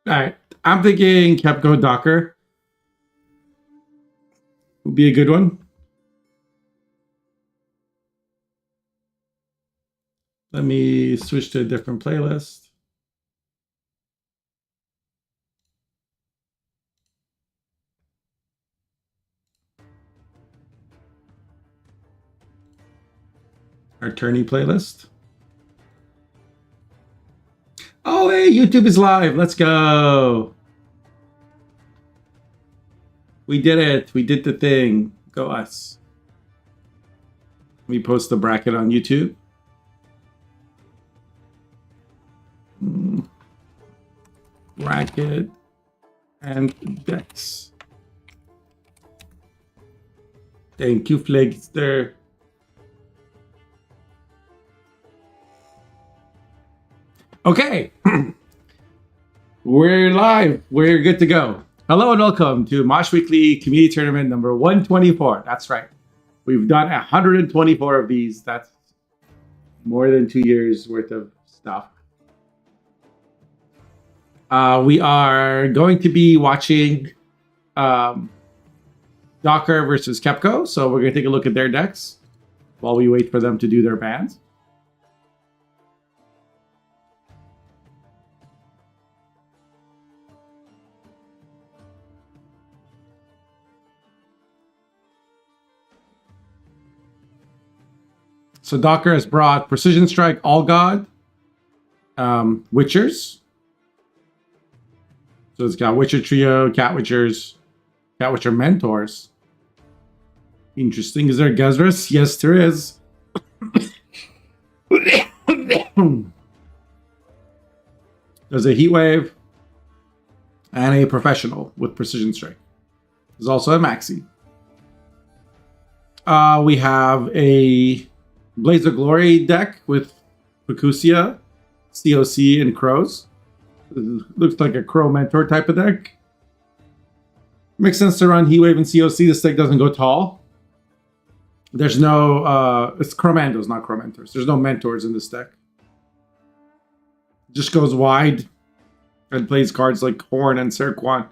All right. I'm thinking Kepco Docker would be a good one. Let me switch to a different playlist. Our tourney playlist. Oh, hey, YouTube is live. Let's go. We did it. We did the thing. Go us. We post the bracket on YouTube. Bracket and decks. Thank you, Flagster. Okay. We're live. We're good to go. Hello and welcome to Mosh Weekly Community Tournament number 124. That's right. We've done 124 of these. That's more than 2 years worth of stuff. We are going to be watching Docker versus Kepco. So we're going to take a look at their decks while we wait for them to do their bans. So Docker has brought Precision Strike, All God, Witchers. So it's got Witcher Trio, Cat Witchers, Cat Witcher Mentors. Interesting. Is there a Gezrus? Yes, there is. There's a Heatwave and a Professional with Precision Strike. There's also a Maxi. We have a Blaze of Glory deck with Fukusia, COC, and Crows. Looks like a Crow Mentor type of deck. Makes sense to run Heatwave and COC. This deck doesn't go tall. There's no... it's Cromandos, not Crow Mentors. There's no Mentors in this deck. Just goes wide and plays cards like Horn and Serquan.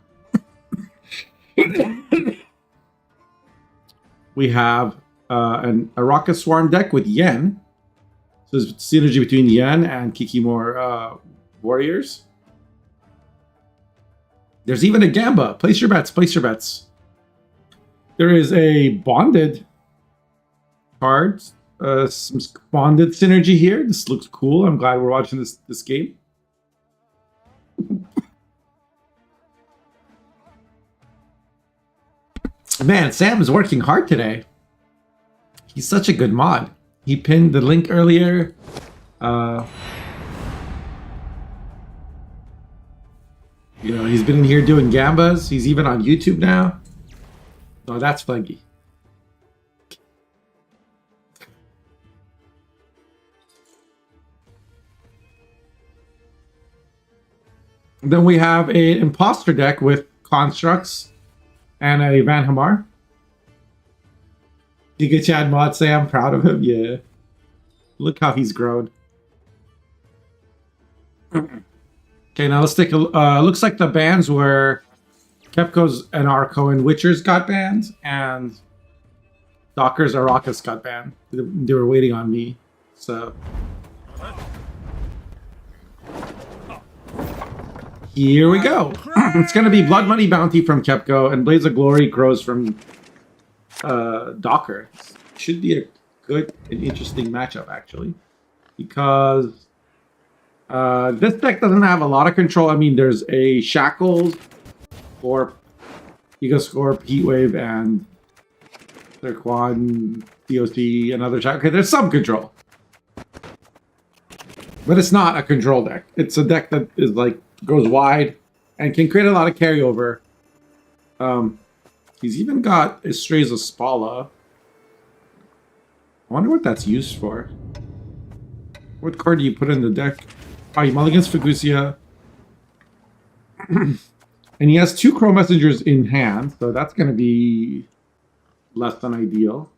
We have a Rocket Swarm deck with Yen. So there's synergy between Yen and Kikimor Warriors. There's even a Gamba. Place your bets, place your bets. There is a Bonded card. Some Bonded synergy here. This looks cool. I'm glad we're watching this game. Man, Sam is working hard today. He's such a good mod. He pinned the link earlier. You know, he's been in here doing gambas. He's even on YouTube now. Oh, that's funky. Then we have an Imposter deck with Constructs and a Van Hamar. You get Chad mod, say I'm proud of him. Yeah. Look how he's grown. Okay, now let's take a looks like the bans were Kepco's and Arco and Witchers got banned, and Docker's Aracus got banned. They were waiting on me, so. Here we go. It's going to be Blood Money Bounty from Kepco, and Blaze of Glory grows from Docker. Should be a good and interesting matchup, actually, because this deck doesn't have a lot of control. I mean, there's a Shackles, Scorp, Eco-Scorp, Heatwave, and Serquan, DOC, another Shackle. Okay, there's some control. But it's not a control deck. It's a deck that is like, goes wide and can create a lot of carryover. He's even got Estrays of Spala. I wonder what that's used for. What card do you put in the deck? Oh, he mulligans Fukusia. And he has 2 Crow Messengers in hand, so that's going to be less than ideal.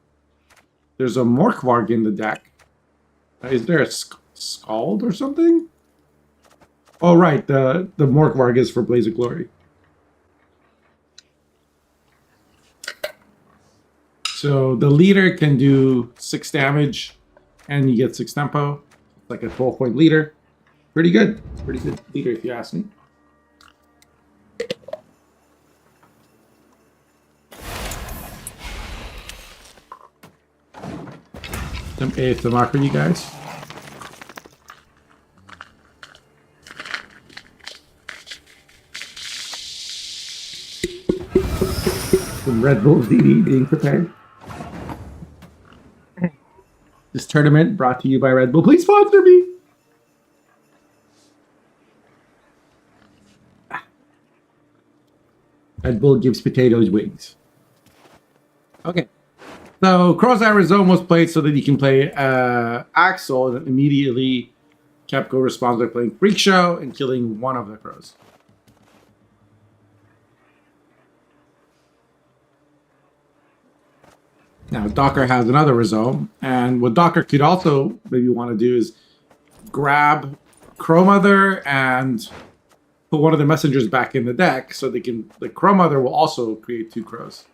There's a Morkvarg in the deck. Is there a Scald or something? Oh, right. The Morkvarg is for Blaze of Glory. So the leader can do 6 damage, and you get 6 tempo. It's like a 12-point leader. Pretty good. Pretty good leader, if you ask me. Some ASMR for you guys. Some Red Bull DD being prepared. This tournament brought to you by Red Bull. Please sponsor me. Red Bull gives potatoes wings. Okay. So Cross Arizona was played so that you can play Axel, and immediately Kepco responds by playing Freak Show and killing one of the crows. Now, Docker has another Rizome, and what Docker could also maybe want to do is grab Crow Mother and put one of the messengers back in the deck so they can. The Crow Mother will also create 2 crows.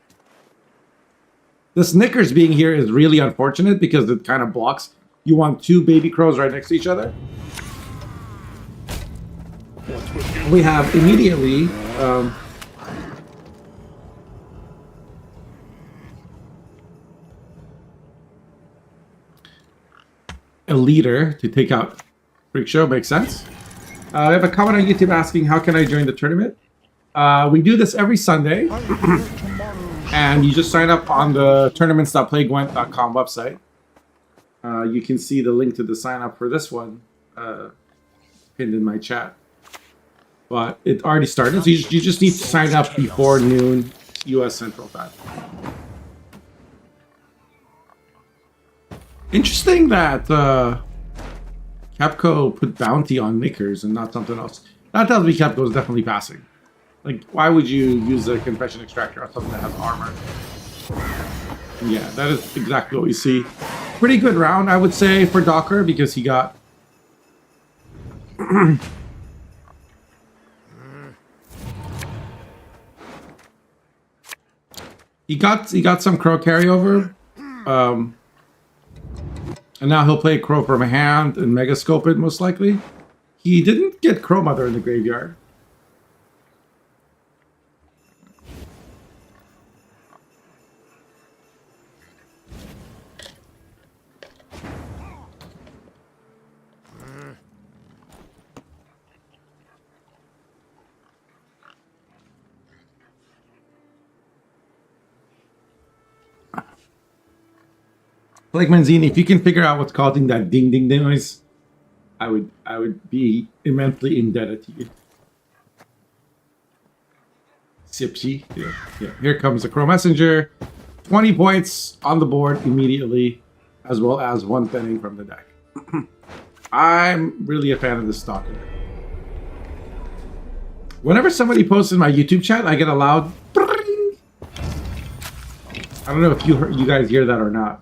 This Knickers being here is really unfortunate because it kind of blocks. You want 2 baby crows right next to each other. We have immediately. A leader to take out Freak Show. Makes sense. I have a comment on YouTube asking, how can I join the tournament? We do this every Sunday. And you just sign up on the tournaments.playgwent.com website. You can see the link to the sign up for this one pinned in my chat. But it already started, so you just need to sign up before noon US Central Time. Interesting that Kepco put bounty on Knickers and not something else. That tells me Kepco is definitely passing. Like, why would you use a Confession Extractor on something that has armor? Yeah, that is exactly what we see. Pretty good round, I would say, for Docker, because he got... he got some Crow carryover. And now he'll play Crow from a hand and Megascope it, most likely. He didn't get Crow Mother in the graveyard. Like Manzini, if you can figure out what's causing that ding ding ding noise, I would be immensely indebted to you. Sipsy. Yeah. Here comes the Crow Messenger. 20 points on the board immediately, as well as 1 penning from the deck. I'm really a fan of this stock. Whenever somebody posts in my YouTube chat, I get a loud bring. I don't know if you guys hear that or not.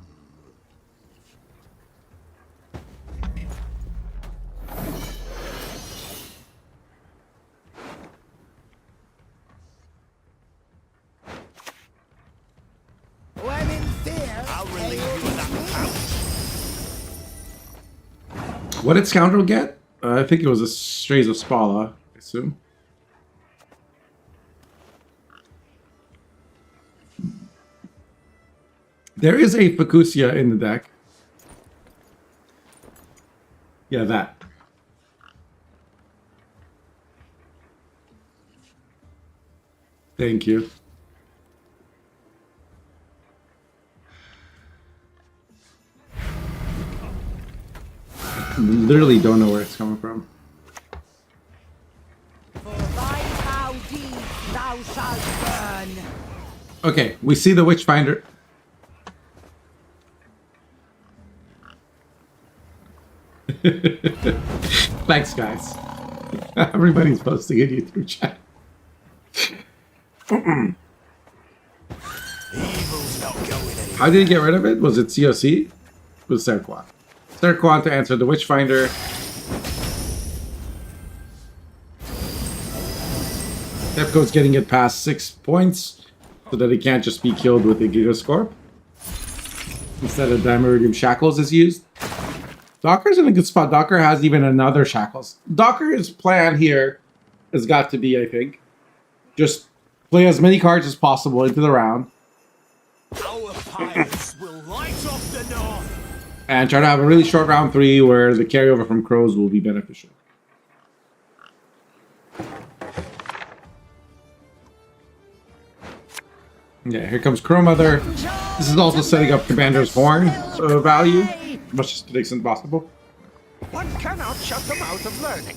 What did Scoundrel get? I think it was a Strays of Spala, I assume. There is a Ficusia in the deck. Yeah, that. Thank you. Literally don't know where it's coming from. For thy foul deeds thou shalt burn. Okay, we see the Witchfinder. Thanks, guys. Everybody's posting in YouTube chat. How did he get rid of it? Was it COC? It was Serquan. Serquan to answer the Witchfinder. Kepco's getting it past 6 points so that it can't just be killed with a Gigascorp. Instead of Dimeridium Shackles is used. Docker's in a good spot. Docker has even another Shackles. Docker's plan here has got to be, I think, just play as many cards as possible into the round. Our pirates will light up the north. And try to have a really short round 3 where the carryover from Crows will be beneficial. Yeah, here comes Crow Mother. This is also setting up Commander's Horn value, as much as predicts possible. One cannot shut them out of learning.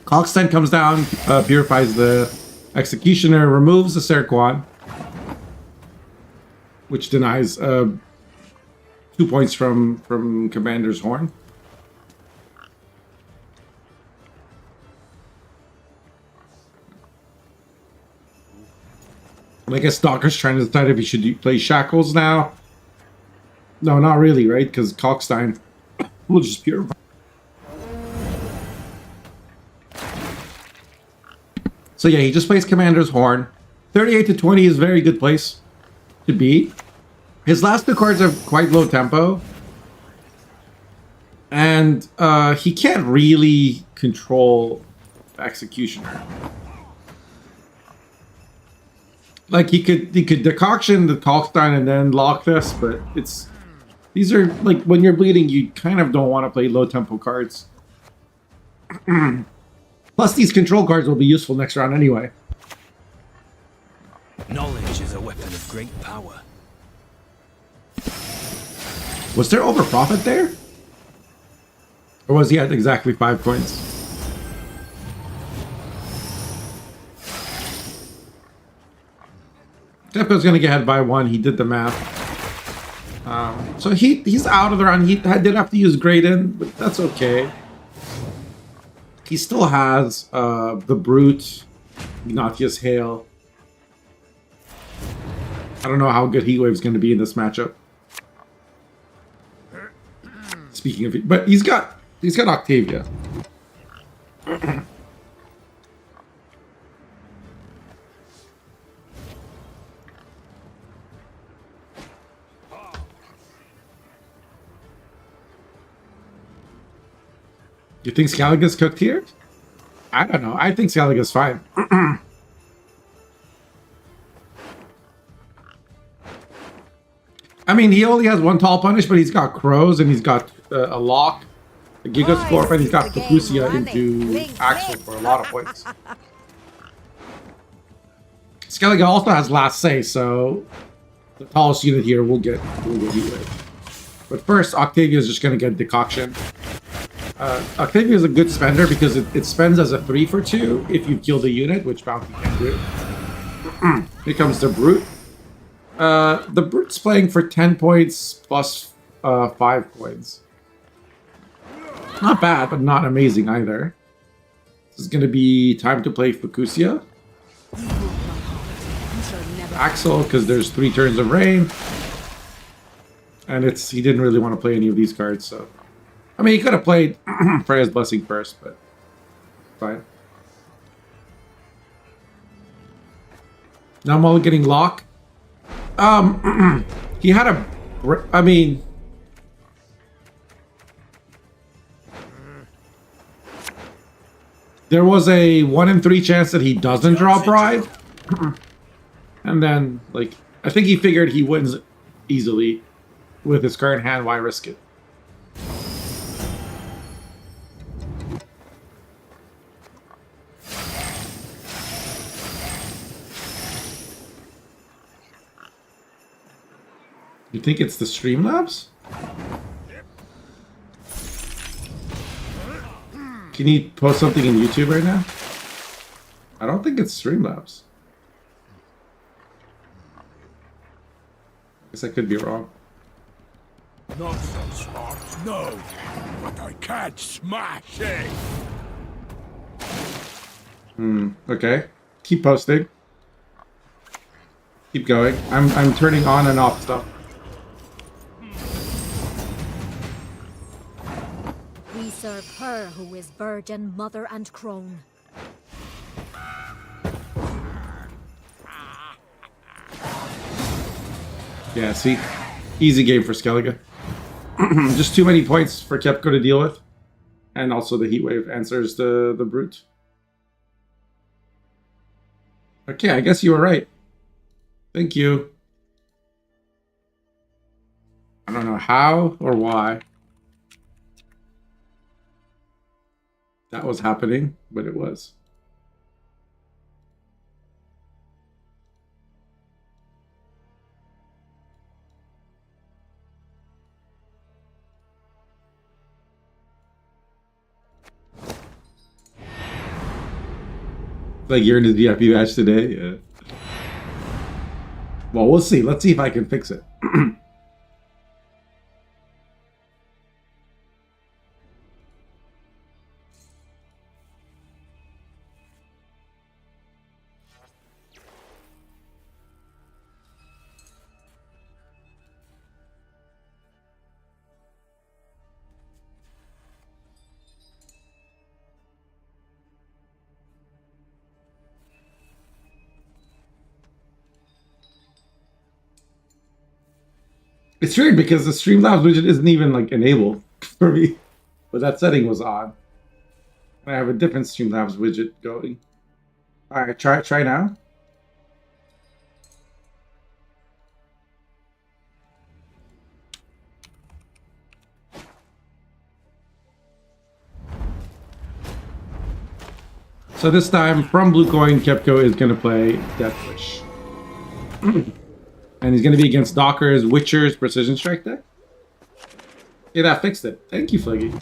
Kalkstein comes down, purifies the Executioner, removes the Serquan, which denies 2 points from Commander's Horn. I guess Docker's trying to decide if he should play Shackles now. No, not really, right? Because Kalkstein will just purify. So yeah, he just plays Commander's Horn. 38 to 20 is a very good place to be. His last 2 cards are quite low tempo. And he can't really control the Executioner. Like he could decoction the Kalkstein and then lock this, but these are like when you're bleeding, you kind of don't want to play low tempo cards. Plus, these control cards will be useful next round anyway. Knowledge is a weapon of great power. Was there over profit there? Or was he at exactly 5 coins? Kepco's gonna get ahead by 1. He did the math. So he's out of the round. He did have to use Graydon, but that's okay. He still has the Brute, Ignatius Hale. I don't know how good Heatwave's going to be in this matchup. Speaking of, but he's got Octavia. You think Skellige's cooked here? I don't know. I think Skellige's fine. I mean, he only has 1 tall punish, but he's got Crows and he's got a Lock, a Gigascorp, and he's got Fukusia into Axel for a lot of points. Skellige also has last say, so the tallest unit here will get Heatwave. But first, Octavia is just going to get Decoction. Octavia is a good spender because it spends as a 3 for 2 if you kill the unit, which Bounty can do. Here comes the Brute. The Brute's playing for 10 points plus 5 coins. Not bad, but not amazing either. This is going to be time to play Fukusia. Axel, because there's 3 turns of rain. And he didn't really want to play any of these cards, so... I mean, he could have played Freya's Blessing first, but... fine. Now I'm only getting Lock. He had a... I mean... There was a 1 in 3 chance that he doesn't draw Bride. And then, like, I think he figured he wins easily with his current hand. Why risk it? You think it's the Streamlabs? Can you post something in YouTube right now? I don't think it's Streamlabs. I guess I could be wrong. Not so smart, no. But I can't smash it. Okay. Keep posting. Keep going. I'm turning on and off stuff. We serve her who is virgin, mother, and crone. Yeah, see? Easy game for Skellige. Just too many points for Kepco to deal with. And also the Heat Wave answers the Brute. Okay, I guess you were right. Thank you. I don't know how or why that was happening, but it was. Like you're in the VIP match today? Yeah. Well, we'll see. Let's see if I can fix it. It's weird because the Streamlabs widget isn't even like enabled for me, but that setting was on. I have a different Streamlabs widget going. All right, try now. So this time, from Blue Coin, Kepco is going to play Deathwish. And he's going to be against Docker's Witcher's Precision Strike deck. Yeah, that fixed it. Thank you, Fliggy.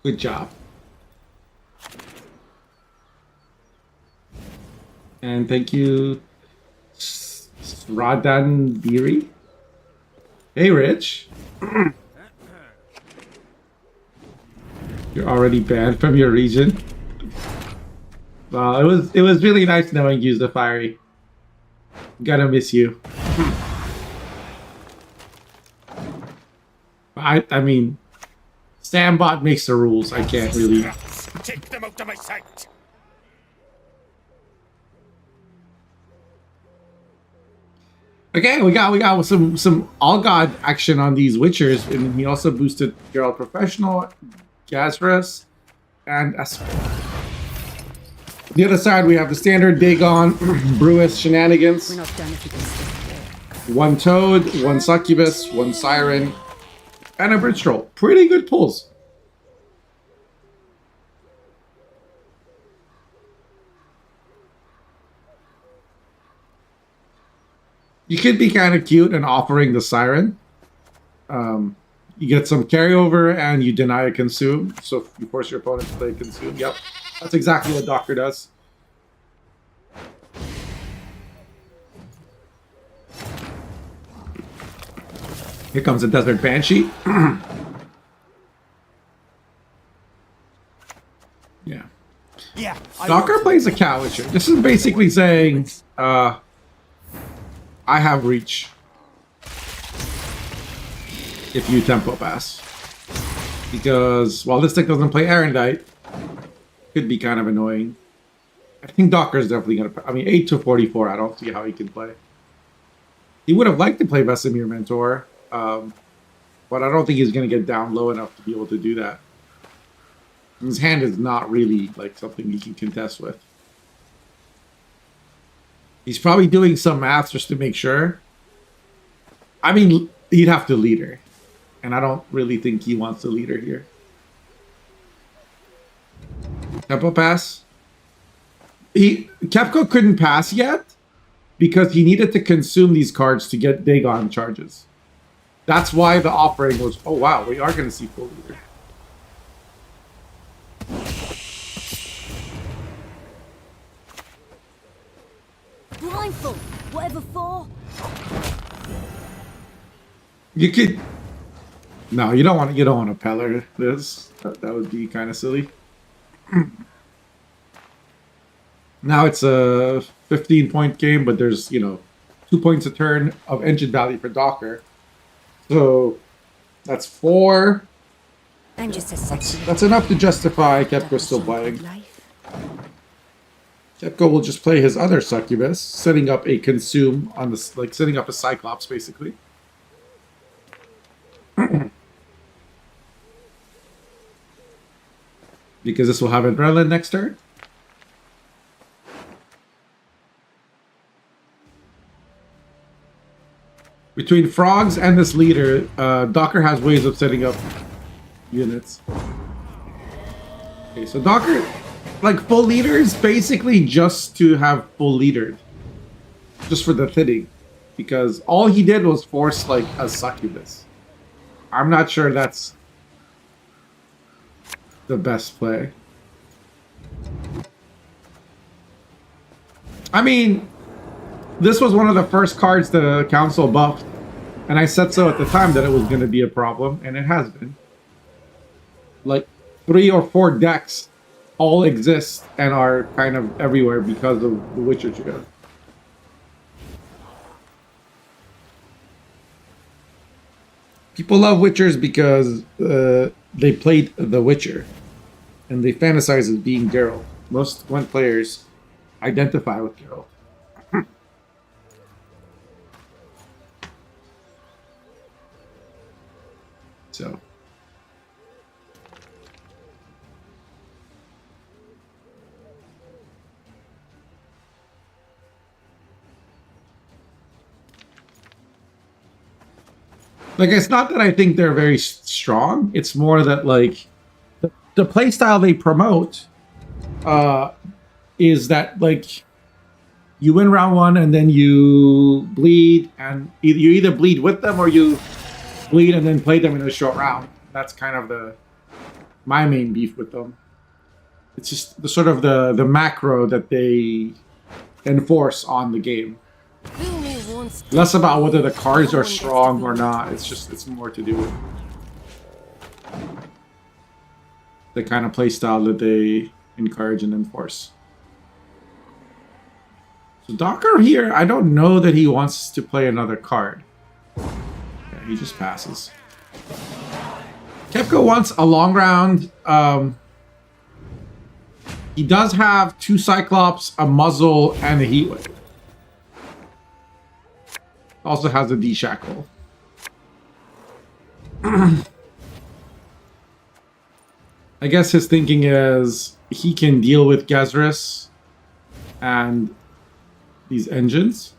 Good job. And thank you, Radan Biri. Hey, Rich. You're already banned from your region. Well, it was really nice knowing you, the Fiery. Gonna miss you. I mean, Sambot makes the rules. I can't really. Take them out of my sight. Okay, we got some all god action on these Witchers, and he also boosted Geralt Professional, Gazras, and Esper. The other side, we have the standard Dagon, Brewis shenanigans. We're not done if you can stay. One Toad, one Succubus, one Siren, and a Bridge Troll. Pretty good pulls. You could be kind of cute and offering the Siren. You get some carryover and you deny a consume. So you force your opponent to play consume. Yep. That's exactly what Docker does. Here comes a Desert Banshee. Yeah. Yeah. Docker plays a Cow Witcher. This is basically saying, I have reach. If you tempo pass. Because while this deck doesn't play Erendite, could be kind of annoying. I think Docker's definitely going to... I mean, 8 to 44, I don't see how he can play. He would have liked to play Vesemir Mentor, but I don't think he's going to get down low enough to be able to do that. His hand is not really like something he can contest with. He's probably doing some math just to make sure. I mean, he'd have to lead her. And I don't really think he wants to lead her here. Tempo pass. Kepco couldn't pass yet because he needed to consume these cards to get Dagon charges. That's why the offering was, oh wow, we are going to see full leader. Blindfold, whatever for. You could... No, you don't want to Peller this. That would be kind of silly. Now it's a 15-point game, but there's, 2 points a turn of engine value for Docker. So that's 4. I'm just a That's enough to justify Kepco still playing. Kepco will just play his other succubus, setting up a consume on this, like setting up a Cyclops basically. Because this will have adrenaline next turn. Between frogs and this leader, Docker has ways of setting up units. Okay, so Docker, like full leaders, basically just to have full leadered. Just for the thinning. Because all he did was force like a succubus. I'm not sure that's the best play. I mean, this was one of the first cards the council buffed, and I said so at the time that it was going to be a problem, and it has been. Like 3 or 4 decks all exist and are kind of everywhere because of the Witcher trio. People love Witchers because they played The Witcher, and they fantasize as being Geralt. Most Gwent players identify with Geralt. So. Like, it's not that I think they're very strong. It's more that, like, the playstyle they promote is that, like, you win round 1 and then you bleed, and you either bleed with them or you bleed and then play them in a short round. That's kind of my main beef with them. It's just the sort of the macro that they enforce on the game. Less about whether the cards are strong or not. It's more to do with the kind of playstyle that they encourage and enforce. So Docker here, I don't know that he wants to play another card. Yeah, he just passes. Kepco wants a long round. He does have 2 Cyclops, a muzzle, and a Heatwave. Also has a D-Shackle. I guess his thinking is he can deal with Gezris and these engines.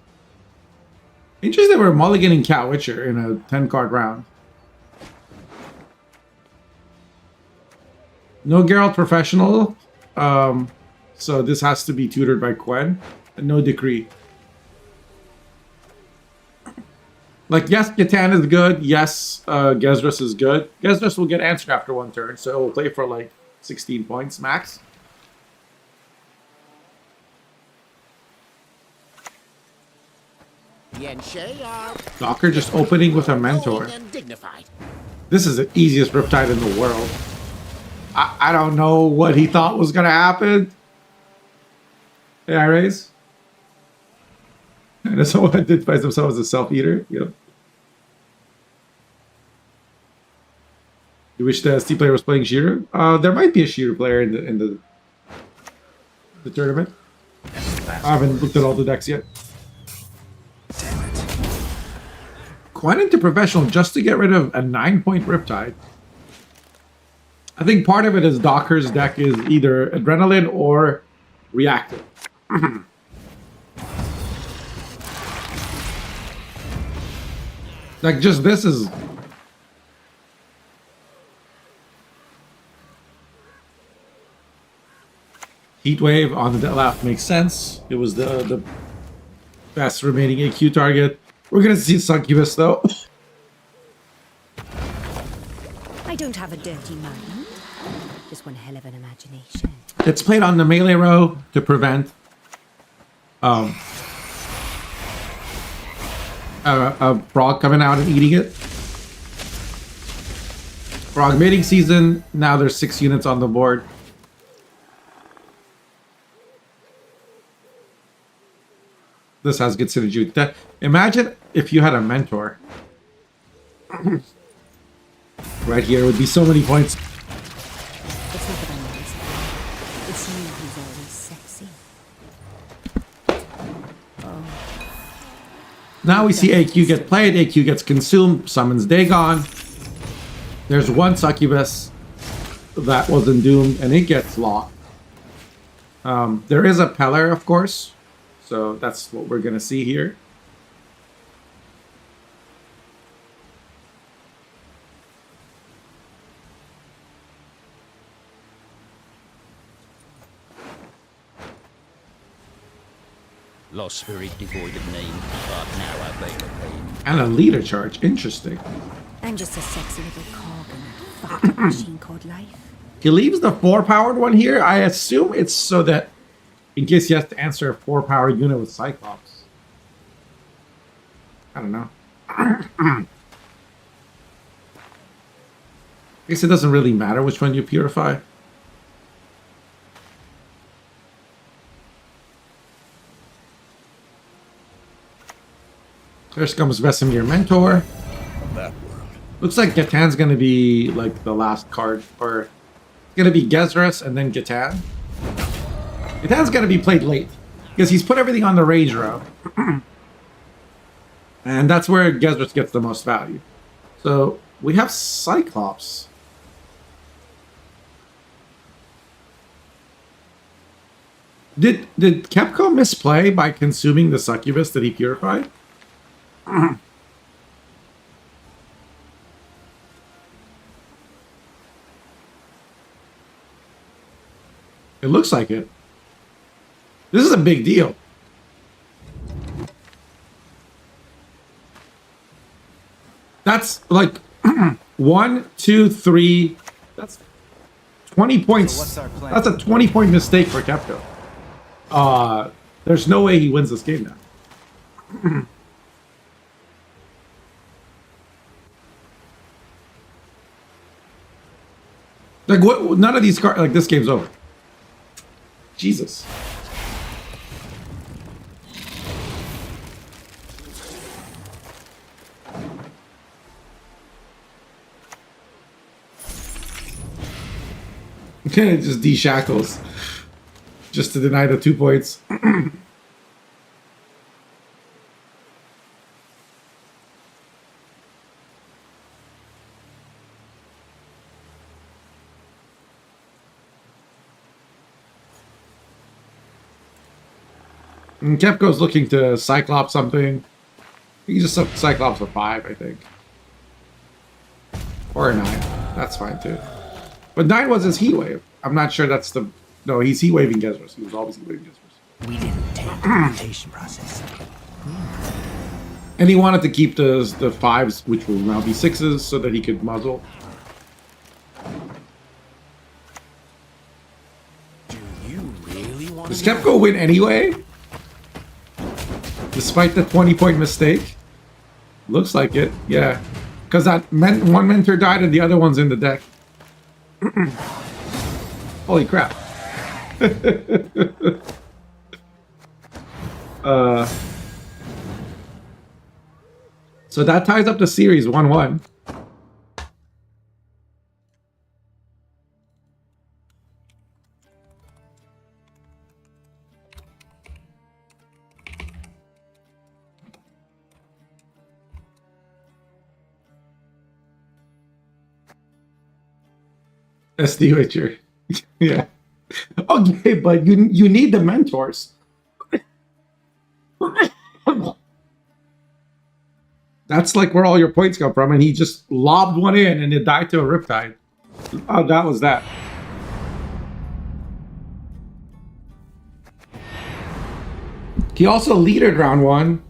Interesting, they were mulliganing Cat Witcher in a 10-card round. No Geralt Professional, so this has to be tutored by Quen, and no Decree. Like, yes, Catan is good. Yes, Gezris is good. Gezris will get answered after 1 turn, so it will play for like 16 points max. Docker just opening with a Mentor. This is the easiest Riptide in the world. I don't know what he thought was going to happen. Yeah, raise. And someone identifies themselves as a self-eater. Yep. You wish the Steam player was playing Shearer? There might be a Shearer player in the tournament. I haven't looked at all the decks yet. Damn it. Quite into Professional just to get rid of a 9-point Riptide. I think part of it is Docker's deck is either Adrenaline or Reactive. Like, just this is... Heatwave on the left makes sense. It was the best remaining AQ target. We're gonna see Succubus, though. I don't have a dirty mind. Just one hell of an imagination. It's played on the melee row to prevent... a frog coming out and eating it. Frog mating season. Now there's 6 units on the board. This has good synergy. Imagine if you had a mentor. Right here would be so many points. She's always sexy. Now we see AQ get played, AQ gets consumed, summons Dagon. There's one succubus that wasn't doomed, and it gets locked. There is a Peller, of course, so that's what we're gonna see here. Lost spirit devoid of name, but now I beg a pain. And a leader charge, interesting. I'm just a sexy little cog in that fucked up machine called life. He leaves the 4-powered one here. I assume it's so that in case he has to answer a 4-powered unit with Cyclops. I don't know. I guess it doesn't really matter which one you purify. There comes Vesemir Mentor. That world. Looks like Gatan's gonna be like the last card, or it's gonna be Gezrus and then Gatan. Gatan's gonna be played late because he's put everything on the rage row, and that's where Gezrus gets the most value. So we have Cyclops. Did Kepco misplay by consuming the succubus that he purified? It looks like it. This is a big deal. That's like 1, 2, 3. That's 20 points. So what's our plan? That's a 20-point mistake for Kepco. There's no way he wins this game now. Like what? None of these cards. Like this game's over. Jesus. Just de-shackles. Just to deny the 2 points. And Kepco's looking to Cyclops something. He just Cyclops a 5, I think. Or a 9. That's fine too. But 9 was his heat wave. I'm not sure that's the... No, he's heat waving Gezrus. He was always heat waving Gezrus. We didn't take the mutation process. And he wanted to keep the 5s, which will now be 6s, so that he could muzzle. Do you really want Does to Kepco win anyway? Despite the 20-point mistake? Looks like it, yeah. Because that one mentor died and the other one's in the deck. Holy crap. So that ties up the series 1-1. SD Witcher. Yeah. Okay, but you need the mentors. That's like where all your points come from, and he just lobbed one in and it died to a Riptide. Oh, that was that. He also leadered round 1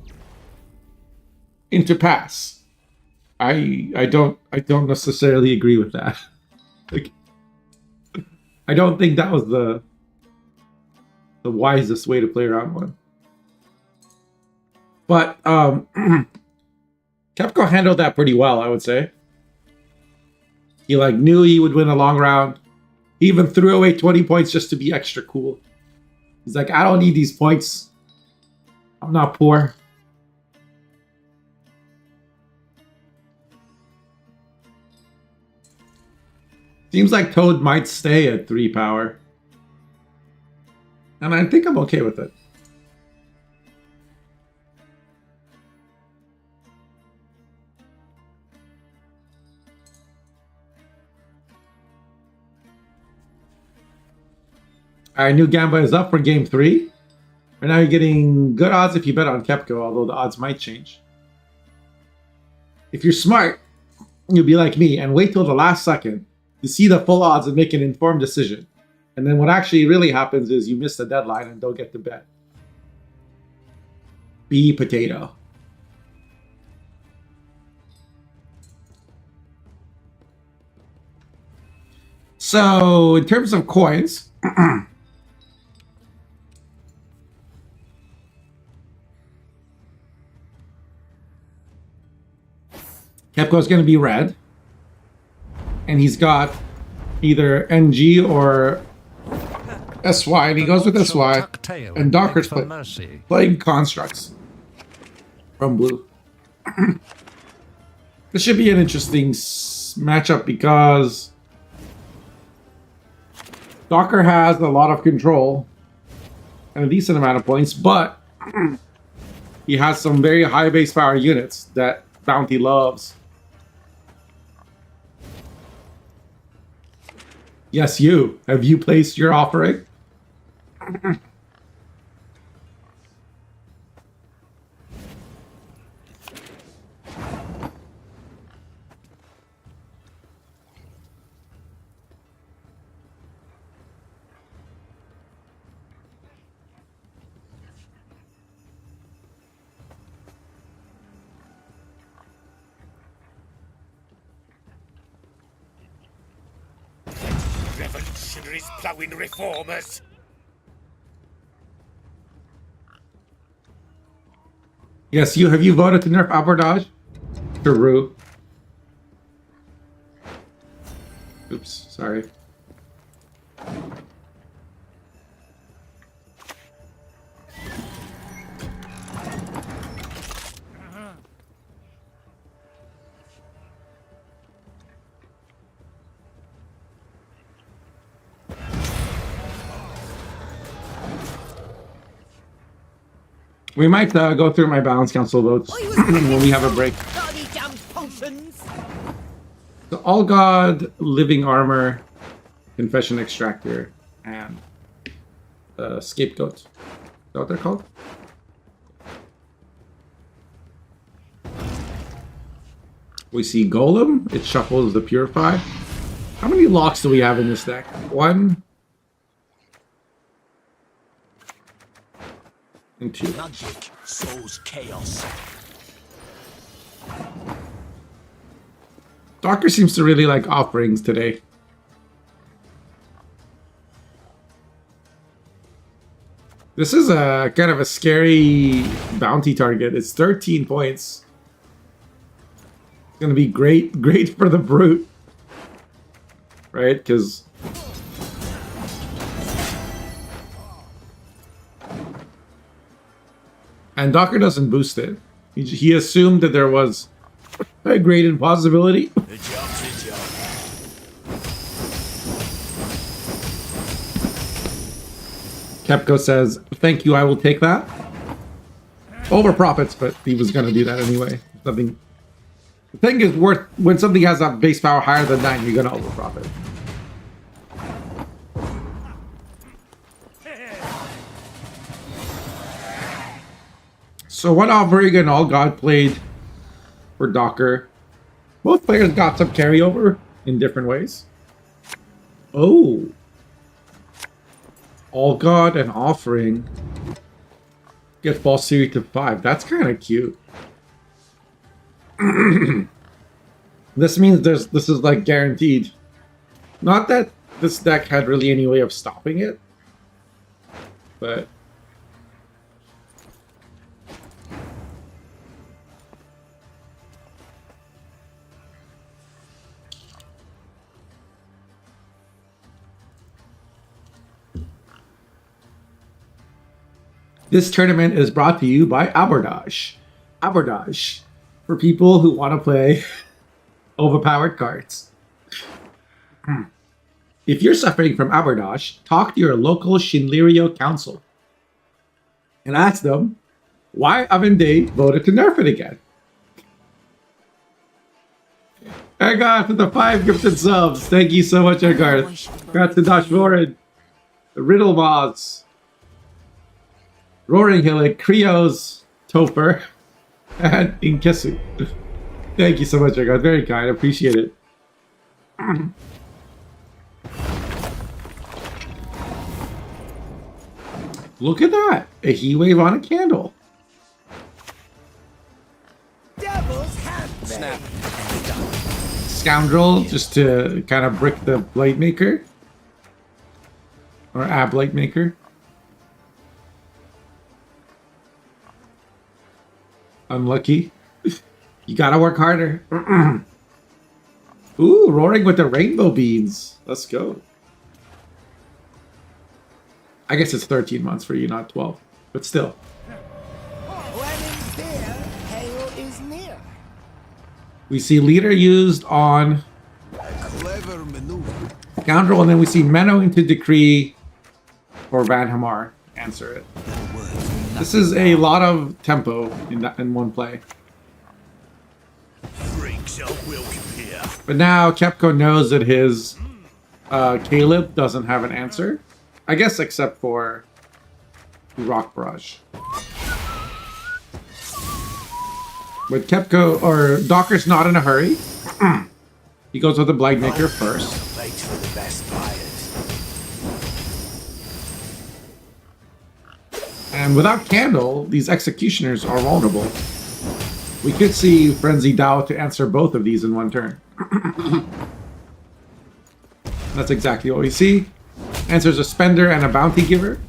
into pass. I don't necessarily agree with that. Like, I don't think that was the wisest way to play round 1. But Kepco handled that pretty well, I would say. He like knew he would win a long round. He even threw away 20 points just to be extra cool. He's like, I don't need these points. I'm not poor. Seems like Toad might stay at 3 power. And I think I'm okay with it. Our new Gamba is up for game 3. Right now you're getting good odds if you bet on Kepco, although the odds might change. If you're smart, you'll be like me and wait till the last second to see the full odds and make an informed decision. And then what actually really happens is you miss the deadline and don't get to bet. Be potato. So in terms of coins, Kepco's going to be red. And he's got either NG or SY. And he goes with SY. And Docker's playing constructs from blue. This should be an interesting matchup because Docker has a lot of control and a decent amount of points, but he has some very high base power units that Bounty loves. Yes, you. Have you placed your offering? Revolutionaries plowing reformers. Yes, you. Have you voted to nerf abordage? Peru. Oops, sorry. We might go through my balance council votes when we have a break. Bloody damned potions! The All God, Living Armor, Confession Extractor, and Scapegoat. Is that what they're called? We see Golem. It shuffles the Purify. How many locks do we have in this deck? 1 and 2. Logic sows chaos. Docker seems to really like offerings today. This is a kind of a scary bounty target. It's 13 points. It's gonna be great for the brute, right? Because and Docker doesn't boost it. He assumed that there was a great impossibility. The job's a job. Kepco says, "Thank you, I will take that." Over profits, but he was gonna do that anyway. Something. The thing is, worth when something has a base power higher than 9, you're gonna over profit. So what Albriga and All God played for Docker. Both players got some carryover in different ways. Oh. All God and Offering get False Series to 5. That's kind of cute. This means this is like guaranteed. Not that this deck had really any way of stopping it, but this tournament is brought to you by Abordage. Abordage, for people who want to play overpowered cards. If you're suffering from Aberdosh, talk to your local Shinlirio council and ask them why Avendate voted to nerf it again. Egarth with the 5 gifted subs. Thank you so much, Egarth. Congrats to Dash Vorin, the Riddle Moths, Roaring Hillick, Krios, Topher, and Inkesu. Thank you so much, Egarth. Very kind. Appreciate it. Look at that. A heat wave on a candle. Devil's handmaid. Snap. Scoundrel, just to kind of brick the Blight Maker. Or a Blight Maker. Unlucky. You gotta work harder. Ooh, roaring with the rainbow beans. Let's go. I guess it's 13 months for you, not 12. But still. When in fear, hail is near. We see leader used on Clever maneuver. Scoundrel, and then we see Menno into Decree for Van Hamar. Answer it. This is a lot of tempo in one play. Freaks are welcome here. But now Kepco knows that his Caleb doesn't have an answer. I guess except for Rock Barrage. But Kepco, or Docker's not in a hurry. He goes with the Blight Maker first. Wait for the best buyers. And without Candle, these Executioners are vulnerable. We could see Frenzy Dao to answer both of these in one turn. That's exactly what we see. Answers a Spender and a Bounty Giver.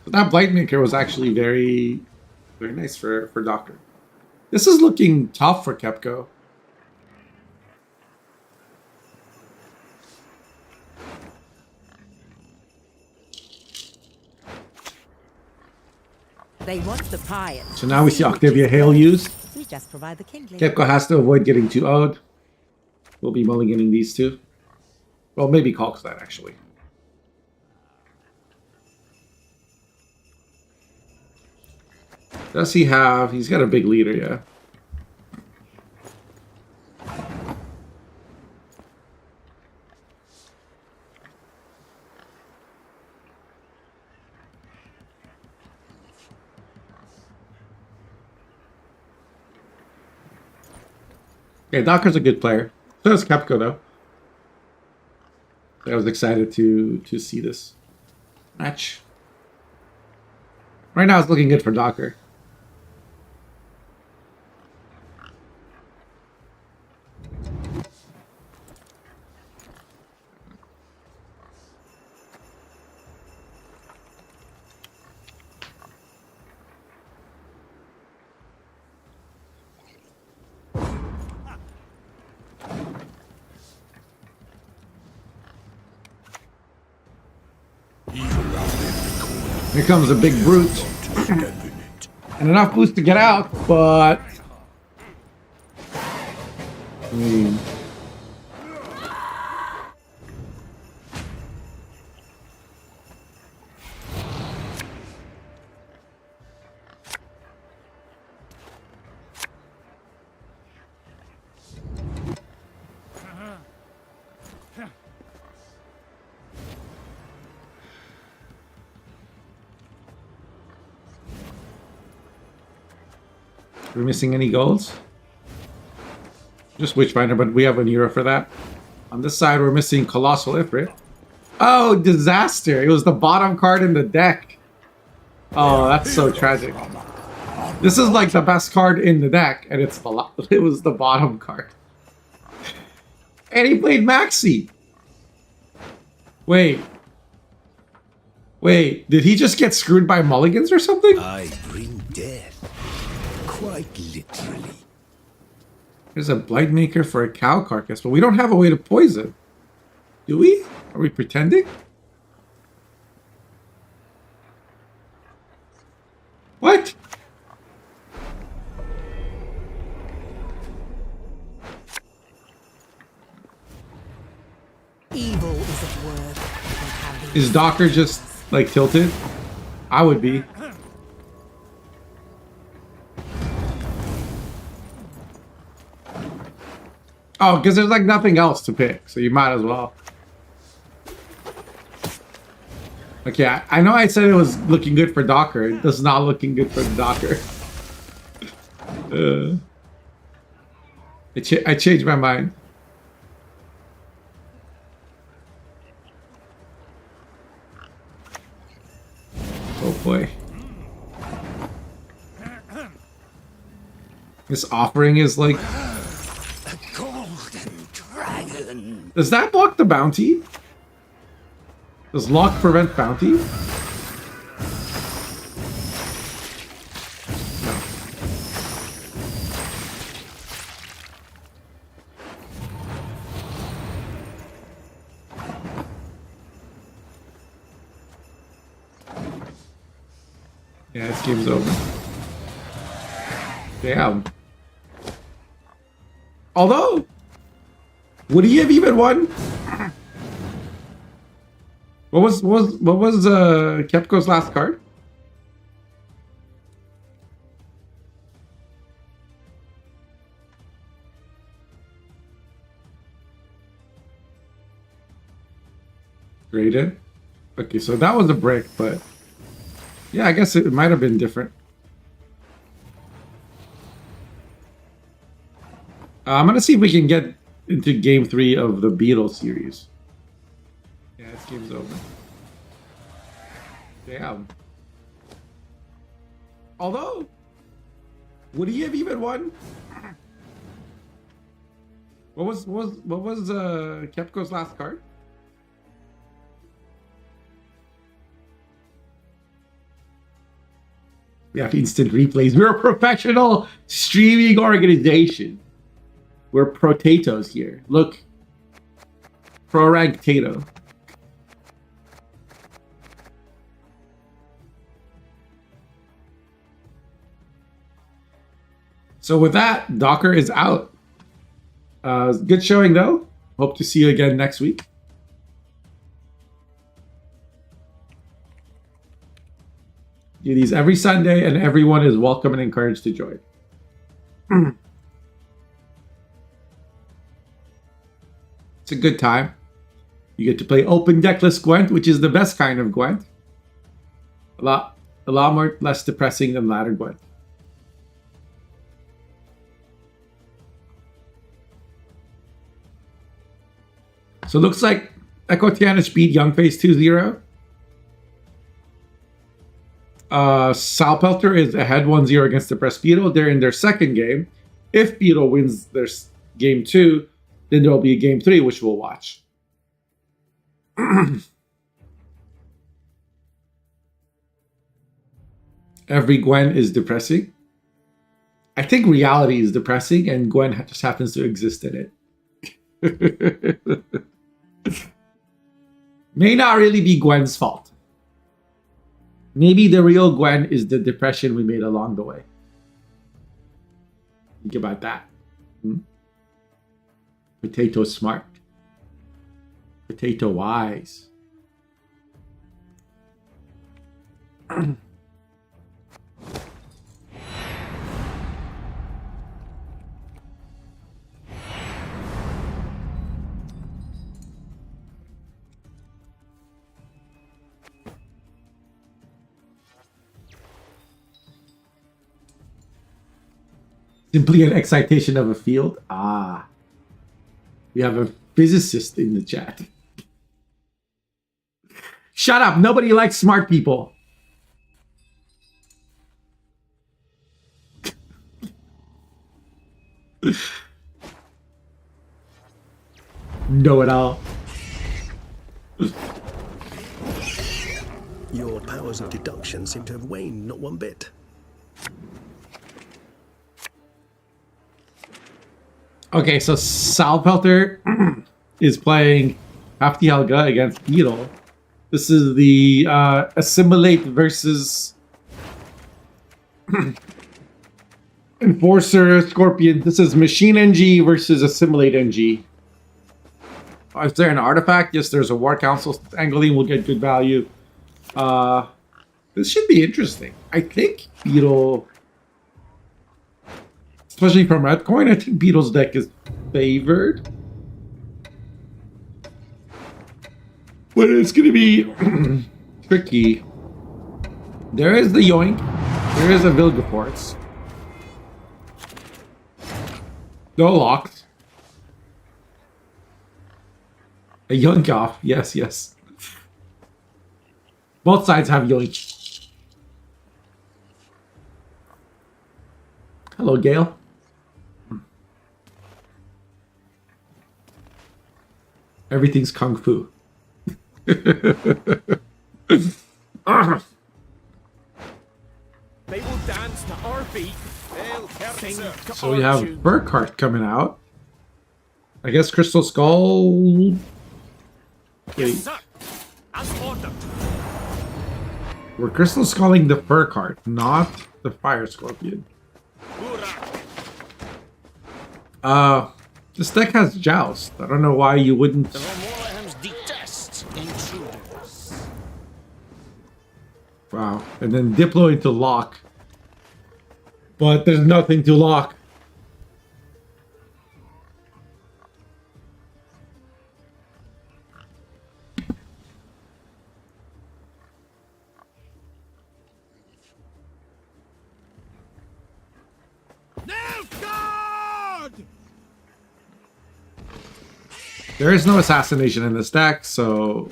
So that Blight Maker was actually very, very nice for Docker. This is looking tough for Kepco. They want the pie. So now we see Octavia Hale used. We just provide the kindling. Kepco has to avoid getting too owed. We'll be mulliganing these two. Well, maybe Kalkstein, actually. Does he have... He's got a big leader, yeah. Yeah, Docker's a good player. So is Kepco, though. I was excited to see this match. Right now, it's looking good for Docker. Here comes a big brute. And enough boost to get out, but... I mean... Are we missing any golds? Just Witchfinder, but we have an Euro for that. On this side, we're missing Colossal Ifrit. Oh, disaster! It was the bottom card in the deck. Oh, that's so tragic. This is like the best card in the deck, and it was the bottom card. And he played Maxi. Wait, did he just get screwed by mulligans or something? I bring death. Quite literally. There's a Blight Maker for a cow carcass, but we don't have a way to poison. Do we? Are we pretending? What? Evil is at work. I don't have the Is Docker just like tilted? I would be. Oh, because there's like nothing else to pick, so you might as well. Okay, I know I said it was looking good for Docker. It does not looking good for the Docker. I changed my mind. Oh boy. This offering is like... A golden dragon. Does that block the bounty? Does lock prevent bounty? No. Yeah, this game's over. Damn. Although, would he have even won? What was Kepco's last card? Graded. Okay, so that was a brick, but yeah, I guess it might have been different. I'm gonna see if we can get into game 3 of the Beetle series. Yeah, this game's over. Damn. Although, would he have even won? What was Kepco's last card? We have instant replays. We're a professional streaming organization. We're potatoes here. Look. Pro-rank potato. So with that, Docker is out. Good showing though. Hope to see you again next week. Do these every Sunday, and everyone is welcome and encouraged to join. It's a good time. You get to play open decklist Gwent, which is the best kind of Gwent. A lot more less depressing than ladder Gwent. So it looks like Echo Tianish beat Youngface 2-0. Salpelter is ahead 1-0 against the Press Beetle. They're in their second game. If Beetle wins their game 2, then there will be a game 3, which we'll watch. Every Gwen is depressing. I think reality is depressing, and Gwen just happens to exist in it. May not really be Gwen's fault. Maybe the real Gwen is the depression we made along the way. Think about that. Potato smart. Potato wise. Simply an excitation of a field. Ah. We have a physicist in the chat. Shut up. Nobody likes smart people. Know it all. Your powers of deduction seem to have waned not one bit. Okay, so Salpelter is playing Hafti Helga against Beetle. This is the Assimilate versus Enforcer Scorpion. This is Machine NG versus Assimilate NG. Is there an artifact? Yes, there's a War Council. Angeline will get good value. This should be interesting. I think Beetle, especially from Red Coin, I think Beetle's deck is favored. But it's going to be tricky. There is the Yoink. There is a Vilgefortz. No locks. A Yoink off. Yes, yes. Both sides have Yoink. Hello, Gale. Everything's Kung Fu. They will dance to our beat. They'll sing to So we our have tune. Burkhart coming out. I guess Crystal Skull. Wait, Sir, as ordered. we're Crystal Skulling the Burkhart, not the Fire Scorpion. Hoorah. This deck has Joust. I don't know why you wouldn't. The Romorahams detest intruders. Wow. And then Diplo into lock. But there's nothing to lock. Nilfgaard! There is no assassination in this deck, so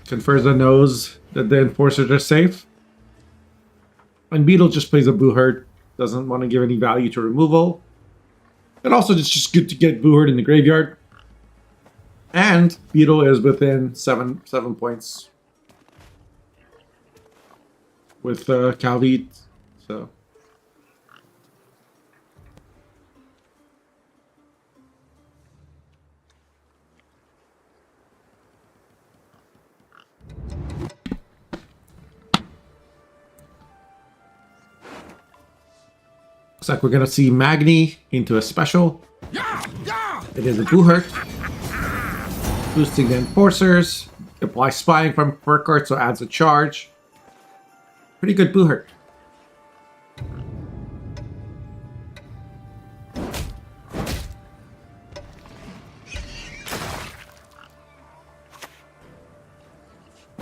Conferza knows that the enforcers are safe. And Beetle just plays a Boo Hurt, doesn't want to give any value to removal. And also it's just good to get Boo Hurt in the graveyard. And Beetle is within 7 points with Calvit, so. Looks like we're gonna see Magni into a special. It is a Boo Hurt. Boosting the enforcers. Apply spying from Burkhart, so adds a charge. Pretty good Boo Hurt.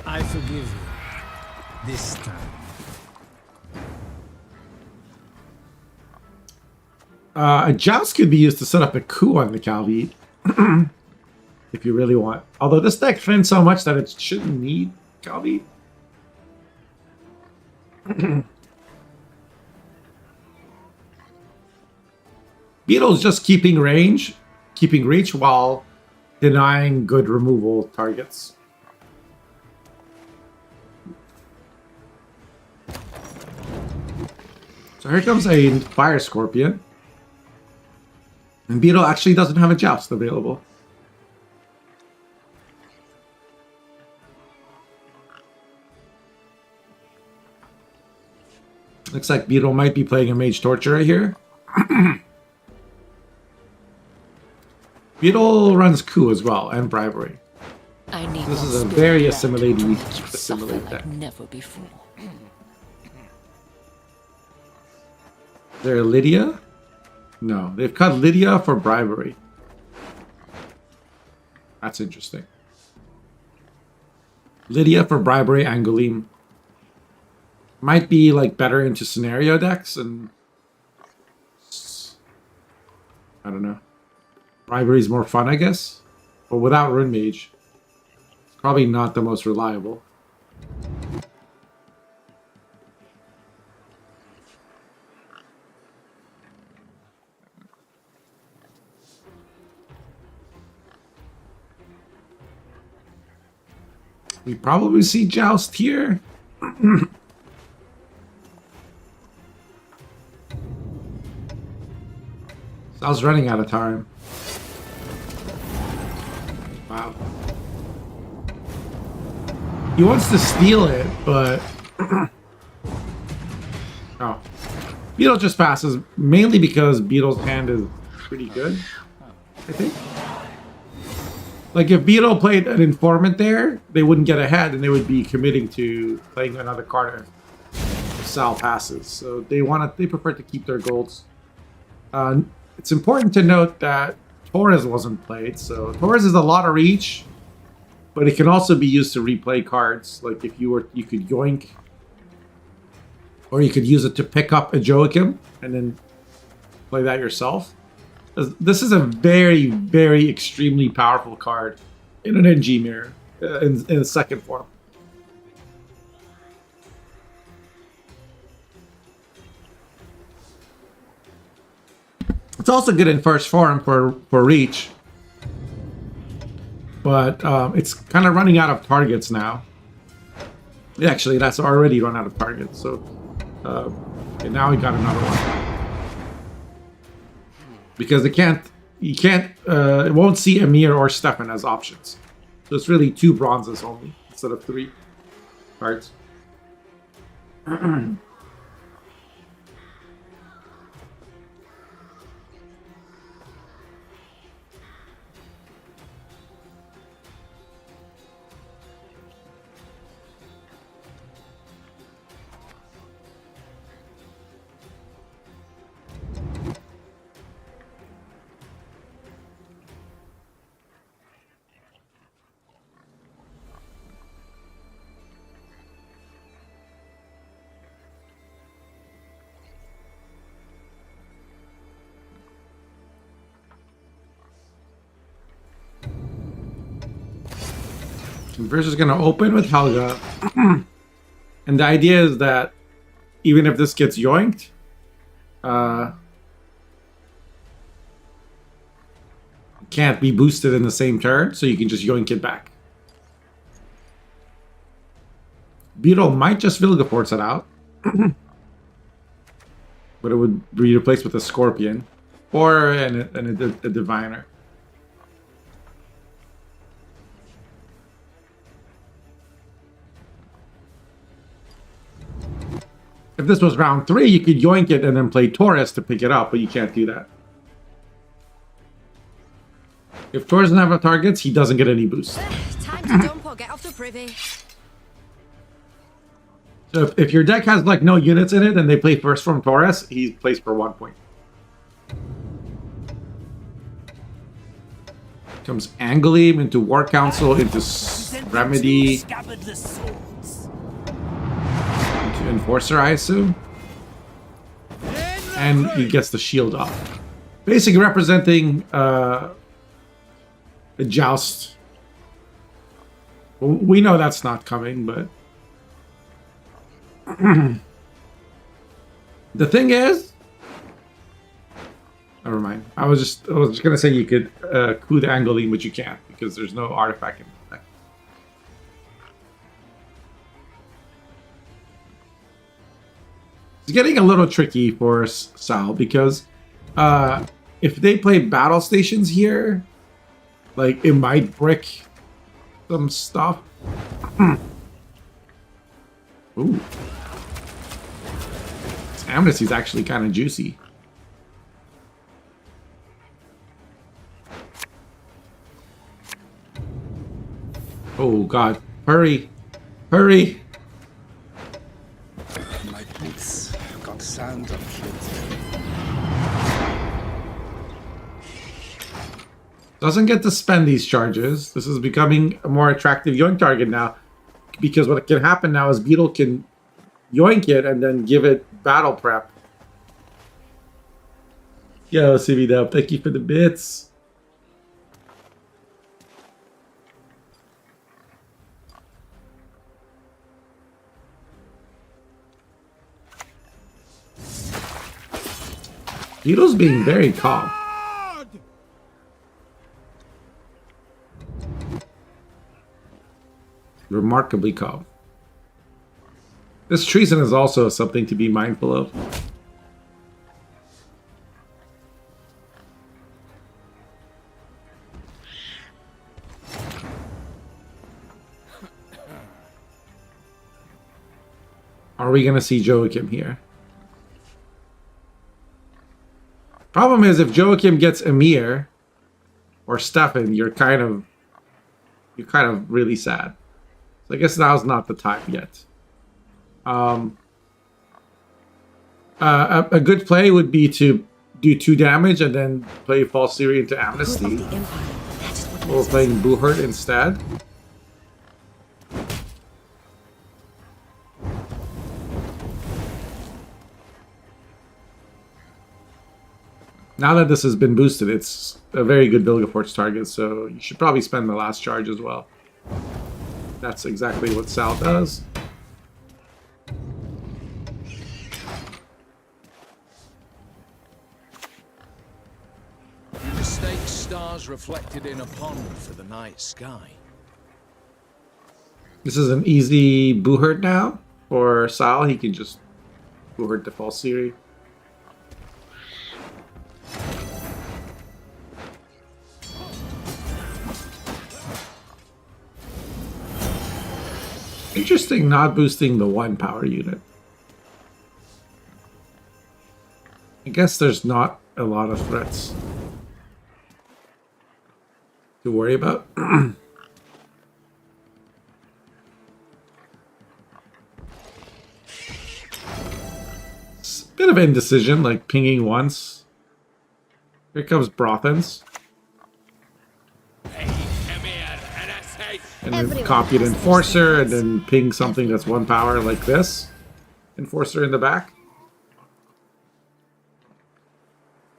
I forgive you. This time. A Joust could be used to set up a coup on the Calvi. If you really want. Although this deck fends so much that it shouldn't need Calvi. Beetle's just keeping reach while denying good removal targets. So here comes a Fire Scorpion. And Beetle actually doesn't have a Joust available. Looks like Beetle might be playing a Mage Torturer here. Beetle runs Coup as well, and Bribery. I need This one is a spirit very left to assimilating make you suffer assimilate like deck. never before. Is there Lydia? No, they've cut Lydia for Bribery. That's interesting. Lydia for Bribery, Angolim. Might be like better into scenario decks and I don't know. Bribery's more fun, I guess. But without Rune Mage, it's probably not the most reliable. We probably see Joust here. I was running out of time. Wow. He wants to steal it, but... oh. Beetle just passes, mainly because Beetle's hand is pretty good, I think. Like, if Beetle played an informant there, they wouldn't get ahead, and they would be committing to playing another card if Sal passes. So they prefer to keep their golds. It's important to note that Torres wasn't played, so Torres is a lot of reach, but it can also be used to replay cards. Like, if you could yoink, or you could use it to pick up a Joachim and then play that yourself. This is a very, very extremely powerful card in an NG mirror in the second form. It's also good in first form for reach, but it's kind of running out of targets now. Actually, that's already run out of targets. So and now we got another one. Because it won't see Amir or Stefan as options. So it's really 2 bronzes only instead of 3 cards. Verse is going to open with Helga. And the idea is that even if this gets yoinked, it can't be boosted in the same turn, so you can just yoink it back. Beetle might just Vilgeforce it out. But it would be replaced with a Scorpion or a Diviner. If this was round 3, you could yoink it and then play Taurus to pick it up, but you can't do that. If Taurus doesn't have targets, he doesn't get any boost. Time to dump or get off the privy. So if your deck has like no units in it and they play first from Taurus, he plays for 1 point. Comes Angolim into War Council, into Remedy. Enforcer, I assume. And he gets the shield off. Basically representing a joust. Well, we know that's not coming, but the thing is, never mind. I was just gonna say you could coup the Angoline, but you can't because there's no artifact in the deck. It's getting a little tricky for Sal because if they play battle stations here, like it might brick some stuff. Ooh. This Amnesty is actually kind of juicy. Oh god. Hurry. Hurry. My boots got sand on Doesn't get to spend these charges. This is becoming a more attractive yoink target now. Because what can happen now is Beetle can yoink it and then give it battle prep. Yo, CV Dub, thank you for the bits. Beetle's being very calm. Remarkably calm. This treason is also something to be mindful of. Are we going to see Joachim here? Probably problem is if Joachim gets Emir or Stefan, you're kind of really sad. So I guess now's not the time yet. A good play would be to do 2 damage and then play False Theory into Good of Amnesty. the Empire. That is what Or makes us playing Buhurt instead. Now that this has been boosted, it's a very good Vilgefortz target, so you should probably spend the last charge as well. That's exactly what Sal does. Mistake stars reflected in a pond for the night sky. This is an easy Buhurt now. For Sal, he can just Buhurt the False Theory. Interesting not boosting the 1 power unit. I guess there's not a lot of threats to worry about. It's a bit of indecision, like pinging once. Here comes Brothens. And then Everyone copy an has their Enforcer and secrets. then ping something that's 1 power like this. Enforcer in the back.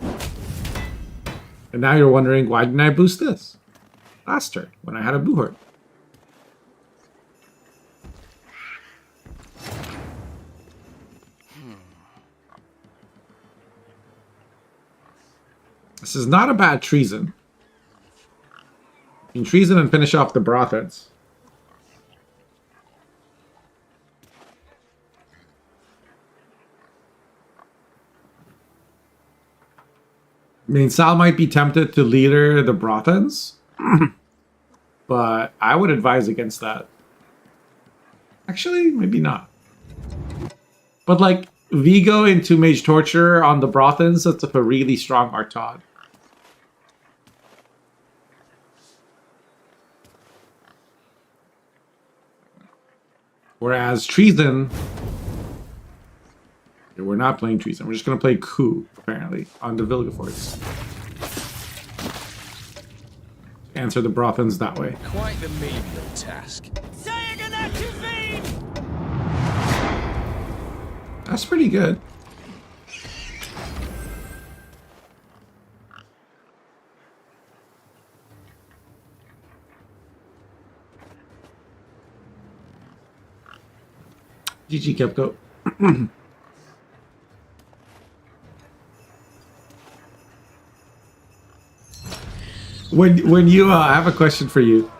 And now you're wondering, why didn't I boost this last turn when I had a Buhurt? This is not a bad treason. You can treason and finish off the Brothens. I mean, Sal might be tempted to leader the Brothens, but I would advise against that. Actually, maybe not. But like, Vigo into Mage Torture on the Brothens, that's a really strong Artod. Whereas Treason, we're not playing Treason. We're just going to play Coup, apparently, on the Vilgefortz. Answer the Brothens that way. Quite the menial task. That's pretty good. GG Kepco. When you I have a question for you.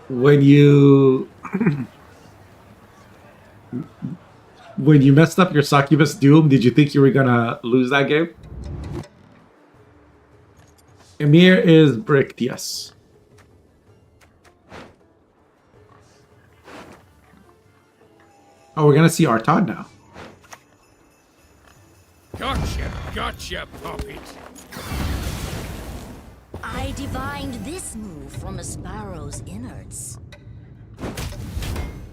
When you when you messed up your Succubus Doom, did you think you were gonna lose that game? Emir is bricked, yes. Oh, we're gonna see Artod now. Gotcha, puppet. I divined this move from a sparrow's innards.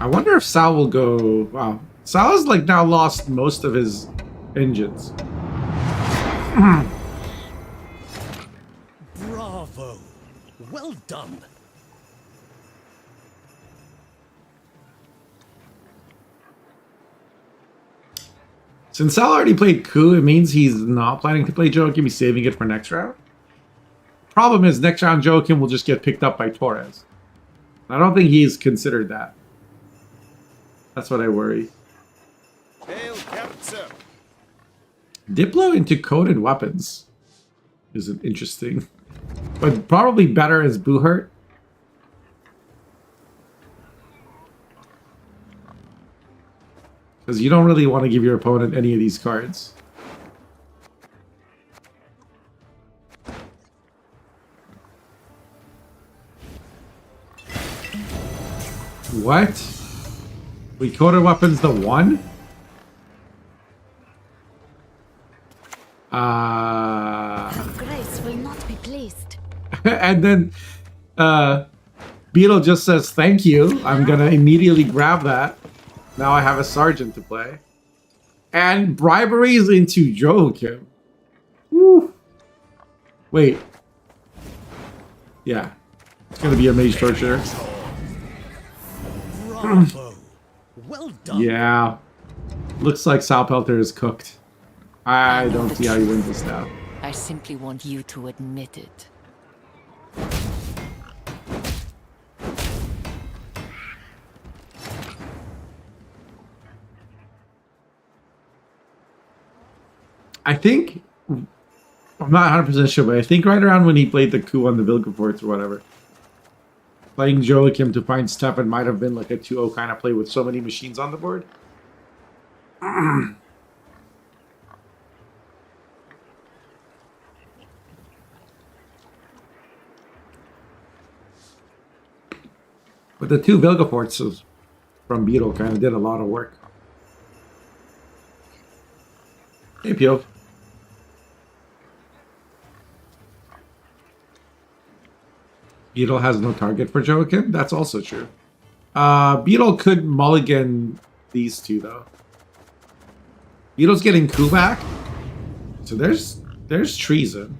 I wonder if Sal will go. Wow, Sal has like now lost most of his engines. Bravo. Well done. Since Sal already played Coup, it means he's not planning to play Joachim. He's saving it for next round. Problem is, next round Joachim will just get picked up by Torres. I don't think he's considered that. That's what I worry. Hail, Captain. Diplo into coded weapons is interesting, but probably better as Buhurt. Because you don't really want to give your opponent any of these cards. What? We coded weapons the 1? Nicely placed. And then Beetle just says, thank you. I'm going to immediately grab that. Now I have a sergeant to play. And bribery is into Joachim. Woo. Wait. Yeah. It's going to be a mage torture. Bravo. Well done. Yeah. Looks like Salpelter is cooked. I don't see how he wins this now. I simply want you to admit it. I think, I'm not 100% sure, but I think right around when he played the coup on the Vilgeforts or whatever, playing Joachim to find Stefan might have been like a 2-0 kind of play with so many machines on the board. But the two Vilgeforts from Beetle kind of did a lot of work. Hey, Pio. Beetle has no target for Joachim. That's also true. Beetle could mulligan these two, though. Beetle's getting coup back. So there's treason.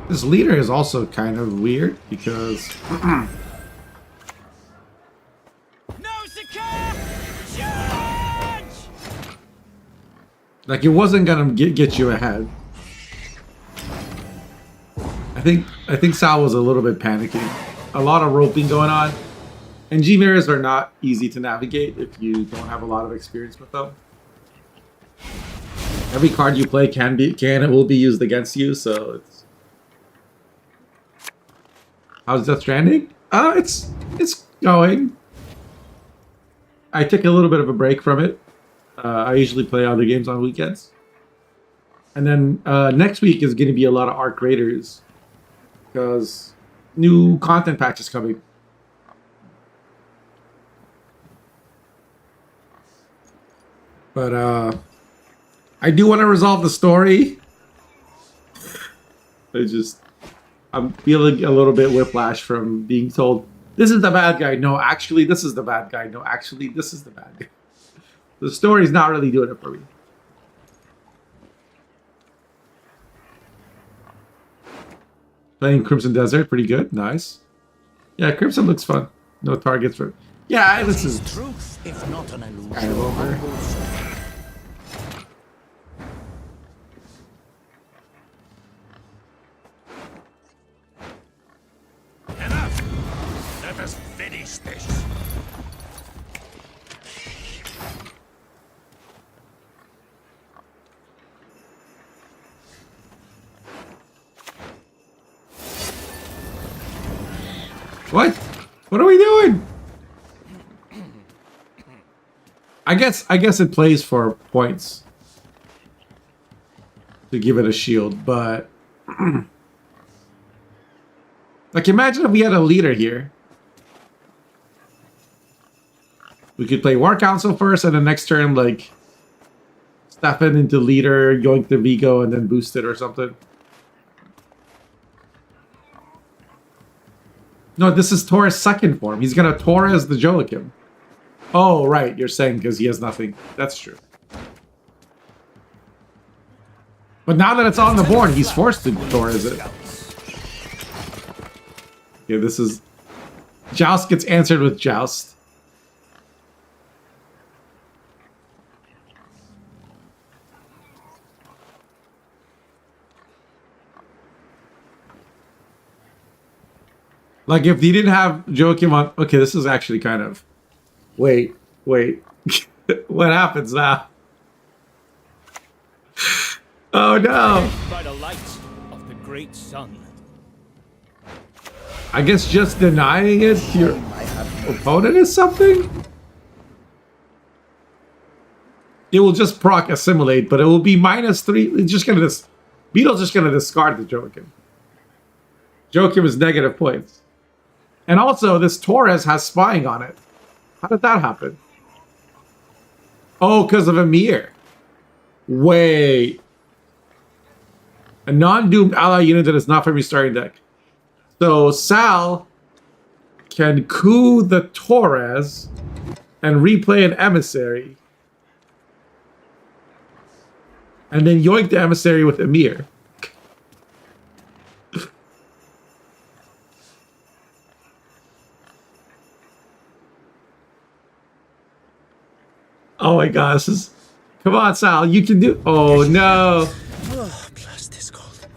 This leader is also kind of weird because like it wasn't gonna get you ahead. I think Sal was a little bit panicking. A lot of roping going on. And G mirrors are not easy to navigate if you don't have a lot of experience with them. Every card you play can and will be used against you, so it's. How's Death Stranding? It's going. I took a little bit of a break from it. I usually play other games on weekends. And then next week is going to be a lot of Arc Raiders. Because new content patch is coming. But I do want to resolve the story. I'm feeling a little bit whiplash from being told, this is the bad guy. No, actually, this is the bad guy. No, actually, this is the bad guy. The story's not really doing it for me. Playing Crimson Desert, pretty good. Nice. Yeah, Crimson looks fun. No targets for... Yeah, this is truth, if not an illusion. kind of over. Enough! Let us finish this. What? What are we doing? I guess it plays for points to give it a shield, but like imagine if we had a leader here. We could play War Council first, and the next turn like Stefan into leader, yoink the Vigo, and then boost it or something. No, this is Torres' second form. He's gonna Torres the Joachim. Oh, right. You're saying because he has nothing. That's true. But now that it's on the board, he's forced to Torres it. Yeah, this is... Joust gets answered with Joust. Like, if he didn't have Joachim on... Okay, this is actually kind of... Wait. What happens now? Oh, no. By the light of the great sun. I guess just denying it to your opponent is something? It will just proc assimilate, but it will be -3. It's just gonna... Beetle's just gonna discard the Joachim. Joachim is negative points. And also, this Torres has spying on it. How did that happen? Oh, because of Emir. Wait. A non-doomed ally unit that is not from your starting deck. So Sal can coup the Torres and replay an emissary. And then yoink the emissary with Emir. Oh my gosh. Come on, Sal. You can do... Oh, no. Oh, blast this cold.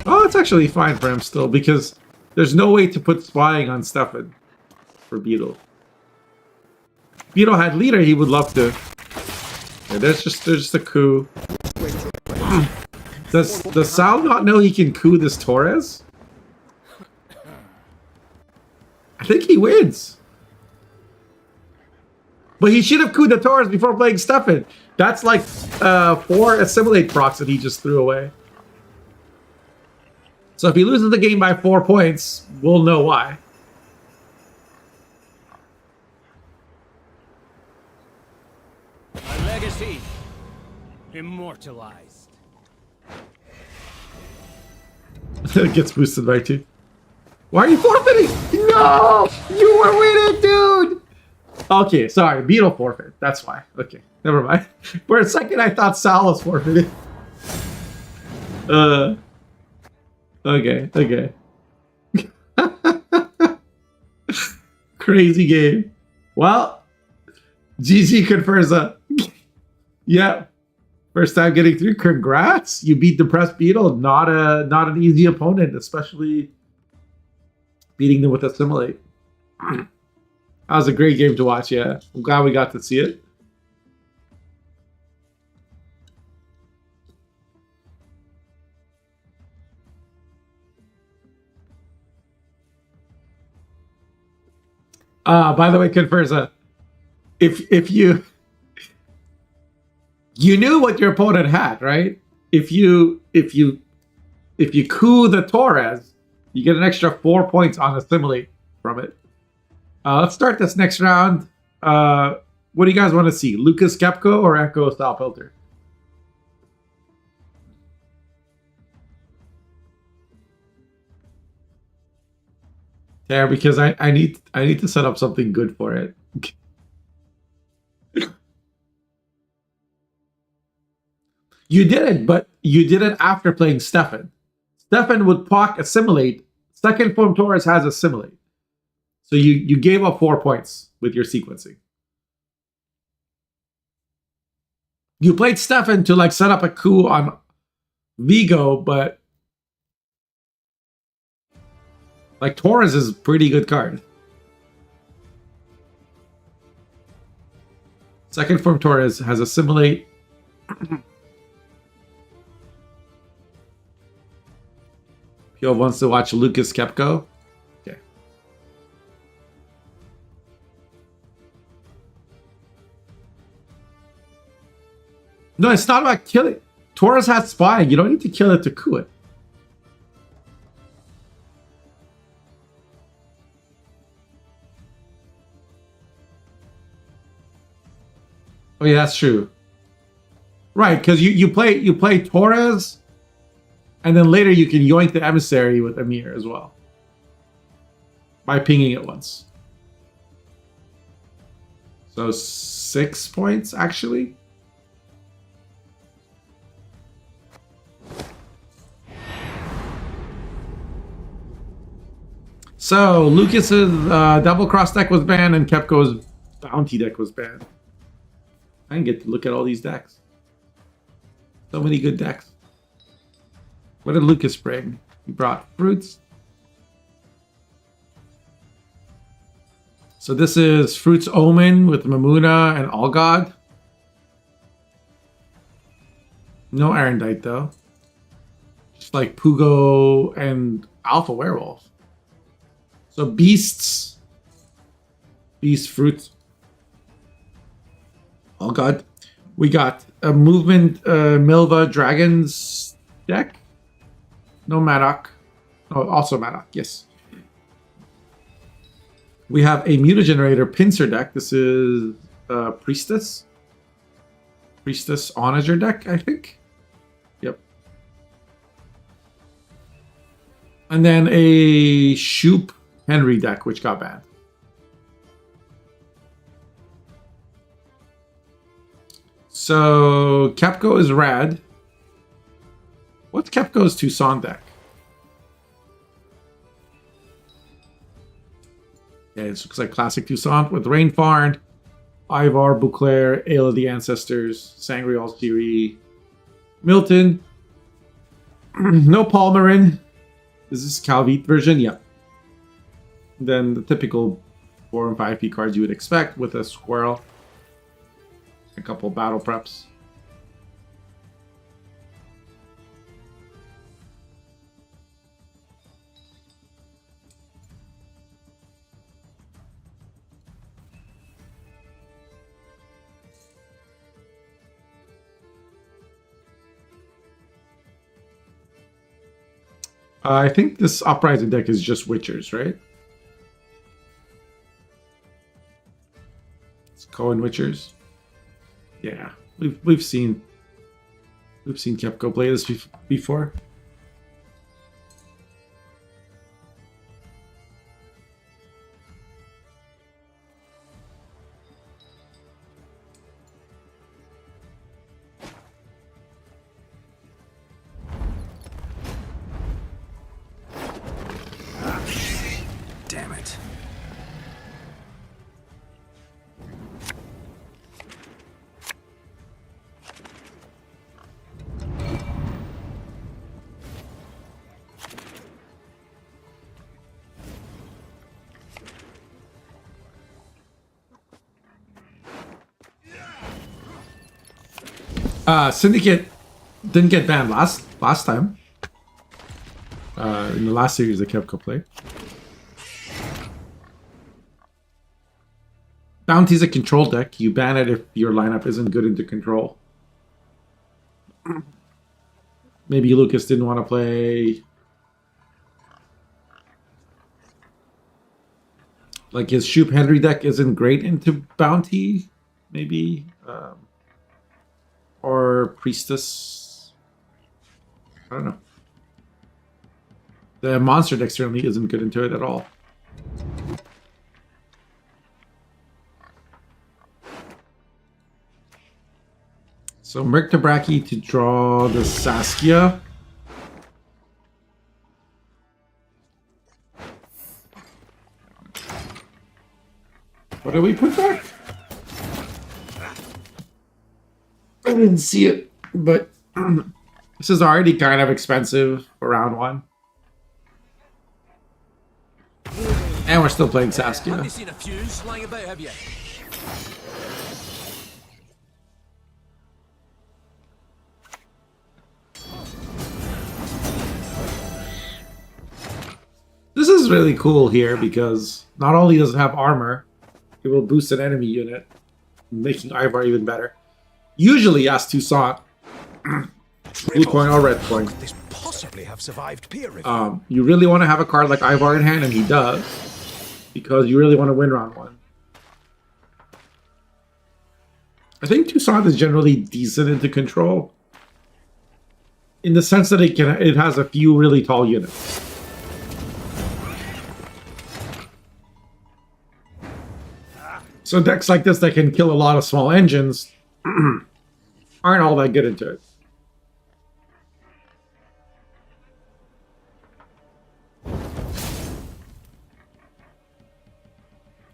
Oh, it's actually fine for him still, because there's no way to put spying on Stefan for Beetle. If Beetle had leader, he would love to. Yeah, there's just a coup. Does Sal not know he can coup this Torres? I think he wins. But he should have cooed the Torres before playing Stefan. That's like 4 assimilate procs that he just threw away. So if he loses the game by 4 points, we'll know why. My legacy immortalized. It gets boosted by 2. Why are you forfeiting? No! You were winning, dude! Okay, sorry. Beetle forfeit. That's why. Okay, never mind. For a second, I thought Sal was forfeiting. Okay. Crazy game. Well, GG Conversa. Yeah. First time getting through. Congrats. You beat Depressed Beetle. Not an easy opponent, especially beating them with Assimilate. That was a great game to watch, yeah. I'm glad we got to see it. By the way, Conversa, if you knew what your opponent had, right? If you coup the Torres, you get an extra 4 points on Assimilate from it. Let's start this next round. What do you guys want to see? Lucas Kepco or Echo Salpelter? Yeah, because I need to set up something good for it. You did it, but you did it after playing Stefan. Stefan would proc Assimilate. Second form Torres has Assimilate. So you gave up 4 points with your sequencing. You played Stefan to like set up a coup on Vigo, but like Torres is a pretty good card. Second form Torres has Assimilate. Pio wants to watch Lucas Kepco. Okay. No, it's not about killing. Torres has spying. You don't need to kill it to coup it. Oh yeah, that's true. Right, because you play Torres, and then later you can yoink the emissary with Emir as well. By pinging it once. So 6 points actually. So Lucas's double cross deck was banned and Kepco's bounty deck was banned. I can get to look at all these decks. So many good decks. What did Lucas bring? He brought fruits. So this is Fruits Omen with Mamuna and All God. No Arendite though. Just like Pugo and Alpha Werewolf. So beasts. Beast fruits. Oh god. We got a movement Milva Dragons deck. No Madoc. Oh, also Madoc, yes. We have a mutagenerator pincer deck. This is Priestess. Priestess Onager deck, I think. Yep. And then a Shoop Henry deck, which got banned. So Kepco is red. What's Kepco's Tucson deck? Yeah, this looks like classic Tucson with Rainfarn, Ivar, Bouclair, Ale of the Ancestors, Sangreal Siri, Milton. No Palmerin. Is this Calvite version? Yep. Then the typical 4 and 5P cards you would expect with a Squirrel. A couple battle preps. I think this Uprising deck is just Witchers, right? It's Cohen Witchers. Yeah, we've seen Kepco play this before. Damn it. Syndicate didn't get banned last time. In the last series that Kepco played. Bounty's a control deck. You ban it if your lineup isn't good into control. Maybe Lucas didn't want to play... Like his Shoop Henry deck isn't great into Bounty, maybe. Or Priestess. I don't know. The monster deck certainly isn't good into it at all. So Murktabraki to draw the Saskia. What did we put back? I didn't see it, but this is already kind of expensive for round one. And we're still playing Saskia. Have you seen a fuse lying about, have you? This is really cool here because not only does it have armor, it will boost an enemy unit, making Ivar even better. Usually as Toussaint, blue coin or red coin. Could this possibly have survived peer review? You really want to have a card like Ivar in hand, and he does, because you really want to win round one. I think Toussaint is generally decent into control, in the sense that it has a few really tall units. So decks like this that can kill a lot of small engines aren't all that good into it.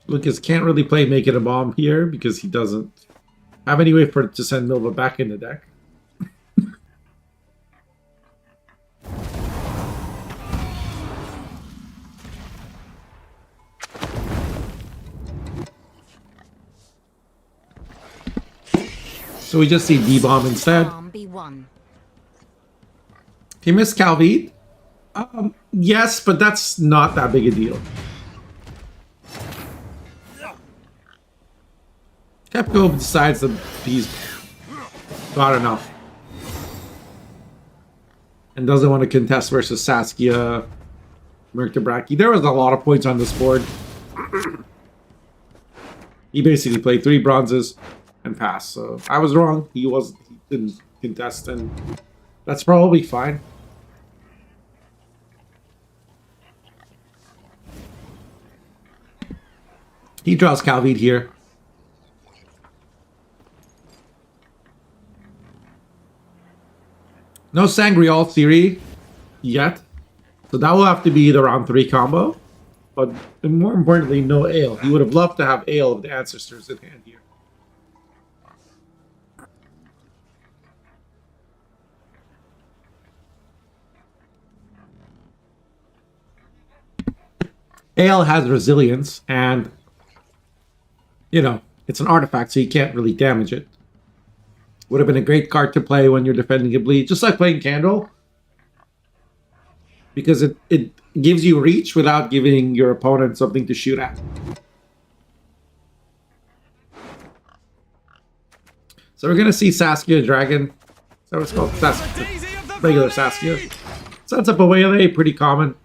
Lucas can't really play Make It a Bomb here because he doesn't have any way to send Nova back in the deck. So we just see D-Bomb instead. He missed Calvite? Yes, but that's not that big a deal. Kepco decides that he's got enough. And doesn't want to contest versus Saskia, Murktabraki. There was a lot of points on this board. He basically played 3 bronzes and passed. So I was wrong. He didn't contest, and that's probably fine. He draws Calvide here. No Sangreal theory yet. So that will have to be the round 3 combo. But more importantly, no ale. He would have loved to have ale of the ancestors in hand here. Ale has resilience, and you know, it's an artifact, so you can't really damage it. Would have been a great card to play when you're defending a bleed, just like playing Candle. Because it gives you reach without giving your opponent something to shoot at. So we're gonna see Saskia Dragon. Is that what it's called? Saskia. Regular Saskia. Sets up a Waylay, pretty common.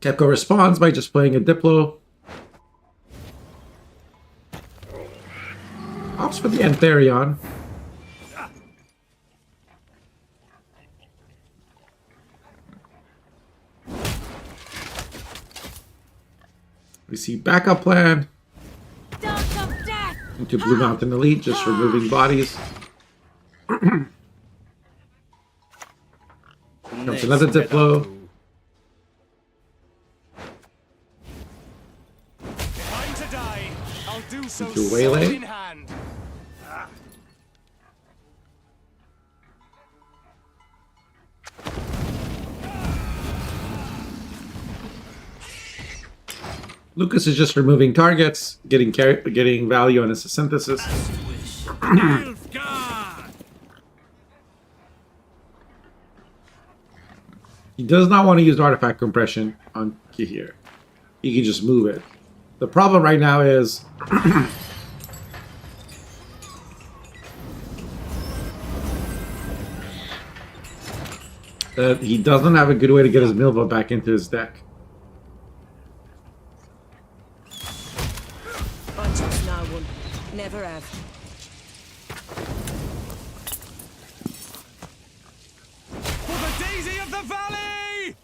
Kepco responds by just playing a Diplo. Opts for the Antherion. We see backup plan. Into Blue Mountain Elite, just removing bodies. Comes another Diplo. Into Waylay. Lucas is just removing targets, getting value on his synthesis. He does not want to use artifact compression on Kihir. He can just move it. The problem right now is that he doesn't have a good way to get his Milva back into his deck. Never have. For the Daisy of the Valley!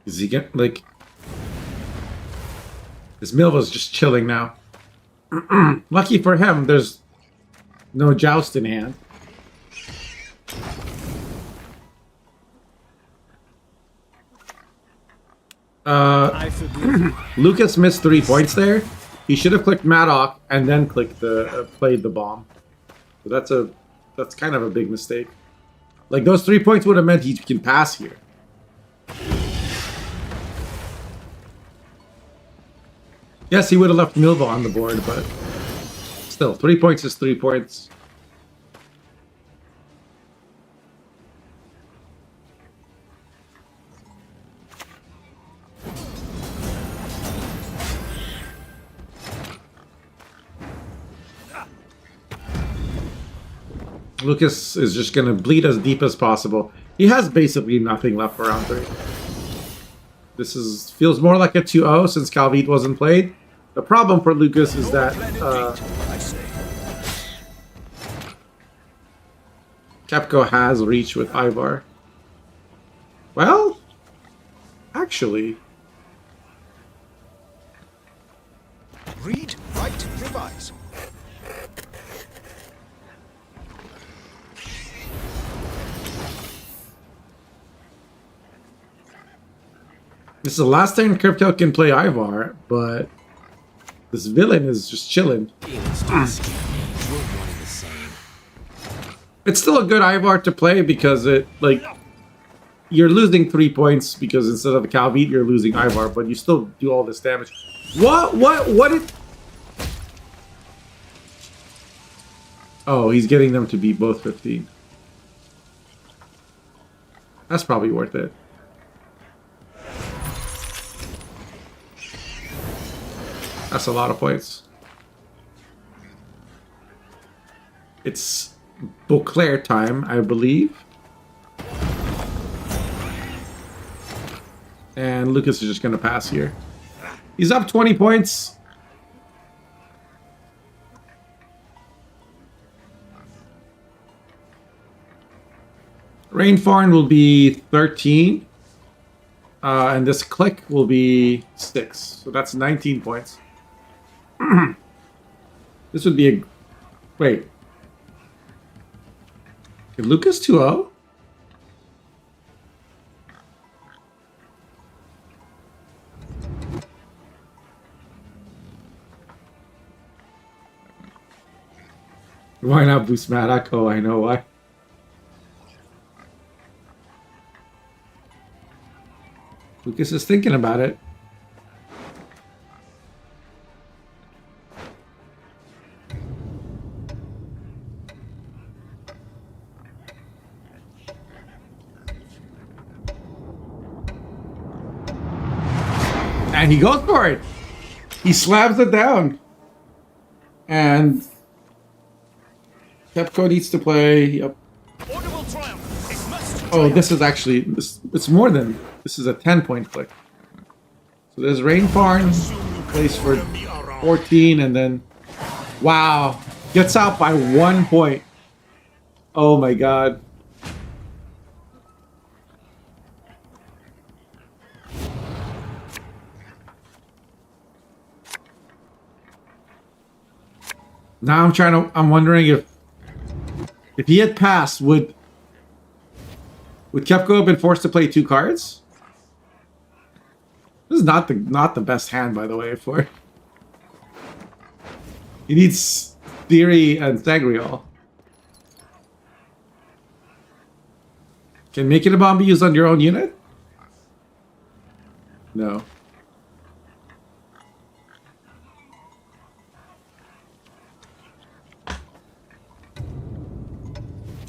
Is he get like his Milva's just chilling now. Lucky for him, there's no Joust in hand. Lucas missed 3 points there. He should have clicked Maddock and then clicked played the bomb. So that's kind of a big mistake. Like those 3 points would have meant he can pass here. Yes, he would have left Milva on the board, but still, 3 points is 3 points. Lucas is just going to bleed as deep as possible. He has basically nothing left for round 3. This feels more like a 2-0 since Calvide wasn't played. The problem for Lucas is that Kepco has reach with Ivar. Well, actually, Read, write, revise. this is the last time Crypto can play Ivar, but this villain is just chilling. It's still a good Ivar to play because you're losing 3 points because instead of the Calvide, you're losing Ivar, but you still do all this damage. What did... Oh, he's getting them to be both 15. That's probably worth it. That's a lot of points. It's Beauclair time, I believe. And Lucas is just going to pass here. He's up 20 points. Rainfarn will be 13. And this click will be 6. So that's 19 points. This would be a... Wait. Did Lucas 2-0? Why not boost Maddock? Oh, I know why. Lucas is thinking about it. And he goes for it. He slams it down. And Kepco needs to play. Yep. Oh, this is actually it's more than this is a 10-point click. So there's Rainfarn plays for 14 and then wow, gets out by 1 point. Oh my god. Now I'm wondering if he had passed, would Kepco have been forced to play 2 cards? This is not the best hand, by the way, for he needs Theory and Zagreal. Can Making a Bomb be used on your own unit? No.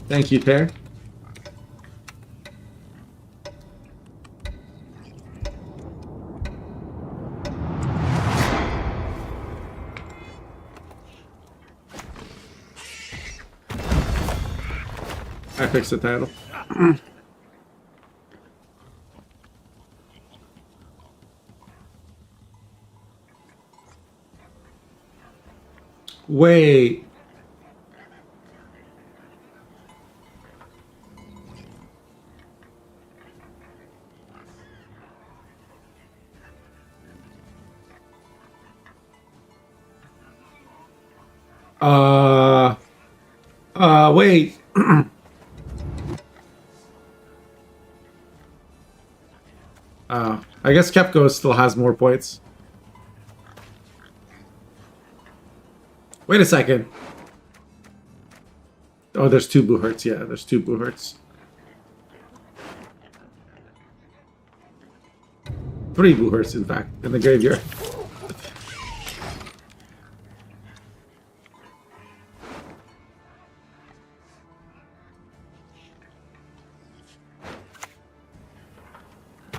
Thank you, Pear. I fixed the title. Wait. Wait. I guess Kepco still has more points. Wait a second. Oh, there's 2 blue hearts. Yeah, there's 2 blue hearts. 3 blue hearts, in fact, in the graveyard.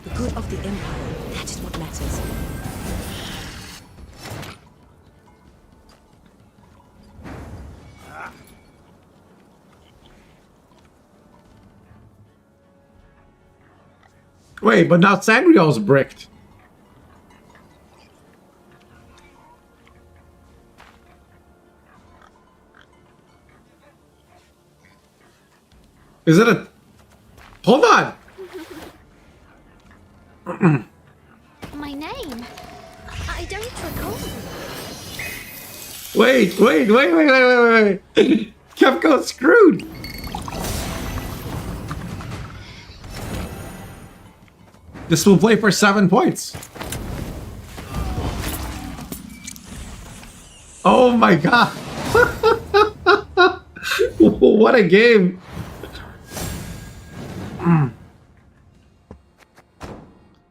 The good of the Empire, that is what matters. Wait, but now Sangreal's bricked. Is it a... Hold on! My name? I don't recall. Wait. Kepco's screwed! This will play for 7 points. Oh my god. What a game.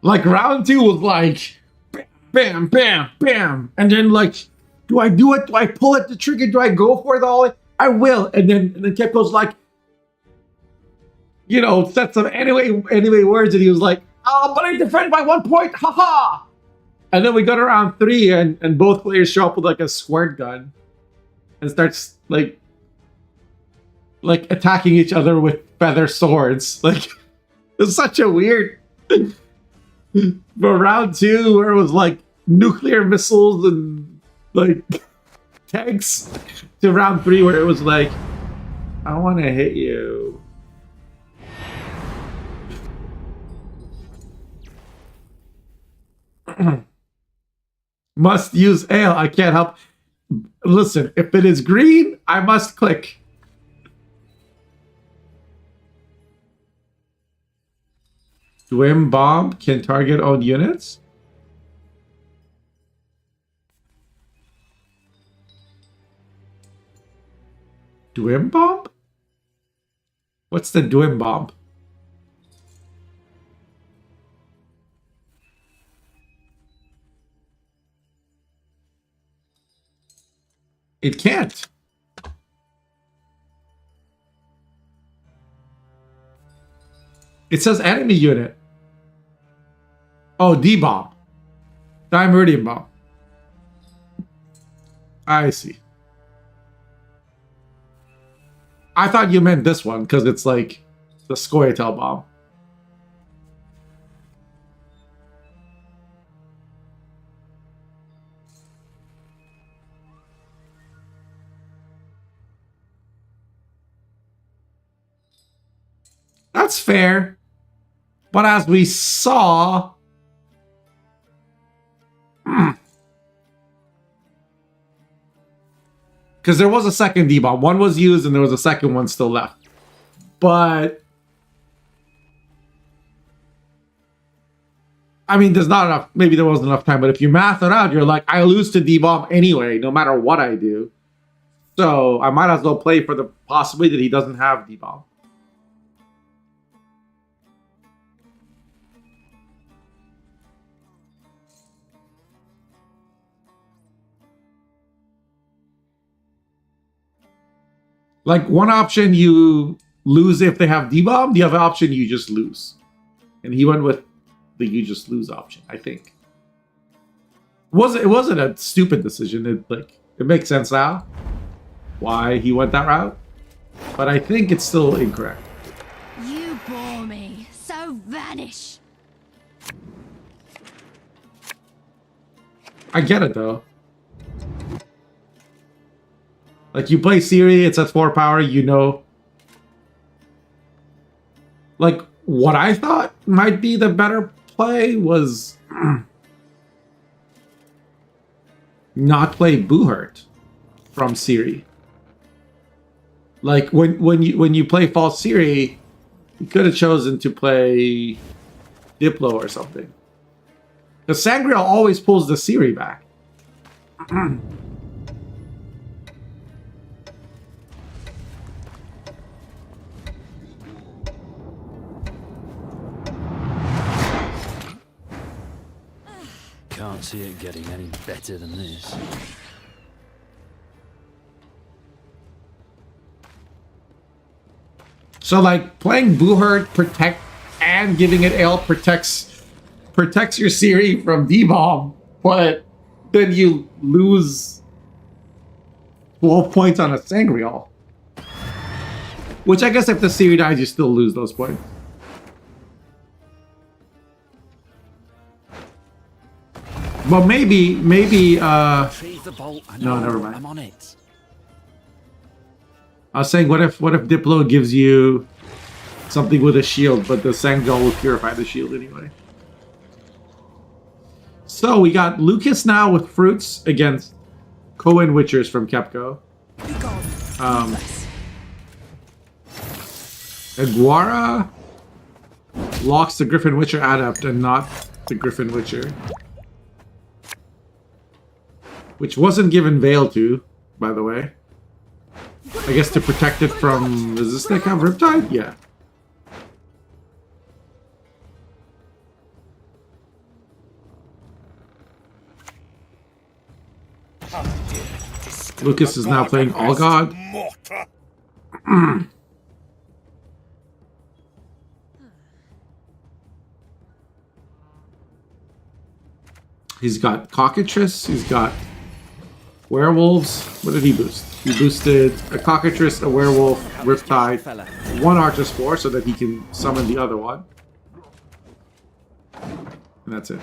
Like round 2 was like bam, bam, bam. And then like, do I do it? Do I pull it the trigger? Do I go for it all? I will. And then Kepco's like, you know, said some anyway words and he was like, oh, but I defend by 1 point, haha! And then we got around 3 and both players show up with like a squirt gun and starts like attacking each other with feather swords. Like, it's such a weird... But round 2, where it was like nuclear missiles and like tanks, to round 3, where it was like, I want to hit you. Must use ale. I can't help. Listen, if it is green, I must click. Dwim bomb can target own units. Dwim bomb? What's the Dwim bomb? It can't. It says enemy unit. Oh, D-bomb. Dimeridium bomb. I see. I thought you meant this one because it's like the Scoia'tael bomb. That's fair. But as we saw... Because there was a second D-bomb. One was used and there was a second one still left. But... I mean, there's not enough... Maybe there wasn't enough time, but if you math it out, you're like, I lose to D-bomb anyway, no matter what I do. So, I might as well play for the possibility that he doesn't have D-bomb. Like, one option you lose if they have D-bomb, the other option you just lose. And he went with the you just lose option, I think. It wasn't a stupid decision. It makes sense now why he went that route. But I think it's still incorrect. You bore me, so vanish. I get it though. Like, you play Siri, it's at 4 power, you know. Like, what I thought might be the better play was not play Buhurt from Siri. Like, when you play false Siri, you could have chosen to play Diplo or something. The Sangreal always pulls the Siri back. Can't see it getting any better than this. So, like, playing Buhurt protect and giving it ale protects your Siri from D-bomb, but then you lose 12 points on a Sangreal. Which I guess if the Siri dies, you still lose those points. Well, maybe, Retrieve the bolt. No, never mind. I'm on it. I was saying, what if Diplo gives you something with a shield, but the Sangreal will purify the shield anyway? So we got Lucas now with fruits against Cohen Witchers from Kepco. Aguara locks the Griffin Witcher adept and not the Griffin Witcher. Which wasn't given Veil to, by the way. I guess to protect it from... Is this deck have Riptide? Yeah. Lucas is now playing All God. He's got Cockatrice, he's got Werewolves. What did he boost? He boosted a Cockatrice, a Werewolf, Riptide, one Archer Spore so that he can summon the other one. And that's it.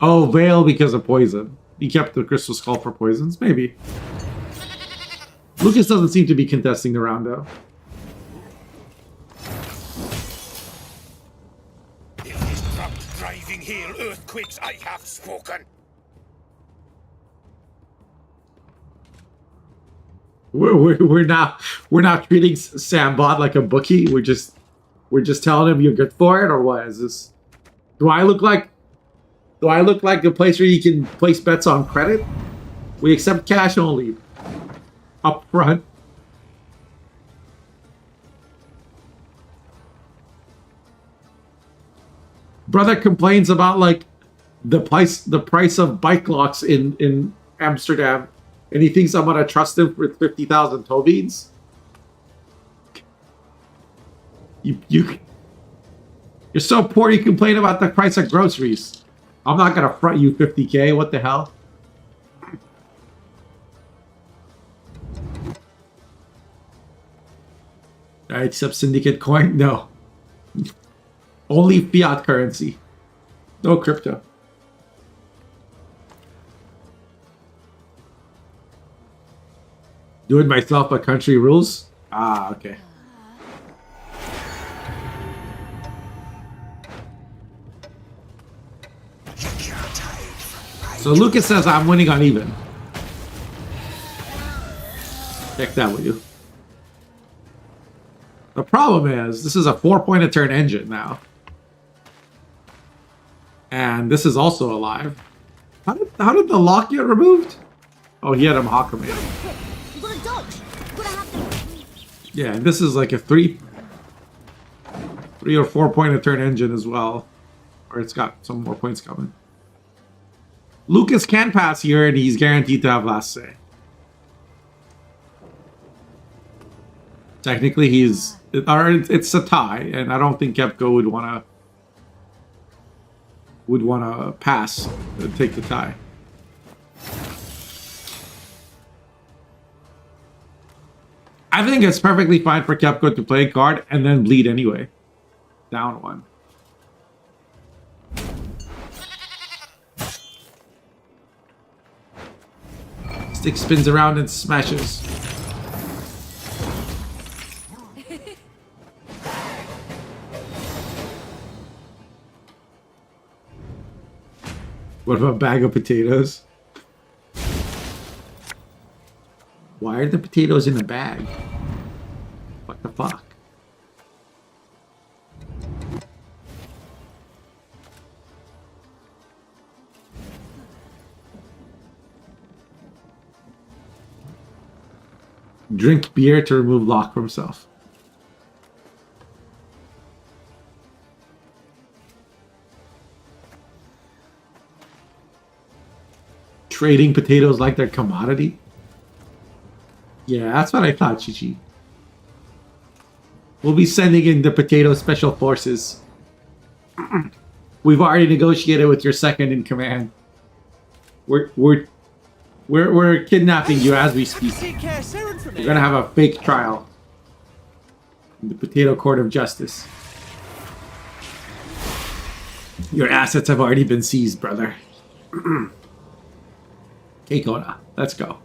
Oh, Veil because of poison. He kept the Crystal Skull for poisons? Maybe. Lucas doesn't seem to be contesting the round, though. If this truck driving here earthquakes, I have spoken. We're not treating Sambot like a bookie. We're just telling him you're good for it, or what is this? Do I look like the place where you can place bets on credit? We accept cash only. Up front. Brother complains about like the price of bike locks in Amsterdam, and he thinks I'm gonna trust him with 50,000 Tobeans. You're so poor you complain about the price of groceries. I'm not gonna front you 50K. What the hell? I accept syndicate coin? No. Only fiat currency. No crypto. Do it myself, but country rules? Ah, okay. So Lucas says I'm winning on even. Check that with you. The problem is, this is a 4-point a turn engine now. And this is also alive. How did the lock get removed? Oh, he had him Hawkamated. Yeah, and this is like a 3 or 4 point a turn engine as well. Or it's got some more points coming. Lucas can pass here, and he's guaranteed to have last say. Technically, it's a tie, and I don't think Kepco would wanna pass and take the tie. I think it's perfectly fine for Kepco to play a card and then bleed anyway. Down 1. Stick spins around and smashes. What about a bag of potatoes? Why are the potatoes in a bag? What the fuck? Drink beer to remove lock from self. Trading potatoes like they're commodity? Yeah, that's what I thought, Chichi. We'll be sending in the potato special forces. We've already negotiated with your second in command. We're kidnapping you as we speak. We're gonna have a fake trial in the Potato Court of Justice. Your assets have already been seized, brother. Keikona, let's go.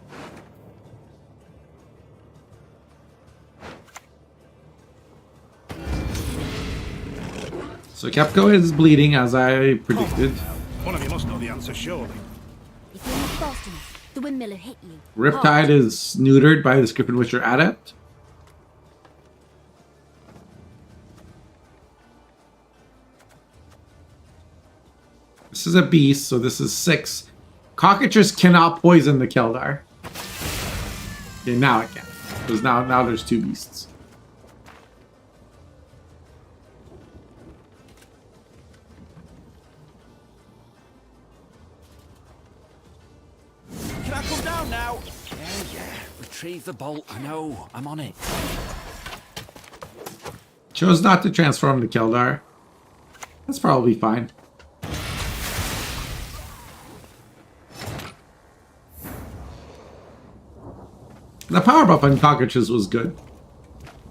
So Kepco is bleeding as I predicted. One of you must know the answer, surely. If you're not fast enough, the windmill will hit you. Riptide is neutered by the Griffin Witcher Adept. This is a beast, so this is 6. Cockatrice cannot poison the Keldar. Okay, now it can. Because now there's 2 beasts. Can I come down now? Yeah. Retrieve the bolt. I know. I'm on it. Chose not to transform the Keldar. That's probably fine. The power buff on cockroaches was good.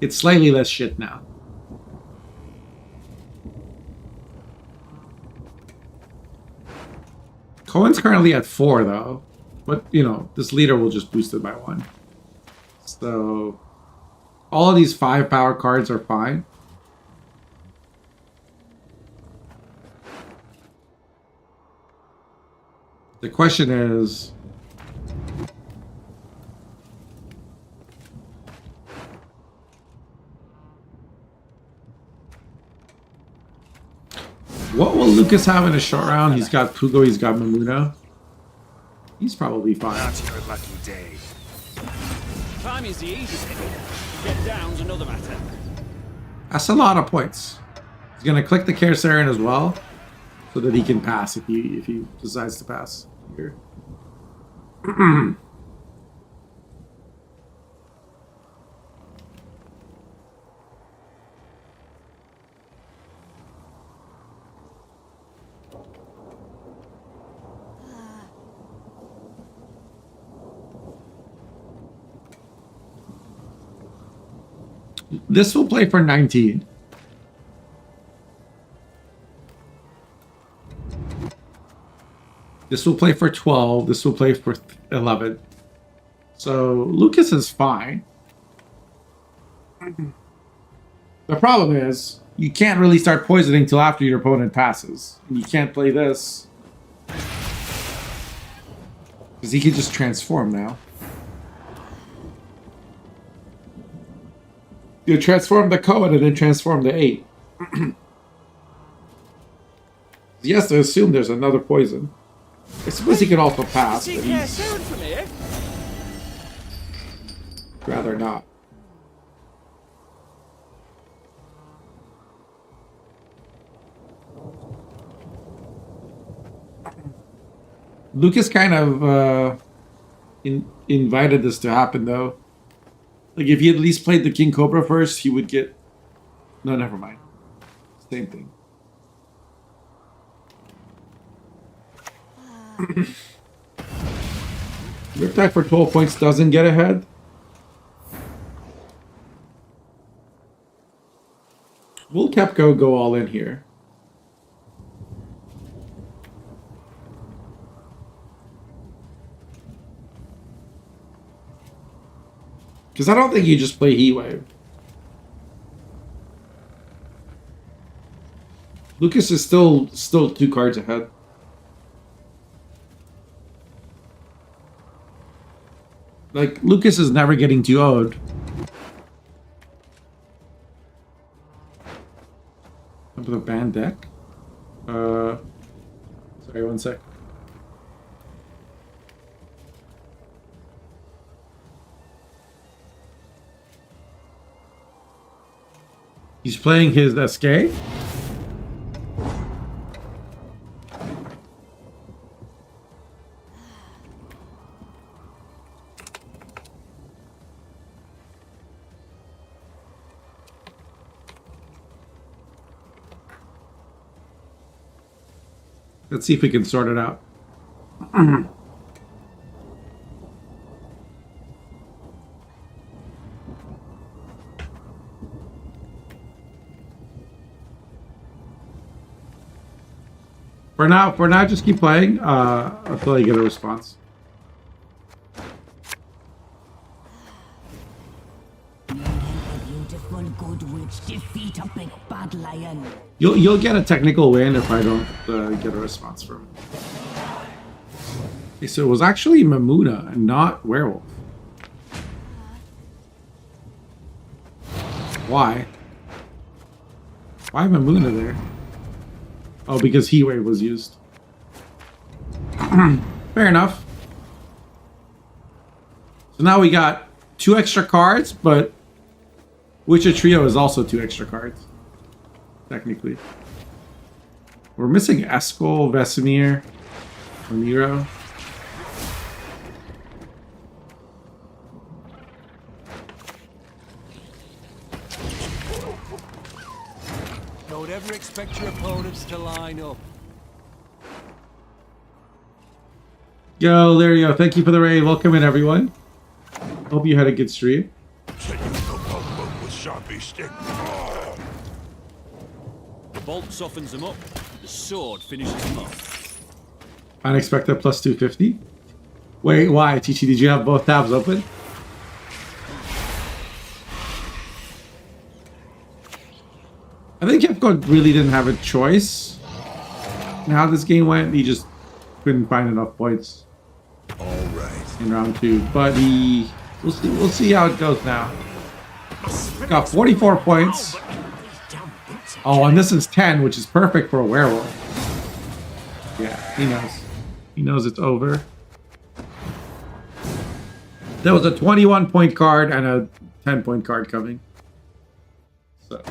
It's slightly less shit now. Cohen's currently at 4 though. But, you know, this leader will just boost it by 1. So, all of these 5 power cards are fine. The question is... what will Lucas have in a short round? He's got Pugo, he's got Mamuna. He's probably fine. Not your lucky day. Time is the easy bit. Get down's another matter. That's a lot of points. He's gonna click the Kersarin as well, so that he can pass if he decides to pass here. This will play for 19. This will play for 12. This will play for 11. So Lucas is fine. The problem is you can't really start poisoning till after your opponent passes. And you can't play this because he can just transform now. You transform the Cohen and then transform the 8. He has to assume there's another poison. I suppose he can also pass, but he's rather not. Lucas kind of invited this to happen, though. Like, if he at least played the King Cobra first, he would get... No, never mind. Same thing. Riptide for 12 points doesn't get ahead. Will Kepco go all in here? Because I don't think you just play Heatwave. Lucas is still 2 cards ahead. Like, Lucas is never getting 2-0'd. Up with a banned deck? Sorry, one sec. He's playing his SK. Let's see if we can sort it out. For now, just keep playing until I get a response. Beautiful good witch defeat a big bad lion. You'll get a technical win if I don't get a response from him. Okay, so it was actually Mamuna and not Werewolf. Why? Why Mamuna there? Oh, because Heatwave was used. Fair enough. So now we got 2 extra cards, but Witcher Trio is also 2 extra cards. Technically. We're missing Eskel, Vesemir, Ramiro. Don't ever expect your opponents to line up. Yo, there you go. Thank you for the raid. Welcome in, everyone. Hope you had a good stream. Said you could poke with sharpie stick. Oh. The bolt softens them up. The sword finishes them off. Unexpected plus 250. Wait, why? Chichi, did you have both tabs open? I think Kepco really didn't have a choice in how this game went. He just couldn't find enough points in round 2. But we'll see how it goes now. Got 44 points. Oh, and this is 10, which is perfect for a werewolf. Yeah, he knows. He knows it's over. There was a 21-point card and a 10-point card coming. So.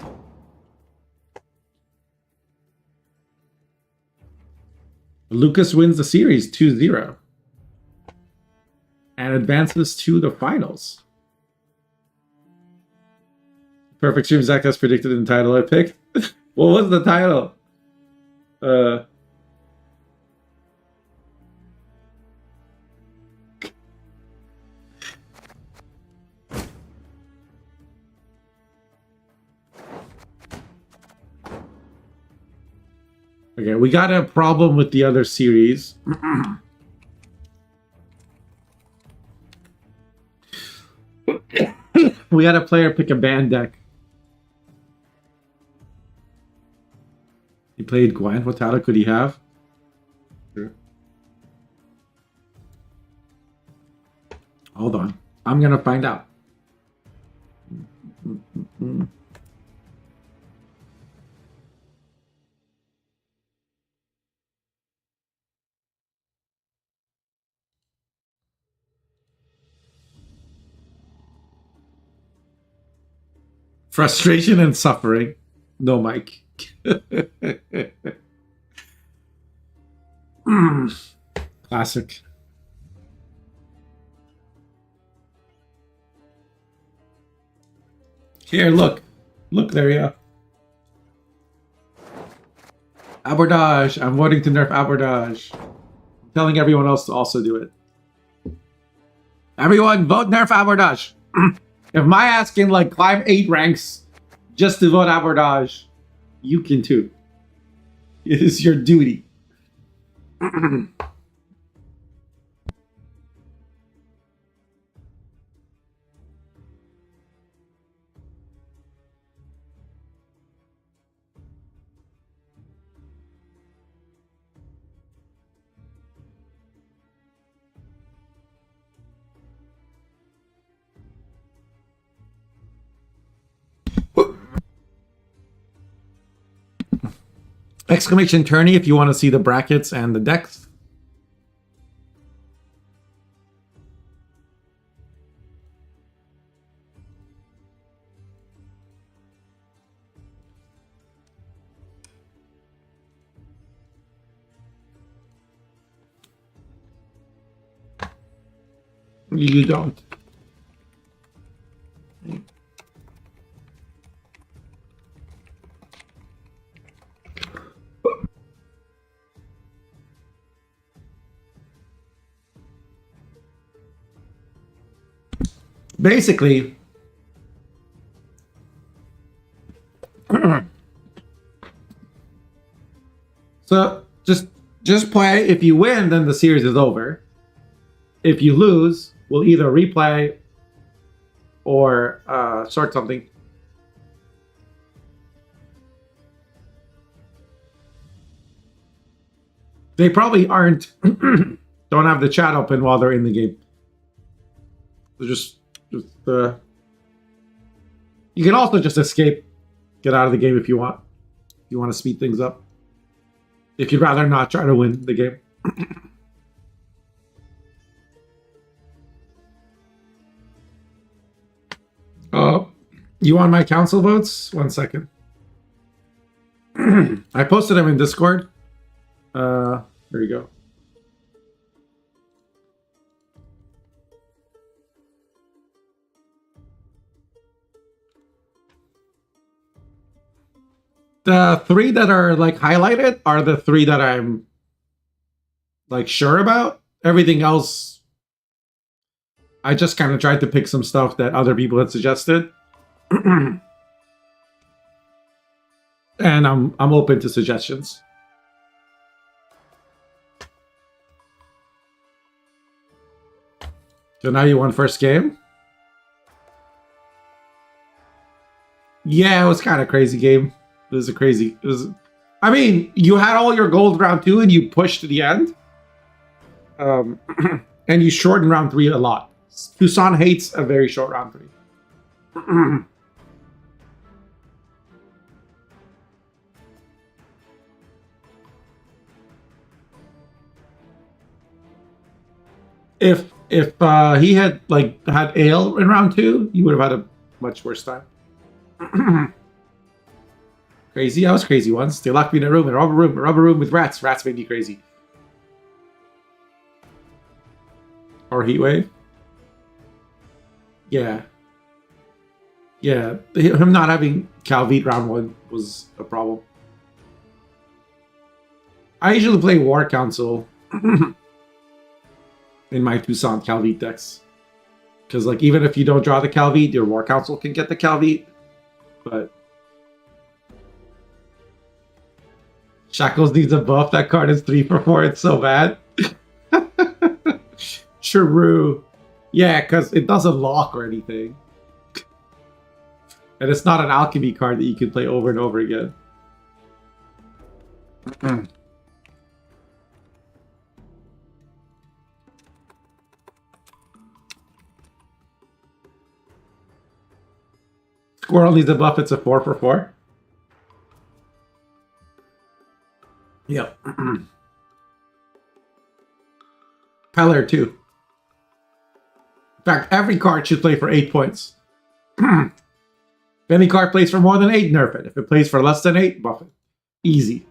Lucas wins the series 2-0. And advances to the finals. Perfect stream, Zach has predicted in the title I picked. What was the title? Okay, we got a problem with the other series. We got a player pick a band deck. He played Gwent. What title could he have? Sure. Hold on. I'm gonna find out. Frustration and suffering. No, Mike. Classic. Here, look. Look, there you are. Abordage. I'm voting to nerf Abordage. I'm telling everyone else to also do it. Everyone, vote nerf Abordage. If my ass can like climb 8 ranks just to vote Abordage, you can too. It is your duty. Exclamation tourney if you want to see the brackets and the decks. You don't. Basically, so just play. If you win, then the series is over. If you lose, we'll either replay or start something. They probably aren't don't have the chat open while they're in the game. So just you can also just escape, get out of the game if you want. If you want to speed things up. If you'd rather not try to win the game. You want my council votes? 1 second. I posted them in Discord. There you go. The 3 that are like highlighted are the 3 that I'm like sure about. Everything else, I just kind of tried to pick some stuff that other people had suggested. And I'm open to suggestions. So now you won first game? Yeah, it was kind of crazy game. It was a crazy... I mean, you had all your gold round 2 and you pushed to the end. And you shortened round 3 a lot. Tucson hates a very short round 3. If he had had ale in round 2, you would have had a much worse time. Crazy. I was crazy once. They locked me in a rubber room with rats. Rats made me crazy. Or heat wave. Yeah. Yeah. Him not having Calvite round 1 was a problem. I usually play War Council in my Tucson Calvite decks. Because even if you don't draw the Calvite, your War Council can get the Calvite. But Shackles needs a buff. That card is 3 for 4. It's so bad. True. Yeah, because it doesn't lock or anything. And it's not an alchemy card that you can play over and over again. Squirrel needs a buff. It's a 4 for 4. Yep. Peller too. In fact, every card should play for 8 points. If any card plays for more than 8, nerf it. If it plays for less than 8, buff it. Easy.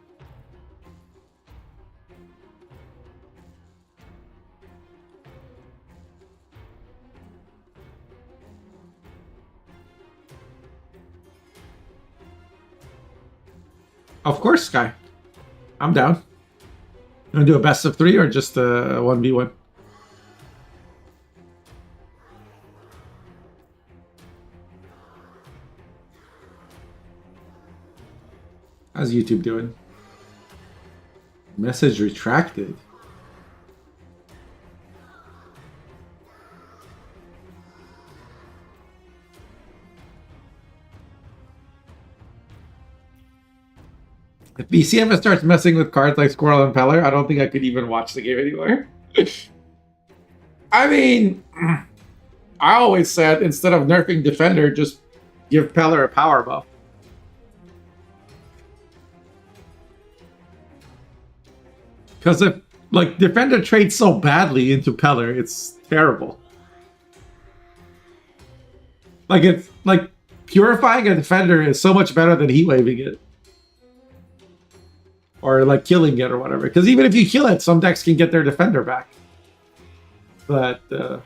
Of course, Sky. I'm down. You want to do a best of 3 or just a 1v1? How's YouTube doing? Message retracted. If BCMS starts messing with cards like Squirrel and Peller, I don't think I could even watch the game anymore. I mean, I always said instead of nerfing Defender, just give Peller a power buff. Because if Defender trades so badly into Peller, it's terrible. It's purifying a Defender is so much better than heat waving it. Or killing it or whatever. Because even if you kill it, some decks can get their Defender back. But some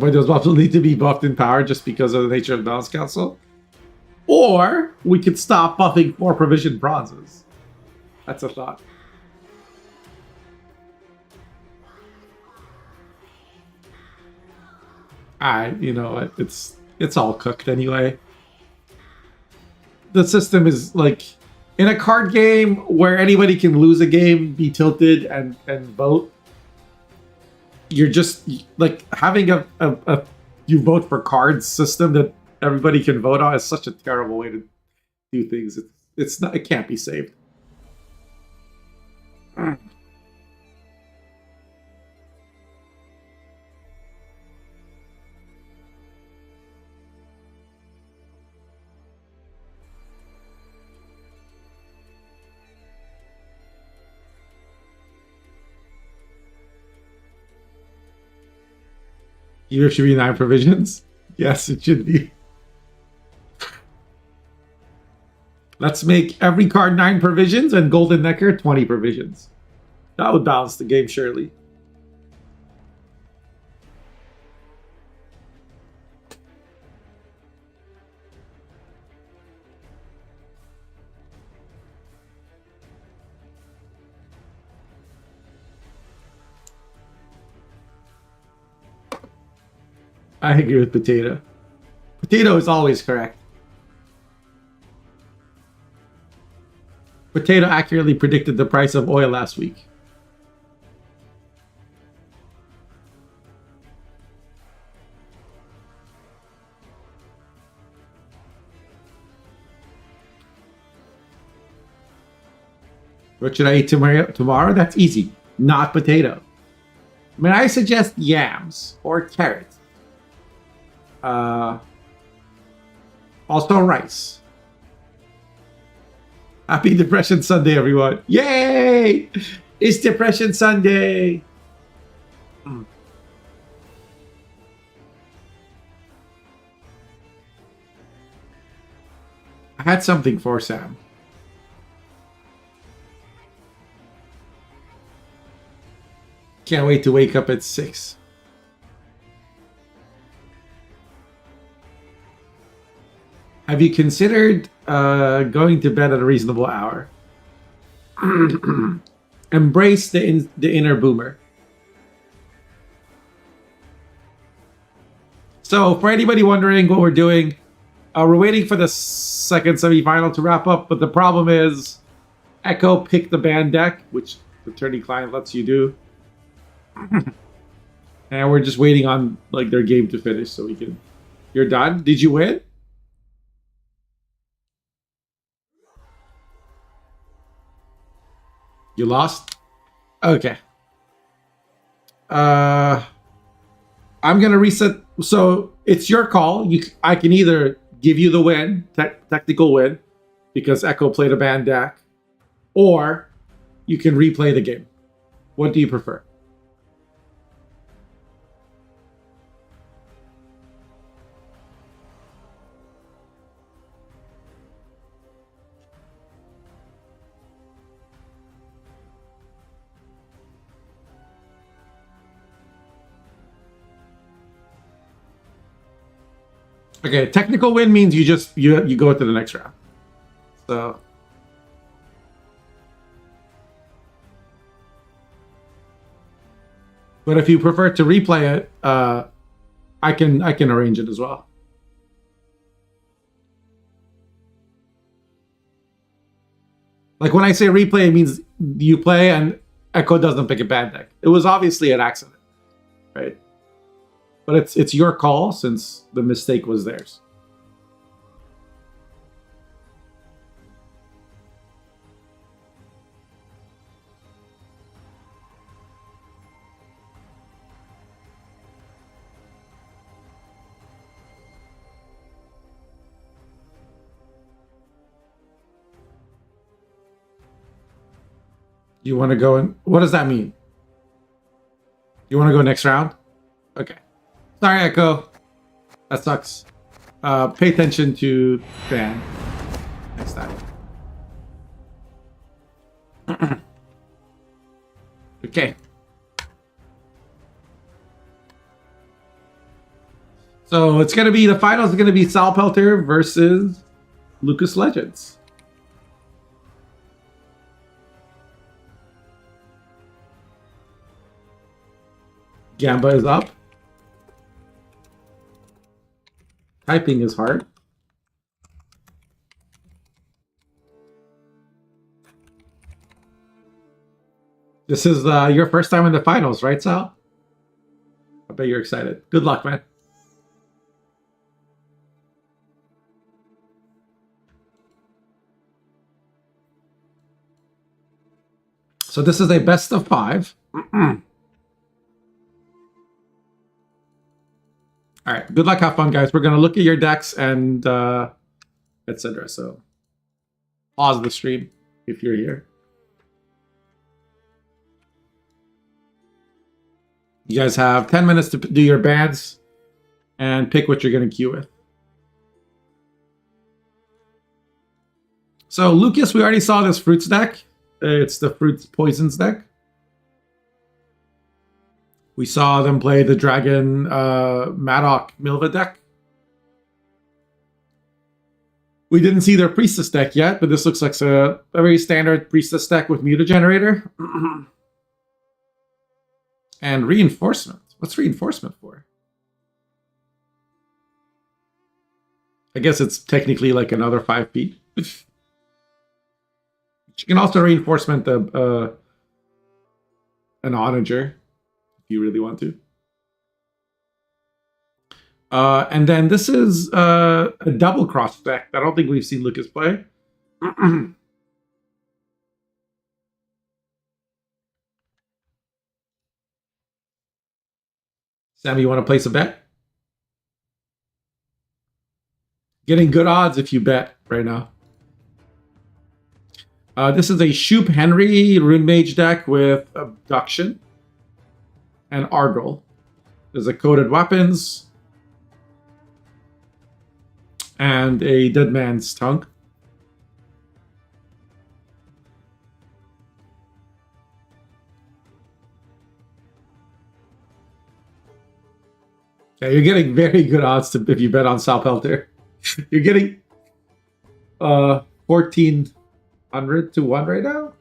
of those buffs will need to be buffed in power just because of the nature of Balance Council. Or we could stop buffing 4 provision bronzes. That's a thought. You know what? It's all cooked anyway. The system is in a card game where anybody can lose a game, be tilted, and vote. You're just having a you vote for cards system that everybody can vote on is such a terrible way to do things. It can't be saved. Either should be 9 provisions. Yes, it should be. Let's make every card 9 provisions and Golden Necker 20 provisions. That would balance the game, surely. I agree with Potato. Potato is always correct. Potato accurately predicted the price of oil last week. What should I eat tomorrow? That's easy. Not potato. I mean, I suggest yams or carrots. Also rice. Happy Depression Sunday, everyone. Yay! It's Depression Sunday. I had something for Sam. Can't wait to wake up at 6. Have you considered going to bed at a reasonable hour? Embrace the inner boomer. So, for anybody wondering what we're doing, we're waiting for the second semifinal to wrap up, but the problem is Echo picked the band deck, which the Attorney Client lets you do. And we're just waiting on like their game to finish so we can... You're done? Did you win? You lost? Okay. I'm gonna reset. So it's your call. I can either give you the win, technical win, because Echo played a band deck, or you can replay the game. What do you prefer? Okay, technical win means you go to the next round. So but if you prefer to replay it, I can arrange it as well. Like when I say replay, it means you play and Echo doesn't pick a bad deck. It was obviously an accident, right? But it's your call since the mistake was theirs. You want to go in? What does that mean? You want to go next round? Okay. Sorry, Echo. That sucks. Pay attention to ban next time. Okay. So it's going to be, the finals is going to be Salpelter versus Lucas Legends. Gamba is up. Typing is hard. This is your first time in the finals, right, Sal? I bet you're excited. Good luck, man. So this is a best of 5. All right, good luck, have fun, guys. We're going to look at your decks and etc. So pause the stream if you're here. You guys have 10 minutes to do your bans and pick what you're going to queue with. So Lucas, we already saw this fruits deck. It's the fruits poisons deck. We saw them play the Dragon Maddock Milva deck. We didn't see their Priestess deck yet, but this looks like a very standard Priestess deck with Muta Generator. And Reinforcement. What's Reinforcement for? I guess it's technically like another 5 feet. You can also reinforcement an onager if you really want to. And then this is a double cross deck. I don't think we've seen Lucas play. Sam, you want to place a bet? Getting good odds if you bet right now. This is a Shoop Henry Rune Mage deck with Abduction and Argyle. There's a Coded Weapons and a Dead Man's Tongue. Yeah, you're getting very good odds if you bet on Salpelter. You're getting 1,400 to 1 right now.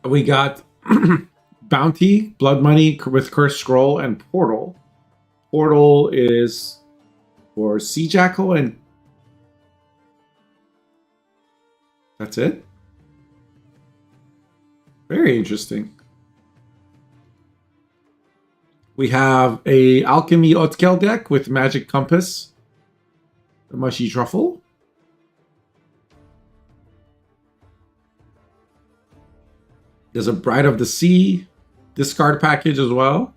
We got Bounty, Blood Money with Cursed Scroll, and Portal. Portal is for Sea Jackal, and that's it. Very interesting. We have a Alchemy Otkel deck with Magic Compass, the Mushy Truffle. There's a Bride of the Sea discard package as well.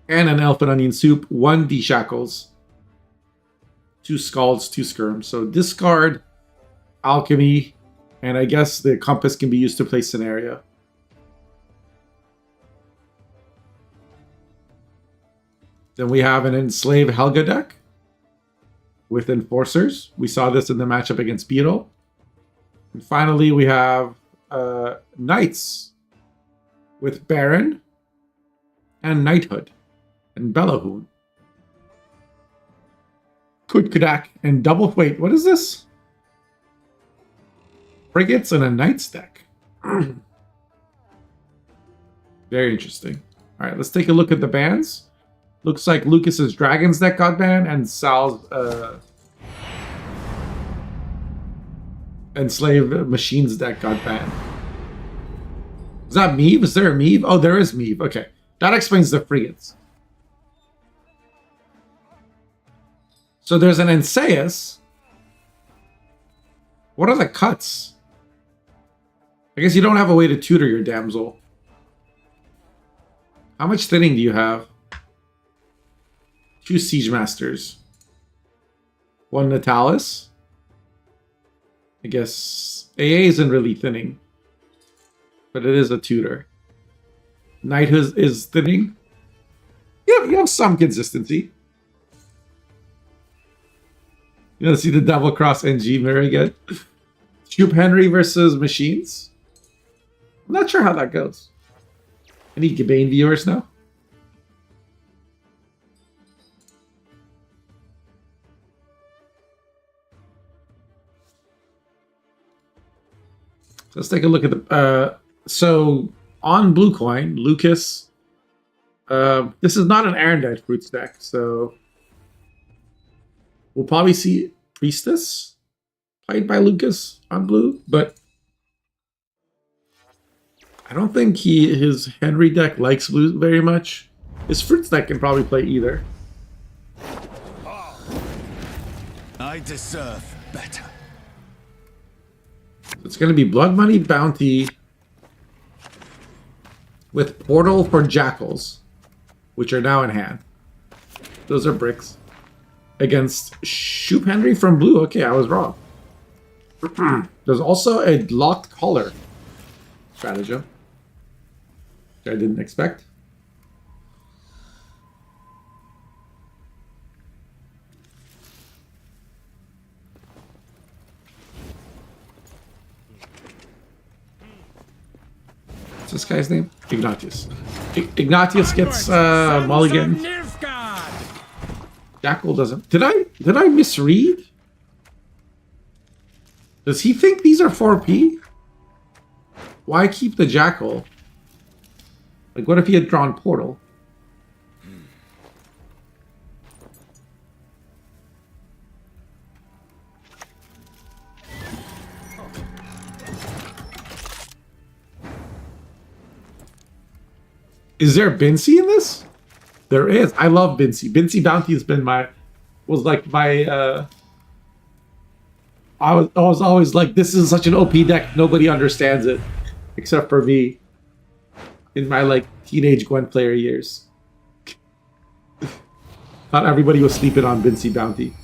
And an Elf and Onion Soup, 1 D-Shackles, 2 Scalds, 2 Skirms. So discard, Alchemy, and I guess the Compass can be used to play Scenario. Then we have an Enslave Helga deck with Enforcers. We saw this in the matchup against Beetle. And finally, we have Knights with Baron and Knighthood and Bellahoon. Kudkadak and Double... Wait, what is this? Frigates and a Knights deck. Very interesting. All right, let's take a look at the bans. Looks like Lucas's Dragons deck got banned and Sal's... Enslave Machines deck got banned. Is that Meave? Is there a Meave? Oh, there is Meave. Okay. That explains the frigates. So there's an Enseus. What are the cuts? I guess you don't have a way to tutor your damsel. How much thinning do you have? 2 Siege Masters. 1 Natalis. I guess AA isn't really thinning, but it is a tutor. Knighthood is thinning. Yeah, you have some consistency. You want to see the double cross NG mirror again? Shoop Henry versus Machines. I'm not sure how that goes. Any Gabane viewers now? Let's take a look at the... so, on Blue Coin, Lucas... this is not an Arendite Fruits deck, so... We'll probably see Priestess played by Lucas on Blue, but... I don't think his Henry deck likes Blue very much. His Fruits deck can probably play either. I deserve better. It's going to be Blood Money Bounty with Portal for Jackals, which are now in hand. Those are bricks. Against Shoop Henry from Blue. Okay, I was wrong. There's also a Locked Collar stratagem, which I didn't expect. What's this guy's name? Ignatius. Ignatius gets mulligan. Jackal doesn't. Did I misread? Does he think these are 4P? Why keep the Jackal? Like, what if he had drawn Portal? Is there Bincy in this? There is. I love Bincy. Bincy Bounty has been I was always like, this is such an OP deck, nobody understands it. Except for me. In my, like, teenage Gwent player years. Not everybody was sleeping on Bincy Bounty.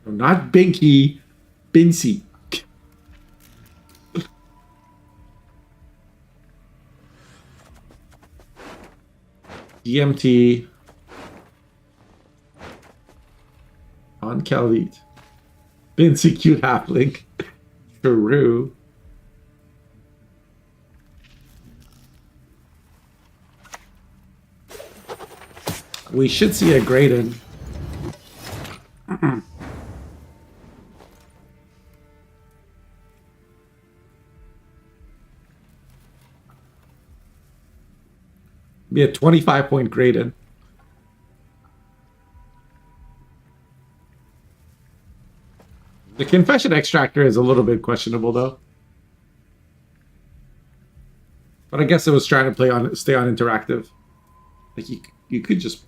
No, not Binky. Bincy. DMT on Calvite. Bincy cute halfling. True. We should see a Graydon. Be a 25-point Graydon. The Confession Extractor is a little bit questionable, though. But I guess it was trying to stay on interactive. Like, you could just...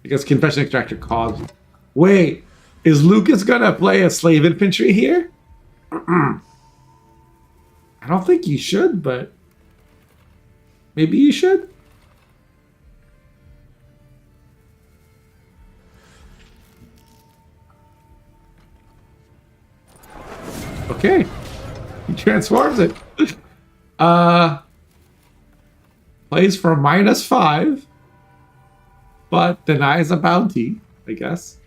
I guess Confession Extractor caused... Wait! Is Lucas gonna play a Slave Infantry here? I don't think you should, but... Maybe you should? Okay. He transforms it. Plays for -5, but denies a bounty, I guess.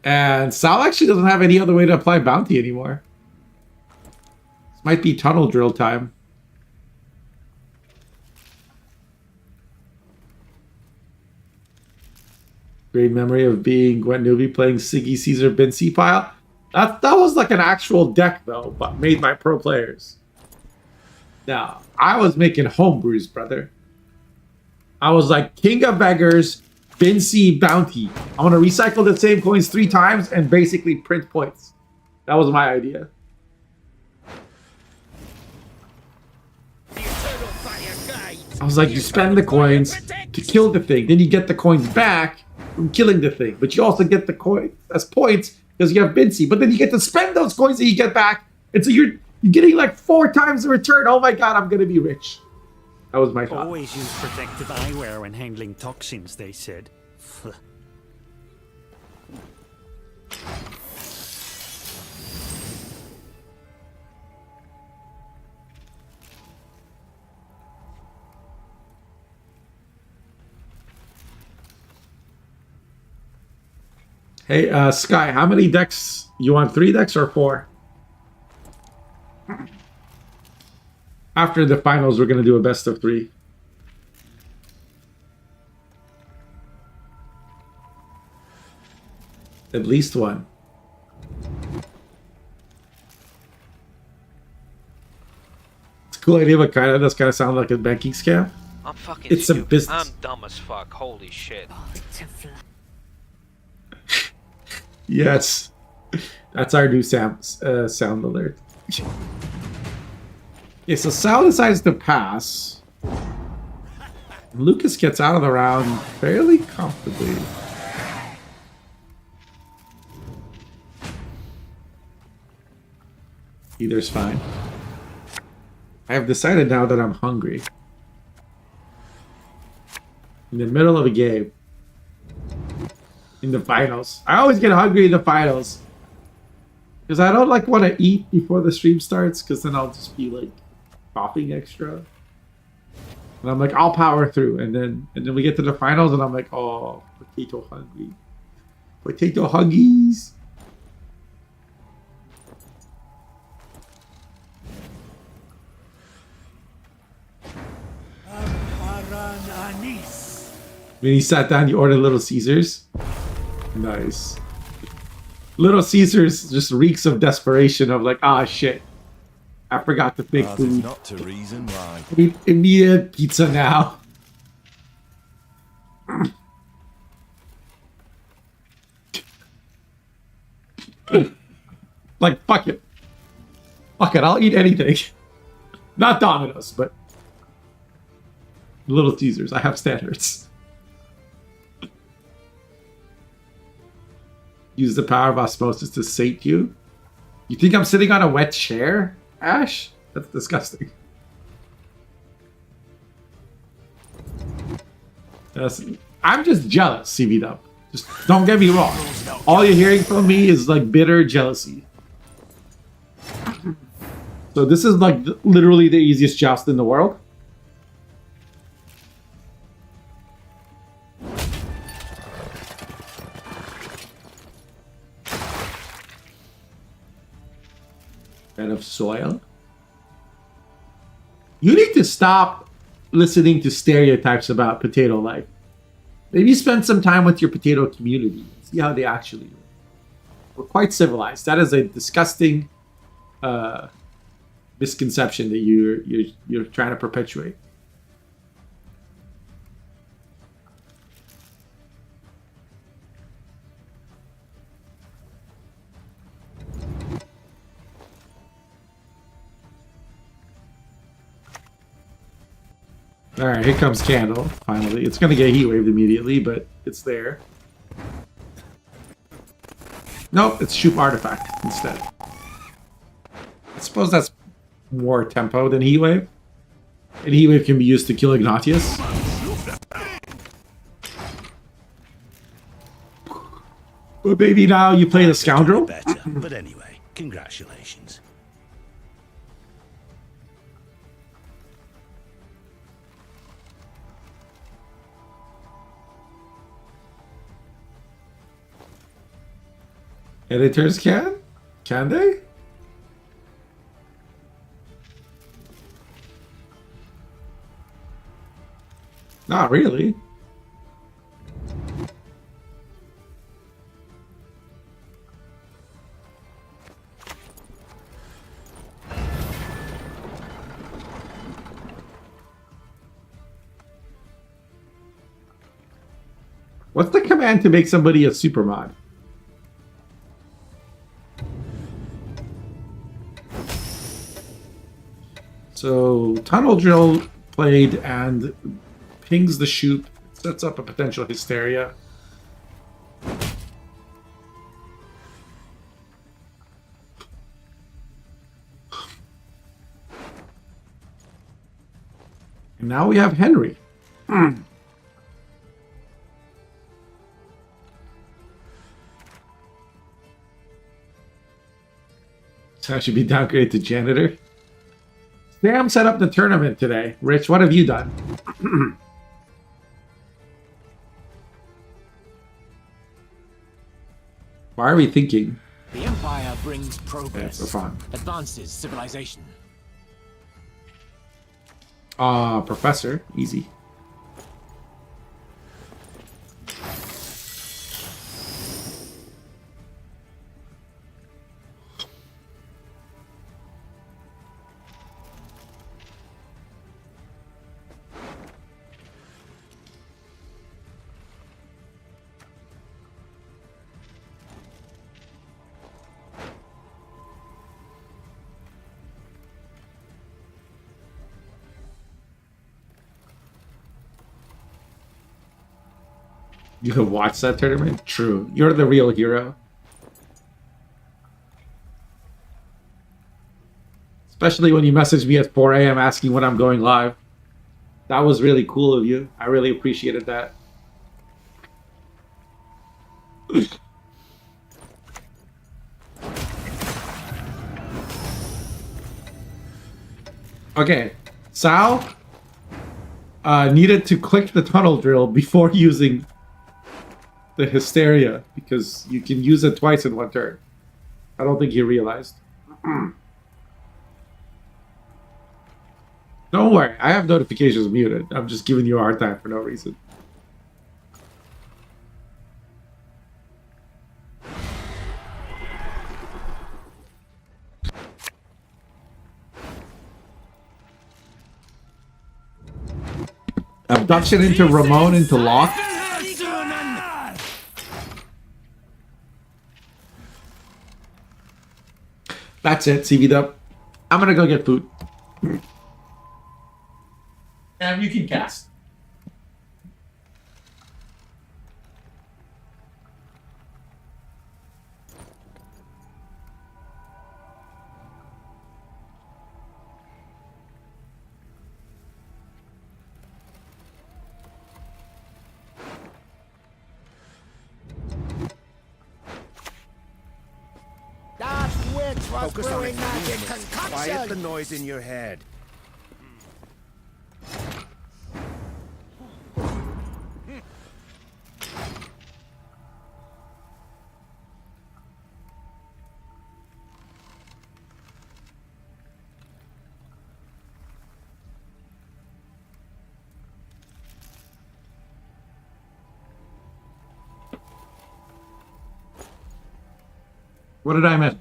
And Sal actually doesn't have any other way to apply bounty anymore. This might be tunnel drill time. Great memory of being Gwent newbie playing Siggy Caesar Bincy pile. That was like an actual deck though, but made by pro players. Now, I was making homebrews, brother. I was like, King of Beggars, Bincy Bounty. I want to recycle the same coins 3 times and basically print points. That was my idea. I was like, you spend the coins to kill the thing. Then you get the coins back from killing the thing. But you also get the coins as points because you have Bincy. But then you get to spend those coins that you get back. And so you're getting like 4 times the return. Oh my god, I'm going to be rich. That was my thought. Always use protective eyewear when handling toxins, they said. Hey, Sky, how many decks? You want 3 decks or 4? After the finals, we're going to do a best of 3. At least 1. It's a cool idea, but kind of does kind of sound like a banking scam. I'm fucking It's stupid. a business. I'm dumb as fuck. Holy shit. Yes. That's our new sound alert. Okay, so Sal decides to pass. Lucas gets out of the round fairly comfortably. Either's fine. I have decided now that I'm hungry. In the middle of a game. In the finals. I always get hungry in the finals. Because I don't like want to eat before the stream starts, because then I'll just be like coughing extra. And I'm like, I'll power through. And then we get to the finals and I'm like, oh, potato hungry. Potato huggies. When he sat down, you ordered Little Caesars. Nice. Little Caesars just reeks of desperation of like, ah, shit. I forgot to make food. Not to reason why. Eat immediate pizza now. Like, fuck it. Fuck it, I'll eat anything. Not Domino's, but Little Caesars. I have standards. Use the power of osmosis to sate you. You think I'm sitting on a wet chair, Ash? That's disgusting. I'm just jealous, CV Dub. Just don't get me wrong. All you're hearing from me is like bitter jealousy. So this is like literally the easiest joust in the world. Bed of soil. You need to stop listening to stereotypes about potato life. Maybe spend some time with your potato community. See how they actually live. We're quite civilized. That is a disgusting misconception that you're trying to perpetuate. Alright, here comes Candle, finally. It's going to get heat waved immediately, but it's there. Nope, it's Shoop Artifact instead. I suppose that's more tempo than heat wave. And heat wave can be used to kill Ignatius. But maybe now you play the Scoundrel? Better, but anyway, congratulations. Editors can? Can they? Not really. What's the command to make somebody a supermod? So Tunnel Drill played and pings the Shoop, sets up a potential hysteria. And now we have Henry. So I should be downgraded to janitor. Sam set up the tournament today. Rich, what have you done? Why are we thinking? The Empire brings progress, so fun. advances civilization. Professor, easy. You have watched that tournament? True. You're the real hero. Especially when you messaged me at 4 a.m. asking when I'm going live. That was really cool of you. I really appreciated that. Okay. Sal needed to click the tunnel drill before using the hysteria because you can use it twice in one turn. I don't think he realized. Don't worry, I have notifications muted. I'm just giving you a hard time for no reason. Abduction into Ramon into lock. That's it, CV Dub. I'm gonna go get food. And you can cast. Focus on it. Quiet the noise in your head. What did I miss?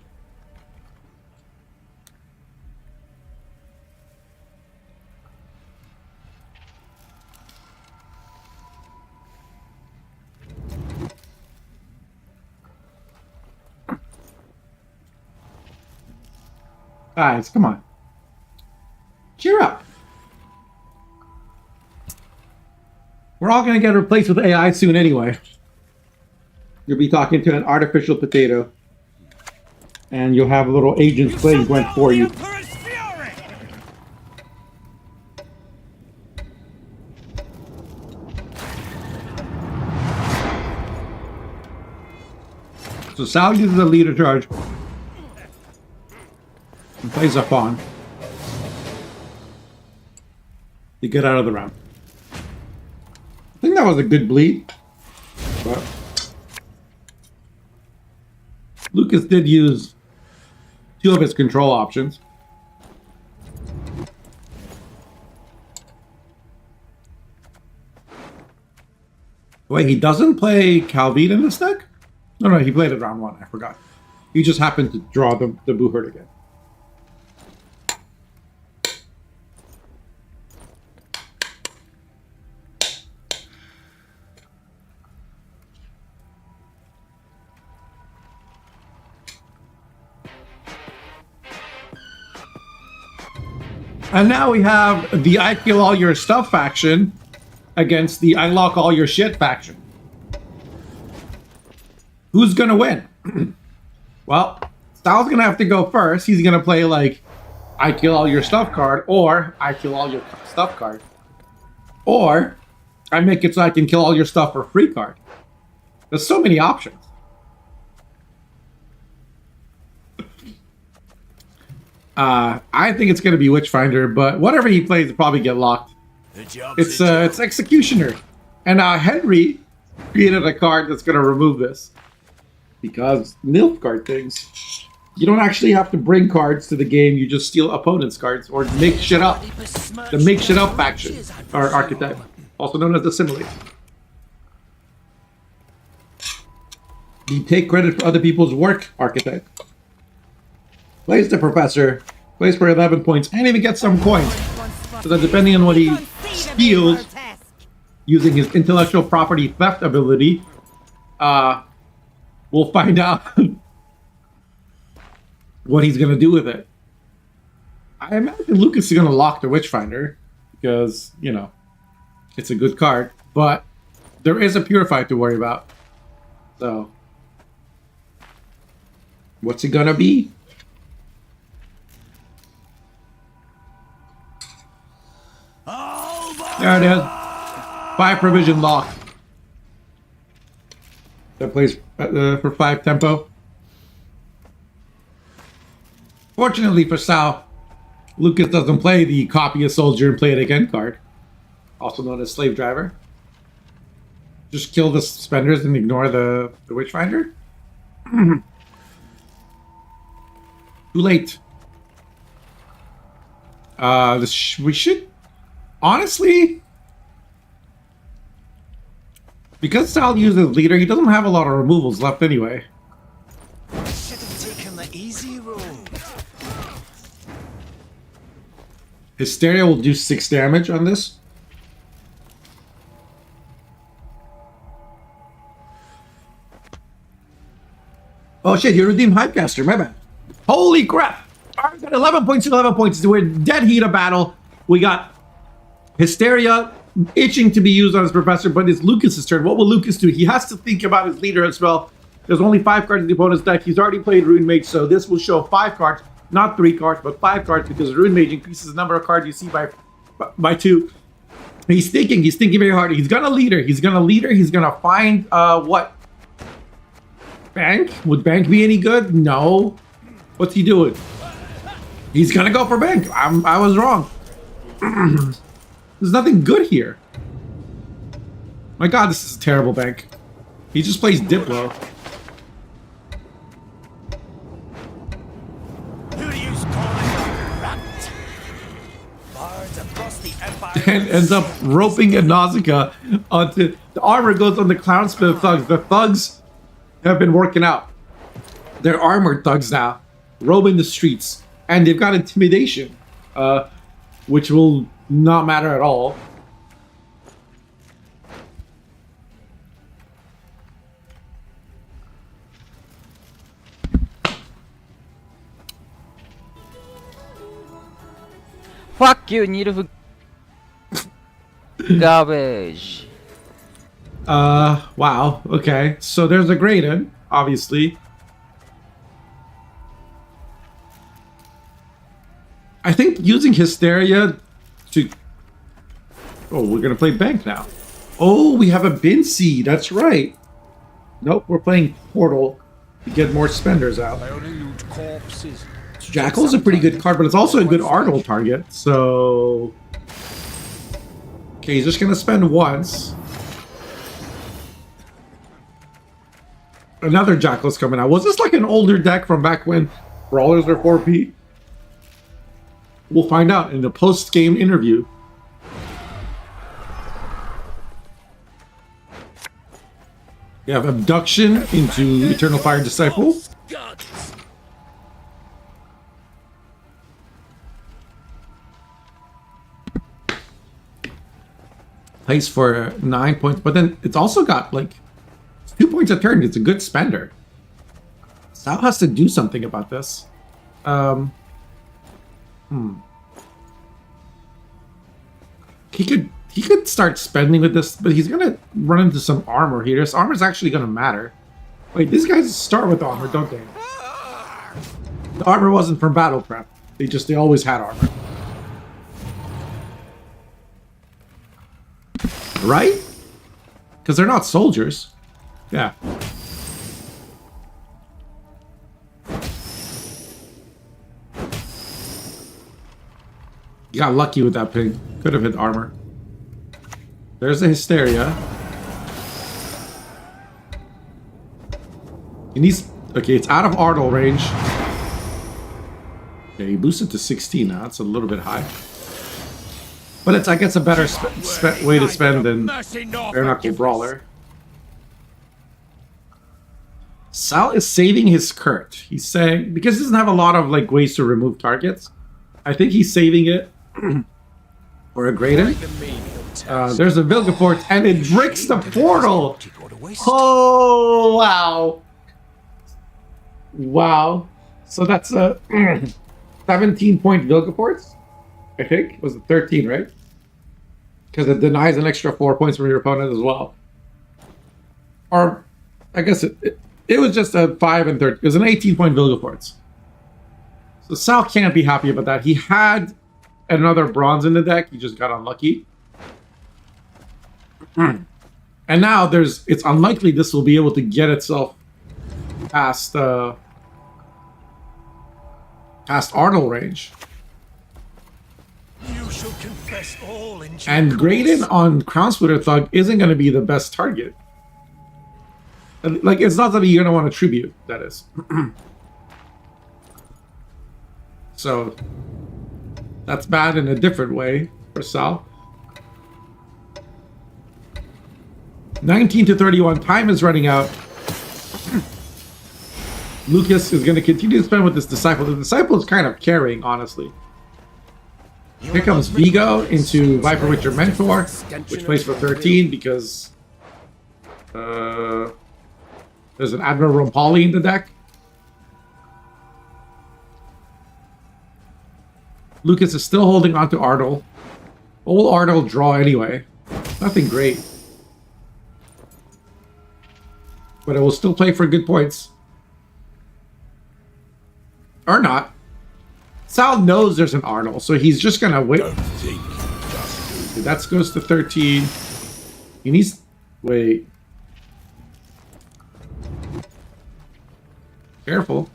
Guys, come on. Cheer up. We're all going to get replaced with AI soon anyway. You'll be talking to an artificial potato. And you'll have little agents playing Gwent for you. So Sal uses a leader charge. And plays a pawn. You get out of the round. I think that was a good bleed. But Lucas did use 2 of his control options. Wait, he doesn't play Calvin in this deck? No, he played it round 1. I forgot. He just happened to draw the Booherd again. And now we have the I kill all your stuff faction against the I lock all your shit faction. Who's gonna win? Well, Style's gonna have to go first. He's gonna play like I kill all your stuff card, or I kill all your stuff card. Or I make it so I can kill all your stuff for free card. There's so many options. I think it's going to be Witchfinder, but whatever he plays will probably get locked. It's Executioner. And Henry created a card that's going to remove this. Because Nilfgaard things. You don't actually have to bring cards to the game, you just steal opponents' cards or make shit up. The make shit up faction, or archetype, also known as the Simulate. The take credit for other people's work archetype. Plays the Professor, plays for 11 points, and even gets some coins. So that depending on what he steals, using his intellectual property theft ability, we'll find out what he's going to do with it. I imagine Lucas is going to lock the Witchfinder, because, you know, it's a good card, but there is a Purify to worry about. So, what's it going to be? There it is. 5 provision lock. That plays for 5 tempo. Fortunately for Sal, Lucas doesn't play the copy a soldier and play it again card, also known as Slave Driver. Just kill the suspenders and ignore the Witchfinder? Too late. We should... Honestly... Because Sal uses leader, he doesn't have a lot of removals left anyway. Should have taken the easy road. Hysteria will do 6 damage on this. Oh shit, you redeemed Hypecaster, my bad. Holy crap! I've got 11 points, 11 points. We're dead heat of battle. We got Hysteria itching to be used on his professor, but it's Lucas's turn. What will Lucas do? He has to think about his leader as well. There's only 5 cards in the opponent's deck. He's already played Rune Mage, so this will show 5 cards. Not 3 cards, but 5 cards, because Rune Mage increases the number of cards you see by 2. He's thinking very hard. He's gonna leader. He's gonna find what? Bank? Would Bank be any good? No. What's he doing? He's gonna go for Bank. I was wrong. There's nothing good here. My god, this is a terrible Bank. He just plays Diplo. And ends up roping a Nausicaa onto... The armor goes on the Clownspit thugs. The thugs have been working out. They're armored thugs now, roaming the streets, and they've got intimidation, which will not matter at all. Fuck you, need of garbage. Wow. Okay, so there's a Graydon, obviously. I think using Hysteria to... Oh, we're gonna play Bank now. Oh, we have a Bincy, that's right. Nope, we're playing Portal to get more spenders out. I only loot corpses. Jackal's a pretty good card, but it's also a good Arnold target, so... Okay, he's just gonna spend once. Another Jackal's coming out. Was this like an older deck from back when Brawlers were 4P? We'll find out in the post-game interview. You have Abduction into Eternal Fire Disciple. Plays for 9 points, but then it's also got like 2 points a turn. It's a good spender. Sal has to do something about this. He could start spending with this, but he's gonna run into some armor here. This armor is actually gonna matter. Wait, these guys start with armor, don't they? The armor wasn't from battle prep. They always had armor. Right? Because they're not soldiers. Yeah. You got lucky with that ping. Could have hit armor. There's the Hysteria. He needs... Okay, it's out of Ardle range. Okay, he boosted to 16 now. That's a little bit high. But it's, I guess, a better way to spend than Bare Knuckle Brawler. Sal is saving his Kurt. He's saying... Because he doesn't have a lot of like ways to remove targets, I think he's saving it for a Graydon. There's a Vilgefort, and it bricks the portal! Oh, wow. Wow. So that's a 17-point Vilgeforts, I think. Was it 13, right? Because it denies an extra 4 points from your opponent as well. Or, I guess it was just a 5 and 13. It was an 18-point Vilgeforts. So Sal can't be happy about that. He had another bronze in the deck. He just got unlucky. And now it's unlikely this will be able to get itself past Arnold range. You shall confess all and Graydon on Crown Splitter Thug isn't going to be the best target. Like, it's not something you're going to want to tribute, that is. So, that's bad in a different way for Sal. 19 to 31. Time is running out. Lucas is going to continue to spend with this Disciple. The Disciple is kind of carrying, honestly. Here comes Vigo into Viper Witcher Mentor, which plays for 13 because there's an Admiral Rompali in the deck. Lucas is still holding on to Ardle. Old Ardle draw anyway. Nothing great. But it will still play for good points. Or not. Sal knows there's an Ardle, so he's just gonna wait. Don't think, just do. That goes to 13. He needs... Wait. Careful.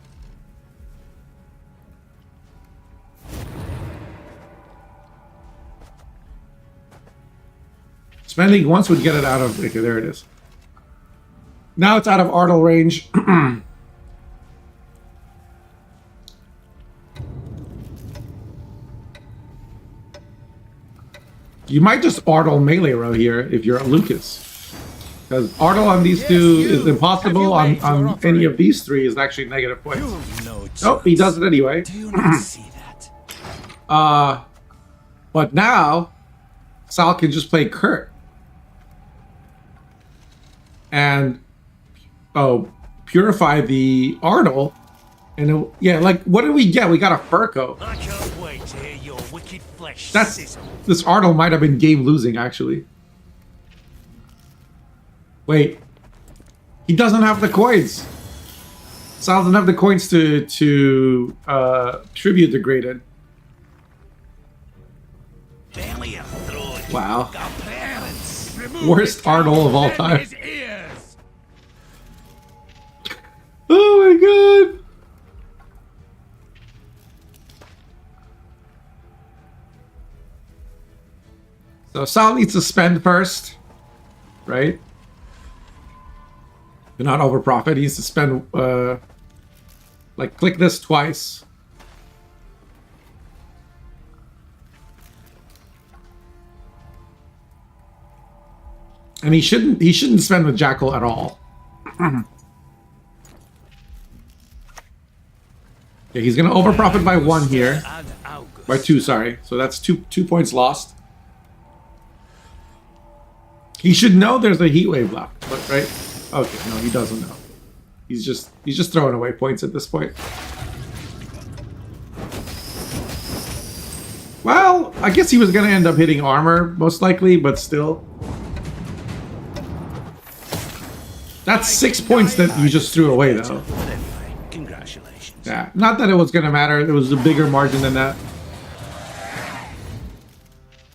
Spending once would get it out of... Okay, there it is. Now it's out of Ardle range. You might just Ardle melee row here if you're at Lucas. Because Ardle on these two is impossible. On any of these three is actually negative points. Oh, he does it anyway. Do you not see that? But now, Sal can just play Kurt. And, purify the Ardle. And, yeah, like, what did we get? We got a Furco. I can't wait to hear your wicked flesh sizzle. This Ardle might have been game losing, actually. Wait. He doesn't have the coins. Sal doesn't have the coins to tribute degraded. Wow. Worst Ardle of all time. Oh my god. So Sal needs to spend first, right? Do not overprofit. He needs to spend, like, click this twice. And he shouldn't spend the Jackal at all. Okay, he's gonna overprofit by 1 here. By 2, sorry. So that's 2 points lost. He should know there's a heat wave left, but right? Okay, no, he doesn't know. He's just throwing away points at this point. Well, I guess he was gonna end up hitting armor, most likely, but still. That's 6 points that you just threw away, though. Congratulations. Yeah, not that it was gonna matter. It was a bigger margin than that.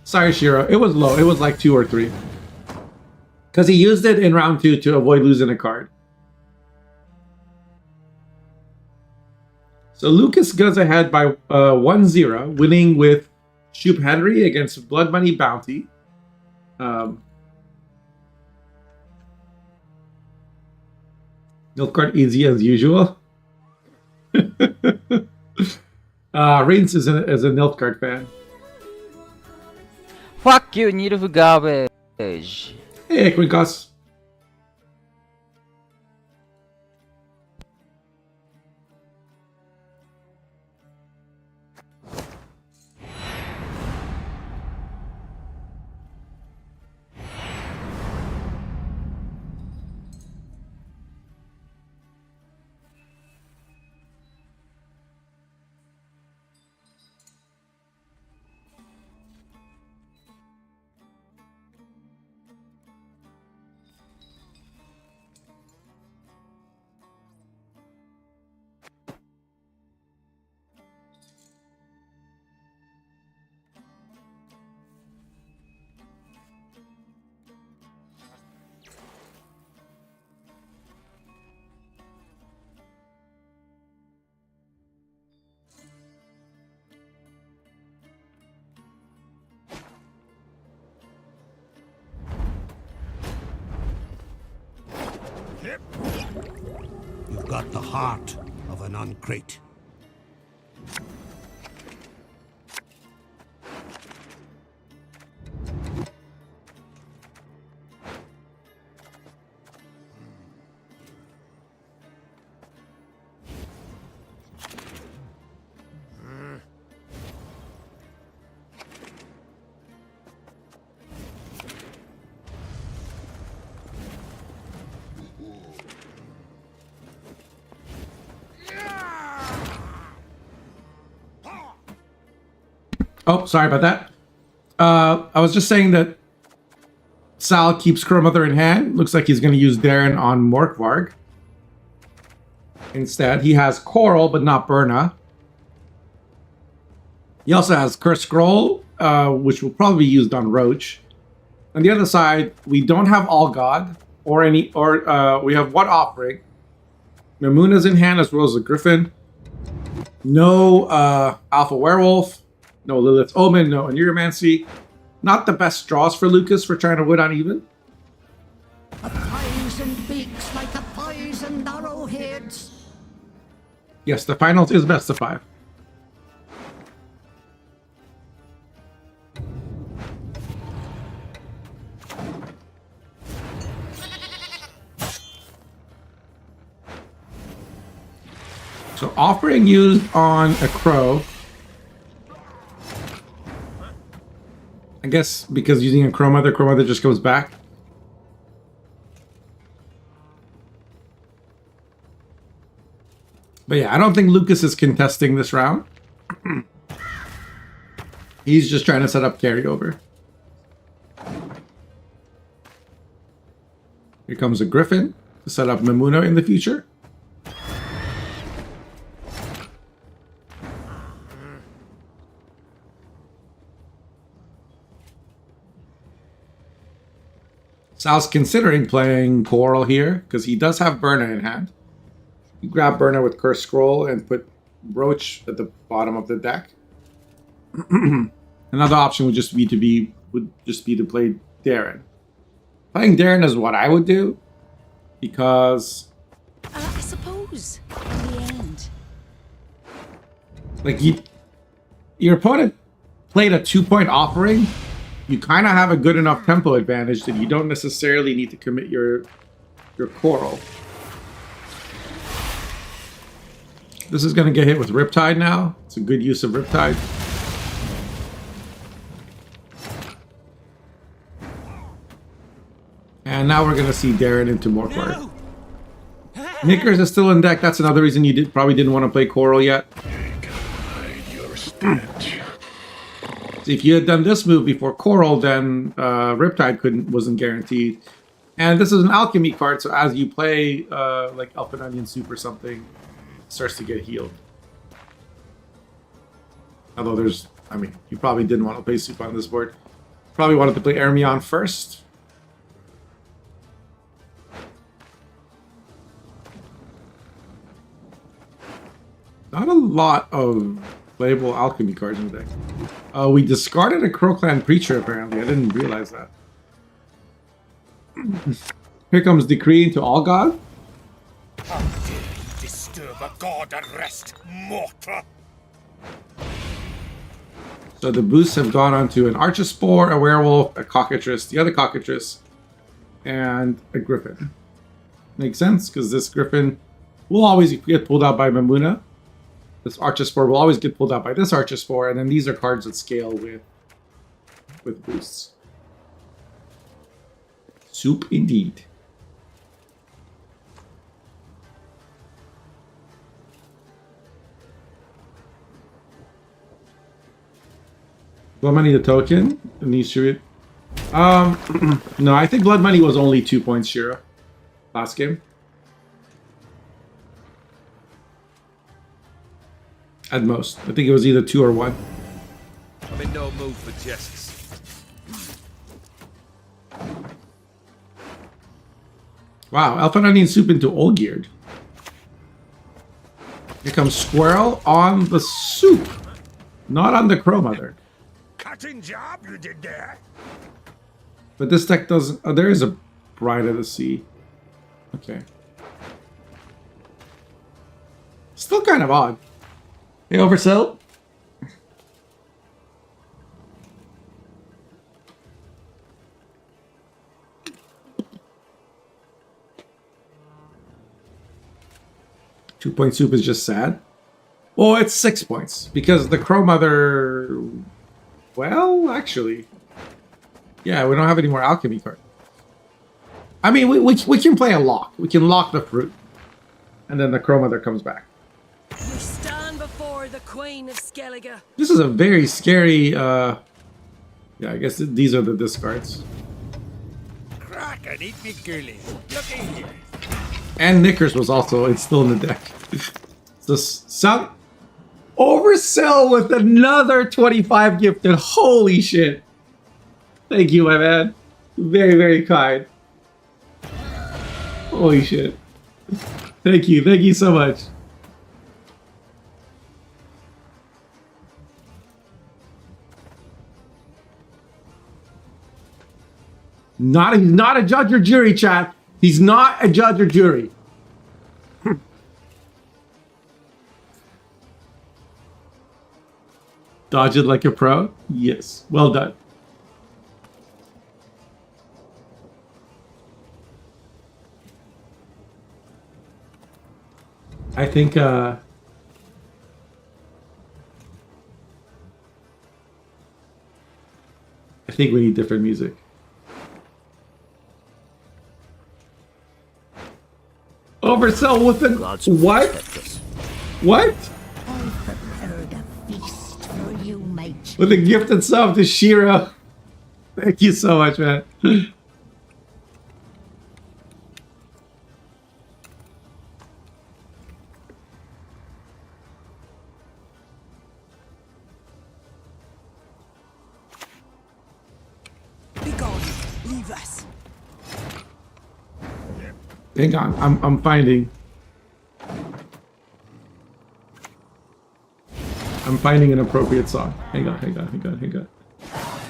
Sorry, Shiro. It was low. It was like 2 or 3. Because he used it in round 2 to avoid losing a card. So Lucas goes ahead by 1-0, winning with Shoop Henry against Blood Money Bounty. Milk card easy as usual. Reigns is a Nilf card fan. Fuck you, Nilf garbage. Hey, Quinkos. You've got the heart of an uncrate. Oh, sorry about that. I was just saying that Sal keeps Crow Mother in hand. Looks like he's going to use Darren on Morkvarg. Instead, he has Coral, but not Berna. He also has Curse Scroll, which will probably be used on Roach. On the other side, we don't have All God, we have one Offering. Mamuna's in hand as well as the Griffin. No Alpha Werewolf. No Lilith's Omen, no Neuromancy. Not the best draws for Lucas for trying to win on even. A thousand beaks like a thousand arrowheads. Yes, the finals is best of 5. So Offering used on a Crow. I guess because using a Crow Mother just goes back. But yeah, I don't think Lucas is contesting this round. He's just trying to set up carryover. Here comes a Griffin to set up Mamuna in the future. Sal's considering playing Coral here because he does have Berna in hand. You grab Berna with Curse Scroll and put Roach at the bottom of the deck. Another option would just be to play Darren. Playing Darren is what I would do because I suppose in the end, like your opponent played a 2-point Offering. You kind of have a good enough tempo advantage that you don't necessarily need to commit your Coral. This is going to get hit with Riptide now. It's a good use of Riptide. And now we're going to see Darren into Morkvarg. Knickers is still in deck. That's another reason you probably didn't want to play Coral yet. So if you had done this move before Coral, then Riptide wasn't guaranteed. And this is an alchemy card, so as you play like Elf and Onion Soup or something, it starts to get healed. Although you probably didn't want to play Soup on this board. Probably wanted to play Ermion first. Not a lot of playable alchemy cards in the deck. We discarded a Crow Clan Preacher, apparently. I didn't realize that. Here comes Decree into All God. How dare you disturb a god at rest, mortal! So the boosts have gone onto an Archespore, a Werewolf, a Cockatrice, the other Cockatrice, and a Griffin. Makes sense, because this Griffin will always get pulled out by Mamuna. This Archespore will always get pulled out by this Archespore, and then these are cards that scale with boosts. Soup indeed. Blood Money the token, and these should no, I think Blood Money was only 2 points, Shira. Last game. At most. I think it was either 2 or 1. I'm in no mood for jests. Wow, Elf and Onion Soup into Olgierd. Here comes Squirrel on the Soup. Not on the Crow Mother. Cutting job you did there. But this deck doesn't... Oh, there is a Bride of the Sea. Okay. Still kind of odd. Hey, oversell? Two-point soup is just sad. Well, it's 6 points because the Crow Mother. Well, actually, yeah, we don't have any more alchemy cards. I mean, we can play a lock. We can lock the fruit, and then the Crow Mother comes back. You stand before the Queen of Skellige. This is a very scary. Yeah, I guess these are the discards. Crack and eat me girly. Looky here. And Knickers was also still in the deck. So some oversell with another 25 gifted. Holy shit! Thank you, my man. Very, very kind. Holy shit! Thank you so much. He's not a judge or jury, chat. He's not a judge or jury. Dodge it like a pro? Yes. Well done. I think we need different music. Oversell with an what? What? With a gifted sub to Shiro. Thank you so much, man. Be gone. Leave us. Hang on, I'm finding. I'm finding an appropriate song. Hang on.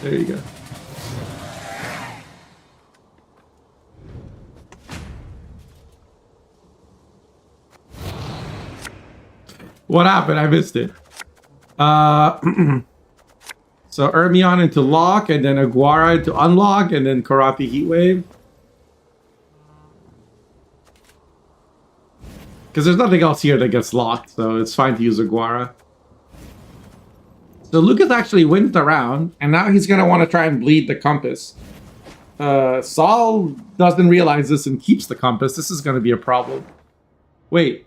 There you go. What happened? I missed it. So Ermion into lock, and then Aguara into unlock, and then Karate Heatwave. Because there's nothing else here that gets locked, so it's fine to use Aguara. So Lucas actually wins the round, and now he's going to want to try and bleed the compass. Saul doesn't realize this and keeps the compass. This is going to be a problem. Wait.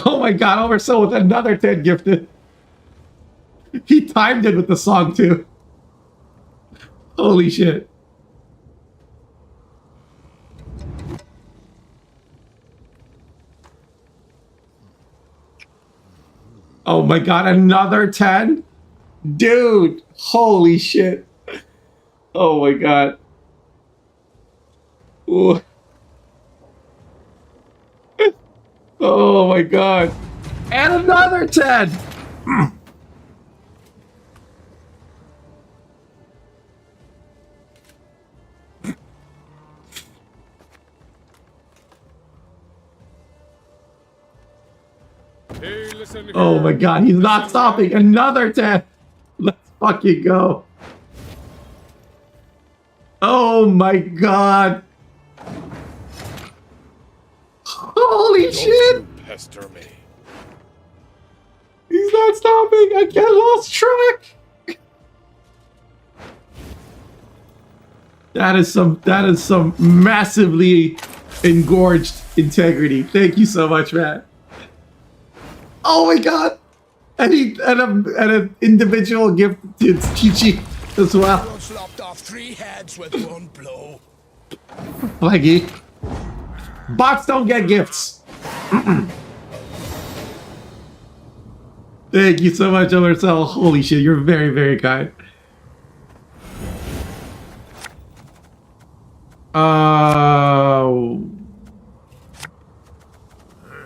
Oh my god, Oversoul with another 10 gifted. He timed it with the song too. Holy shit. Oh my god, another 10? Dude, holy shit. Oh my god. Ooh. Oh my god. And another 10! Hey, listen here. Oh my god, he's not stopping. Another 10! Let's fucking go. Oh my god. Holy shit! Pester me. He's not stopping. I get lost track. That is some massively engorged integrity. Thank you so much, Matt. Oh my god! And an individual gift to Chi-Chi as well. Slopped off 3 heads with 1 blow. Leggy. Bots don't get gifts. Thank you so much, Oversell. Holy shit, you're very, very kind.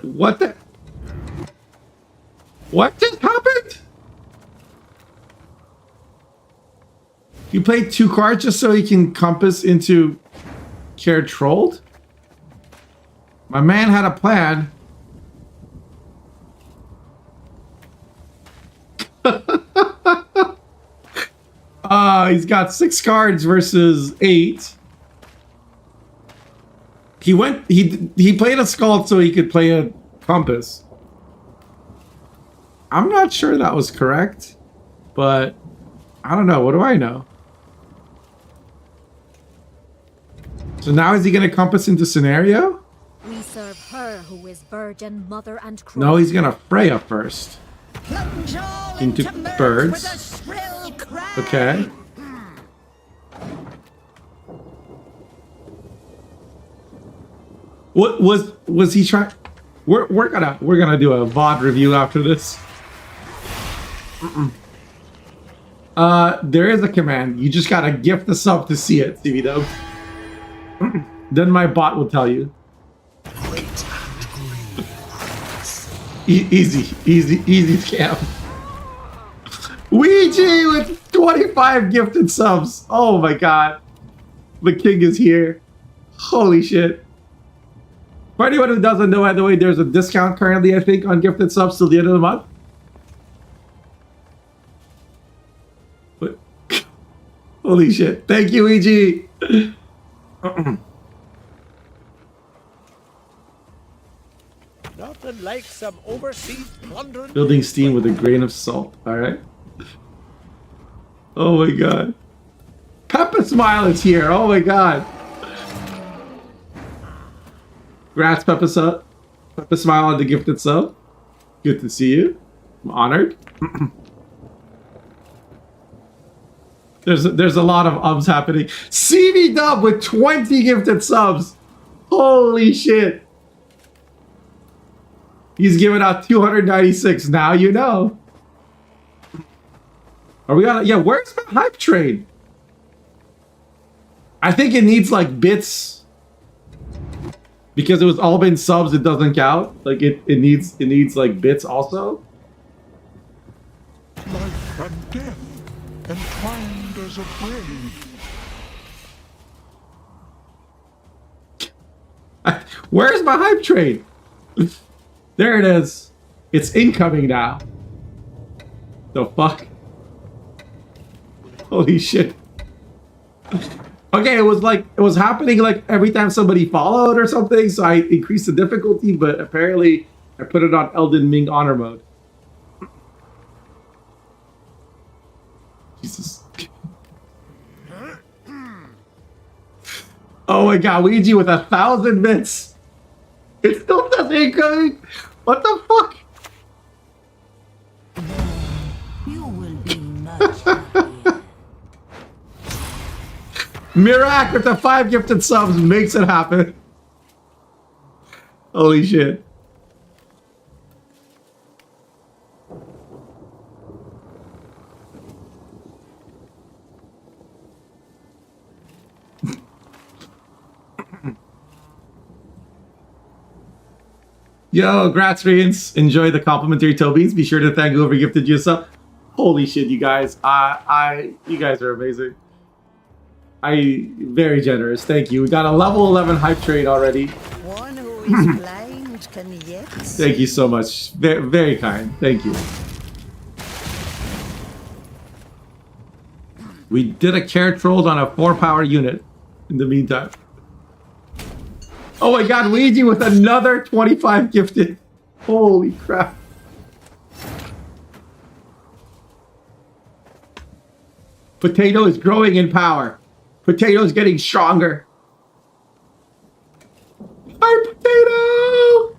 What the? What just happened? You played 2 cards just so you can compass into Care Trolled? My man had a plan. He's got 6 cards versus 8. He played a Scald so he could play a Compass. I'm not sure that was correct, but I don't know. What do I know? So now is he going to Compass into Scenario? We serve her who is virgin, mother, and crow. No, he's going to Freya first. Into birds. Okay. What was he trying? We're gonna do a VOD review after this. There is a command. You just gotta gift the sub to see it, CV though. Then my bot will tell you. Easy scam. Ouija with 25 gifted subs. Oh my god. The king is here. Holy shit. For anyone who doesn't know, by the way, there's a discount currently, I think, on gifted subs till the end of the month. But, holy shit. Thank you, EG. Nothing like some overseas plundering. Building steam with a grain of salt. All right. Oh my god. Peppa Smile is here. Oh my god. Congrats, Peppa Smile on the gifted sub. Good to see you. I'm honored. There's a lot of ums happening. CV Dub with 20 gifted subs. Holy shit. He's giving out 296. Now you know. Are we on? Yeah, where's the hype train? I think it needs like bits. Because it was all been subs, it doesn't count. Like it needs like bits also. Life and death, entwined as a braid. Where's my hype train? There it is. It's incoming now. The fuck? Holy shit. Okay, it was happening like every time somebody followed or something, so I increased the difficulty, but apparently I put it on Elden Ring honor mode. Jesus. Oh my god, Ouija with 1,000 bits. It still says incoming? What the fuck? You will be much happier. Mirak with the 5 gifted subs makes it happen. Holy shit. Yo, Gratsrians, enjoy the complimentary Tobies. Be sure to thank whoever gifted you a sub. Holy shit, you guys. You guys are amazing. Very generous. Thank you. We got a level 11 hype trade already. One who is blind can yet see. Thank you so much. Very, very kind. Thank you. We did a care trolled on a 4-power unit in the meantime. Oh my god, Ouija with another 25 gifted. Holy crap. Potato is growing in power. Potato's getting stronger. Hi, Potato!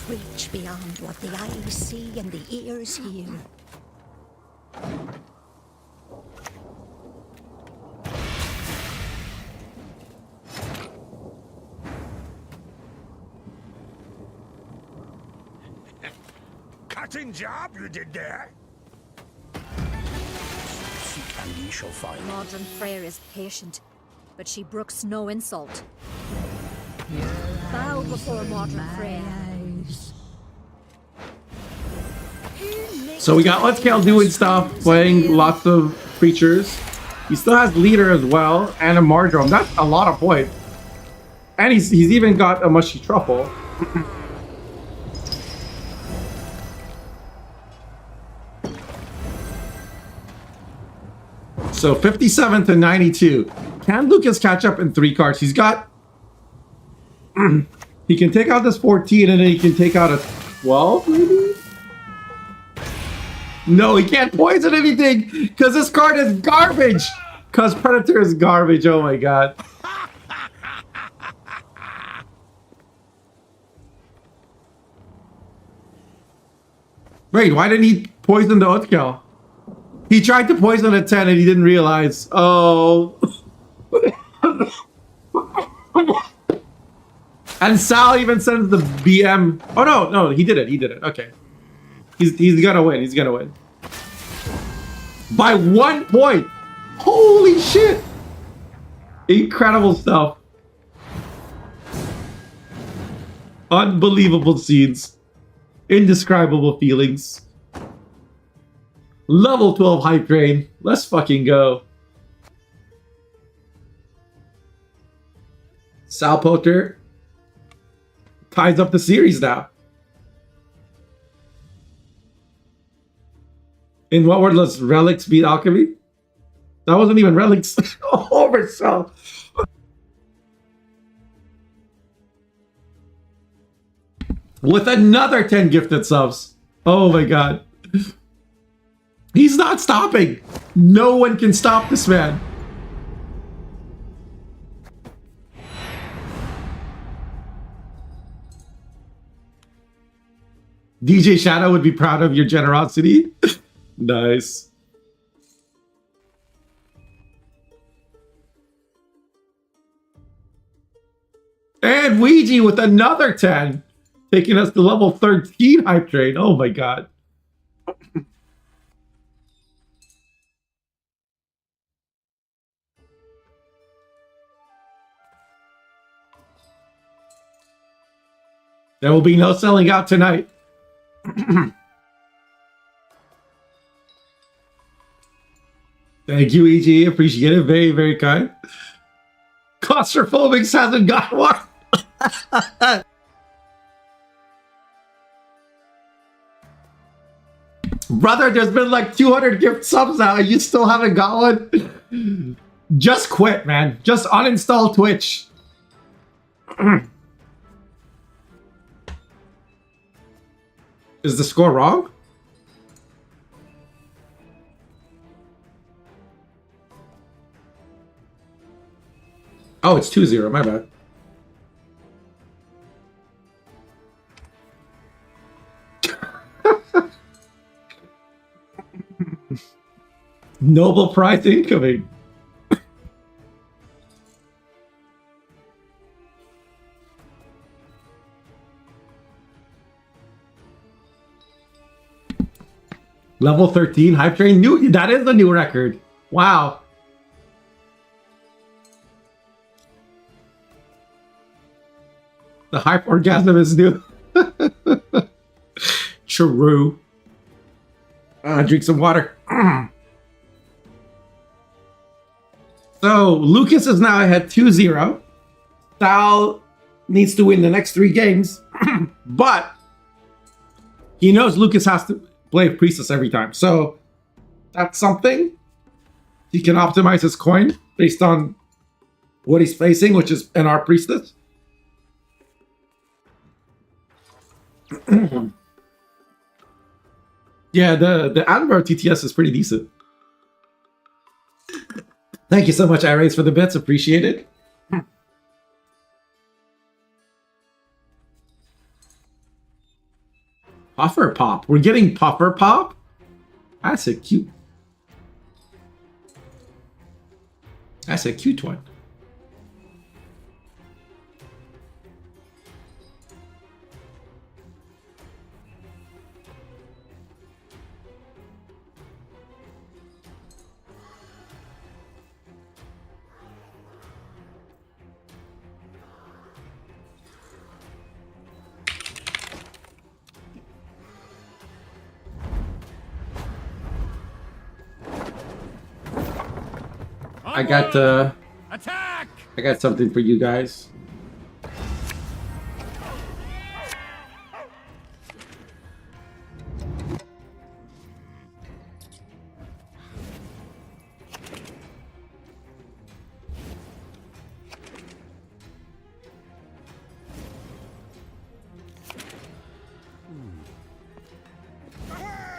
Reach beyond what the eyes see and the ears hear. Cutting job you did there. Seek and ye shall find. Modern Freyr is patient, but she brooks no insult. Bow before mortal Freya. So we got Let's Kale doing stuff, playing lots of creatures. He still has leader as well, and a Mardrome. That's a lot of points. And he's even got a mushy truffle. So 57 to 92. Can Lucas catch up in 3 cards? He's got... he can take out this 14 and then he can take out a 12 maybe? No, he can't poison anything because this card is garbage. Because Predator is garbage. Oh my god. Wait, why didn't he poison the Utkel? He tried to poison a 10 and he didn't realize. Oh. And Sal even sends the BM. Oh no, he did it. He did it. Okay. He's gonna win. He's gonna win. By 1 point. Holy shit. Incredible stuff. Unbelievable scenes. Indescribable feelings. Level 12 hype train. Let's fucking go. Salpelter ties up the series now. In what word does Relics beat Alchemy? That wasn't even Relics. Oversell. With another 10 gifted subs. Oh my god. He's not stopping. No one can stop this man. DJ Shadow would be proud of your generosity. Nice. And Ouija with another 10. Taking us to level 13 hype train. Oh my god. There will be no selling out tonight. Thank you, EG. Appreciate it. Very, very kind. Claustrophobics hasn't got one. Brother, there's been like 200 gift subs now and you still haven't got one? Just quit, man. Just uninstall Twitch. Is the score wrong? Oh, it's 2-0. My bad. Nobel Prize incoming. Level 13 hype train. New. That is the new record. Wow. The hype orgasm is new. True. Drink some water. So Lucas is now ahead 2-0. Sal needs to win the next 3 games, but he knows Lucas has to play Priestess every time. So that's something. He can optimize his coin based on what he's facing, which is NR Priestess. Yeah, the Admiral TTS is pretty decent. Thank you so much, Iris, for the bits. Appreciate it. Puffer Pop. We're getting Puffer Pop? That's a cute... That's a cute one. I got Attack! I got something for you guys.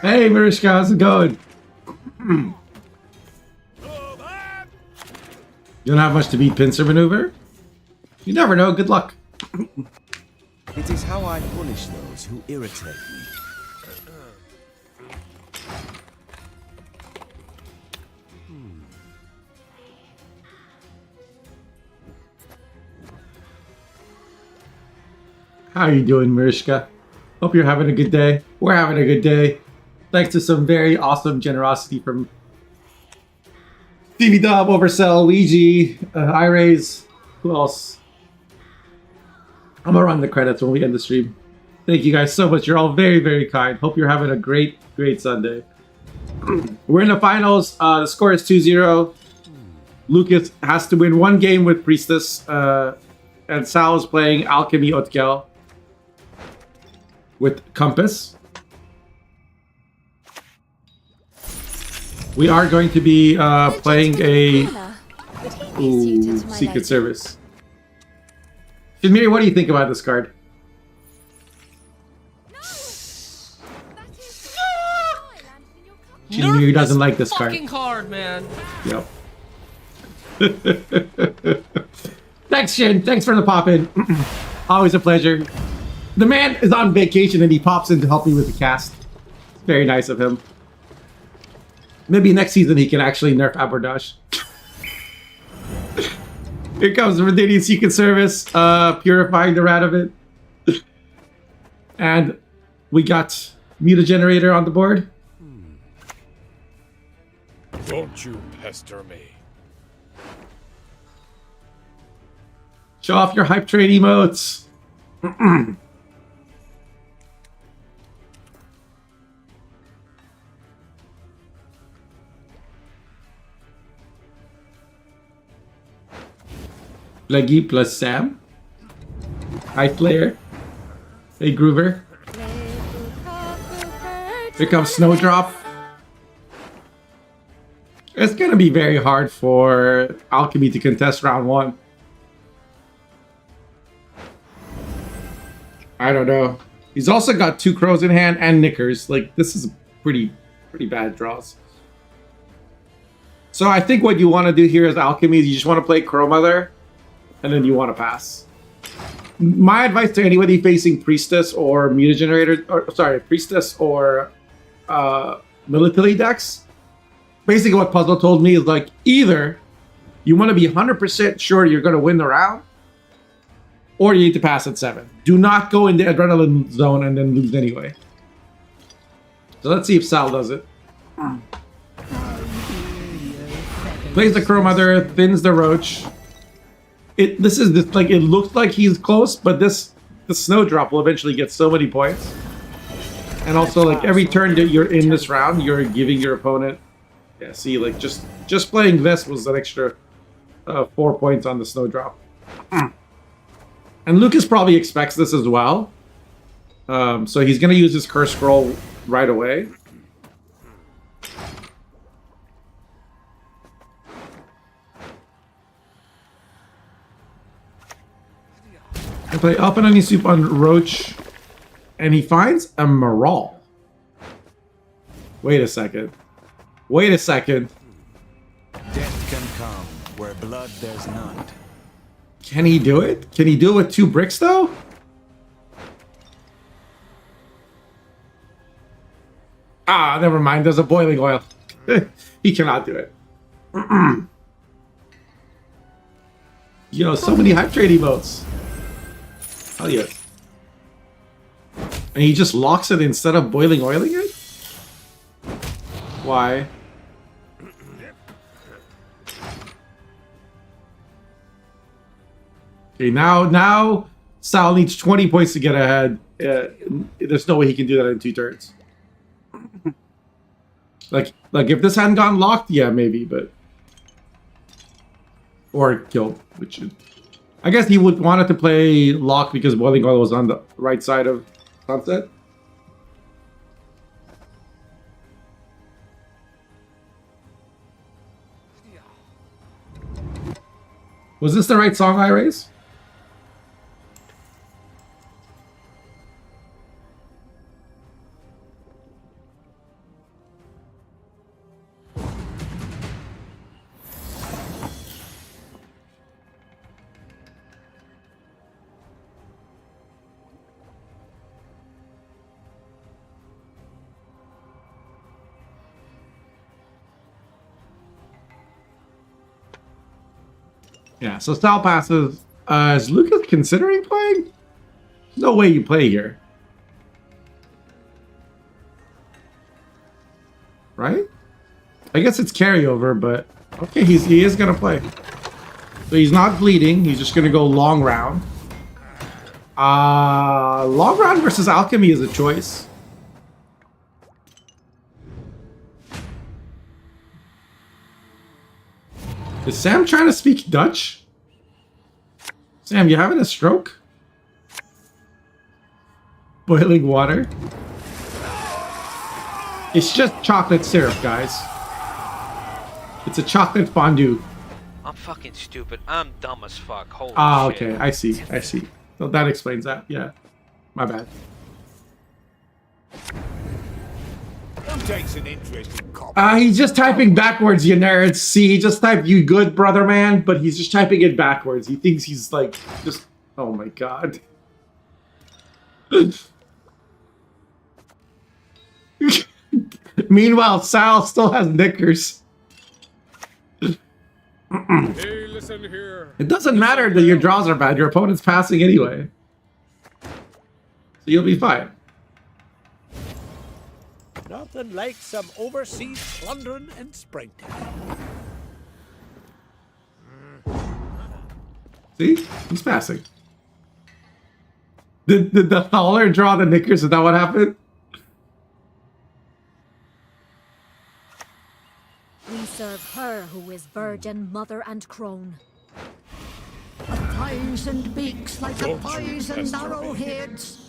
Hey, Marishka, how's it going? You don't have much to beat pincer maneuver? You never know. Good luck. It is how I punish those who irritate me. How are you doing, Marishka? Hope you're having a good day. We're having a good day. Thanks to some very awesome generosity from TV Dub, Oversell, Ouija, iRaise. Who else? I'm gonna run the credits when we end the stream. Thank you guys so much. You're all very, very kind. Hope you're having a great, great Sunday. We're in the finals. The score is 2-0. Lucas has to win one game with Priestess. And Sal is playing Alchemy Otkel with Compass. We are going to be playing a Secret Service. Shinmiri, what do you think about this card? Shinmiri doesn't like this card. Fucking hard, man. Yep. Thanks, Shin. Thanks for the pop-in. Always a pleasure. The man is on vacation and he pops in to help me with the cast. Very nice of him. Maybe next season he can actually nerf Abordash. Here comes the Redanian Secret Service, purifying the rat of it. And we got Mutagenerator on the board. Don't you pester me. Show off your hype train emotes. Leggy plus Sam. Hi, Player. Hey, Groover. Here comes Snowdrop. It's gonna be very hard for Alchemy to contest round one. I don't know. He's also got 2 crows in hand and knickers. Like, this is pretty bad draws. So I think what you want to do here as Alchemy is you just want to play Crow Mother, and then you want to pass. My advice to anybody facing Priestess or Mutagenerator, or sorry, Priestess or Military decks, basically what Puzzle told me is like, either you want to be 100% sure you're going to win the round, or you need to pass at 7. Do not go in the adrenaline zone and then lose anyway. So let's see if Sal does it. Plays the Crow Mother, thins the Roach. It looks like he's close, but the Snowdrop will eventually get so many points. And also, like, every turn that you're in this round, you're giving your opponent. Yeah, see, like, just playing this was an extra 4 points on the Snowdrop. And Lucas probably expects this as well. So he's going to use his Curse Scroll right away. I play Up and Onion Soup on Roach, and he finds a Maral. Wait a second. Wait a second. Death can come where blood there's none. Can he do it? Can he do it with 2 bricks, though? Ah, never mind. There's a boiling oil. He cannot do it. Yo, so many hype trade emotes. Hell yeah. And he just locks it instead of boiling oiling it? Why? Okay, now Sal needs 20 points to get ahead. There's no way he can do that in 2 turns. Like if this hadn't gotten locked, yeah, maybe, but Or killed, which is... I guess he would wanted to play Lock because Boiling Oil was on the right side of Sunset. Was this the right song I raised? Yeah, so Sal passes. Is Lucas considering playing? There's no way you play here. Right? I guess it's carryover, but okay, he is gonna play. So he's not bleeding, he's just gonna go long round. Long round versus alchemy is a choice. Is Sam trying to speak Dutch? Sam, you having a stroke? Boiling water? It's just chocolate syrup, guys. It's a chocolate fondue. I'm fucking stupid. I'm dumb as fuck. Holy shit. Okay. I see. So that explains that. Yeah. My bad. Who takes an interest in cop? He's just typing backwards, you nerds. See, he just typed "you good, brother man," but he's just typing it backwards. He thinks he's like, just... Oh my god. Meanwhile, Sal still has knickers. Hey, listen here. It doesn't matter that your draws are bad. Your opponent's passing anyway. So you'll be fine. Nothing like some overseas plundering in springtime. See? He's passing. Did the Hauler draw the knickers? Is that what happened? We serve her who is virgin, mother, and crone. 1,000 beaks like Don't a you 1,000 pester me. arrowheads.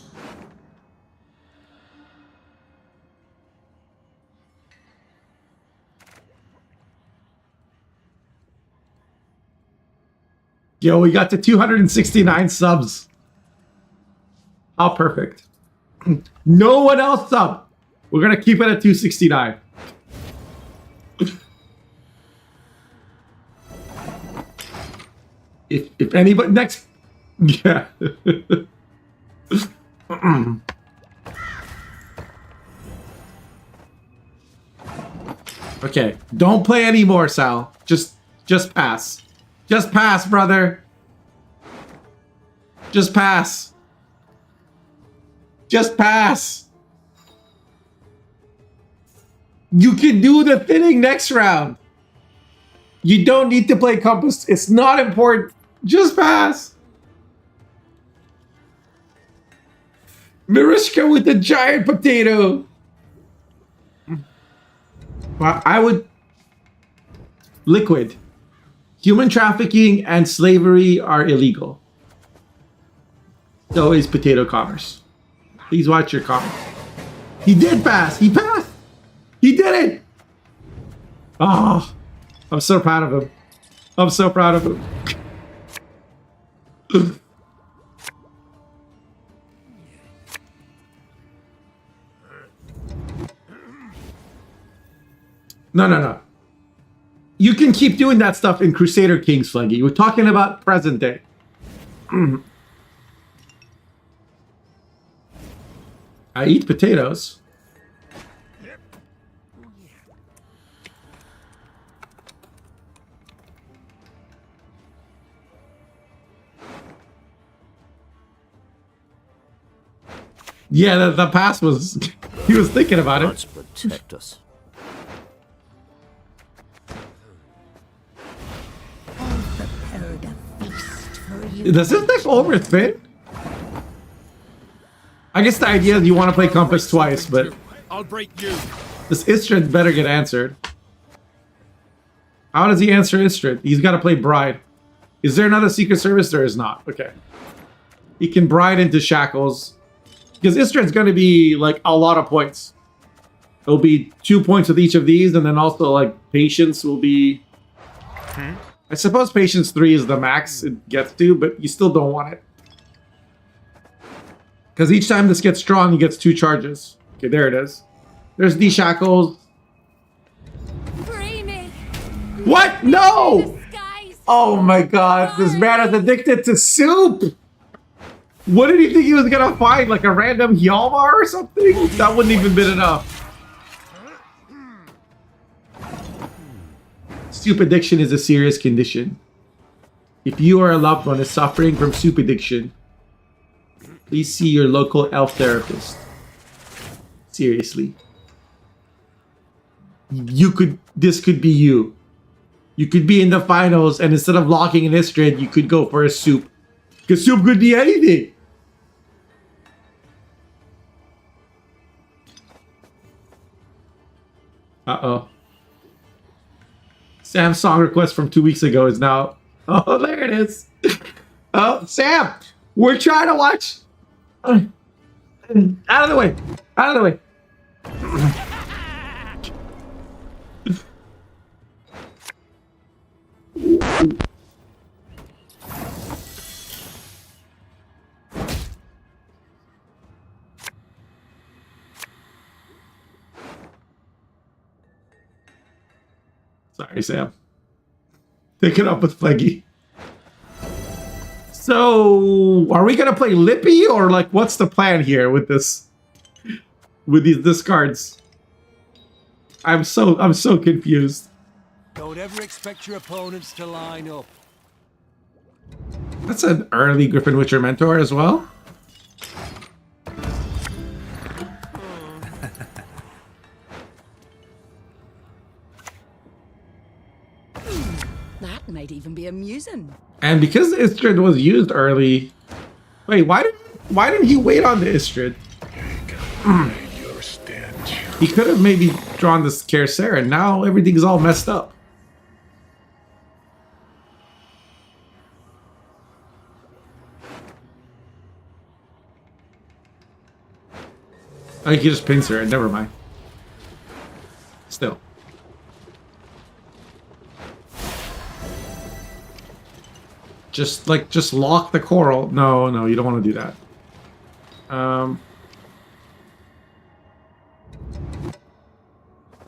Yo, we got to 269 subs. How perfect. No one else sub. We're gonna keep it at 269. If anybody next, yeah. Okay, don't play anymore, Sal. Just pass. Just pass, brother. Just pass. Just pass. You can do the thinning next round. You don't need to play Compass. It's not important. Just pass. Marishka with the giant potato. Well, I would... Liquid. Human trafficking and slavery are illegal. So is potato commerce. Please watch your comments. He did pass. He passed. He did it. Oh, I'm so proud of him. I'm so proud of him. No. You can keep doing that stuff in Crusader Kings, Flaggy. We're talking about present day. I eat potatoes. Yeah, the pass was... He was thinking about it. Let's protect us. Prepared a feast for you. Does this deck overspin? I guess the idea is you want to play Compass twice, but I'll break you. this Istrid better get answered. How does he answer Istrid? He's got to play Bride. Is there another Secret Service? There is not. Okay. He can bride into shackles. Because Istrad's going to be like a lot of points. It'll be 2 points with each of these, and then also like patience will be... I suppose patience 3 is the max it gets to, but you still don't want it. Because each time this gets strong, he gets 2 charges. Okay, there it is. There's these shackles. Free me. What? No! Oh my god, this man is addicted to soup! What did he think he was gonna find? Like a random Hjalmar or something? That wouldn't even been enough. Soup addiction is a serious condition. If you or a loved one is suffering from soup addiction, please see your local elf therapist. Seriously. This could be you. You could be in the finals, and instead of locking in Istrad, you could go for a soup. Because soup could be anything. Uh-oh. Sam's song request from 2 weeks ago is now... Oh, there it is. Oh, Sam! We're trying to watch... Out of the way! Out of the way! Sorry, Sam. Take it up with Fleggy. So, are we gonna play Lippy, or like, what's the plan here with this? With these discards? I'm so confused. Don't ever expect your opponents to line up. That's an early Griffin Witcher mentor as well. That might even be amusing. And because Istrad was used early, wait, why didn't he wait on the Istrad? He could have maybe drawn this Kerser, and now everything's all messed up. Oh, he just pincer it. Never mind. Still. Just lock the coral. No, you don't want to do that.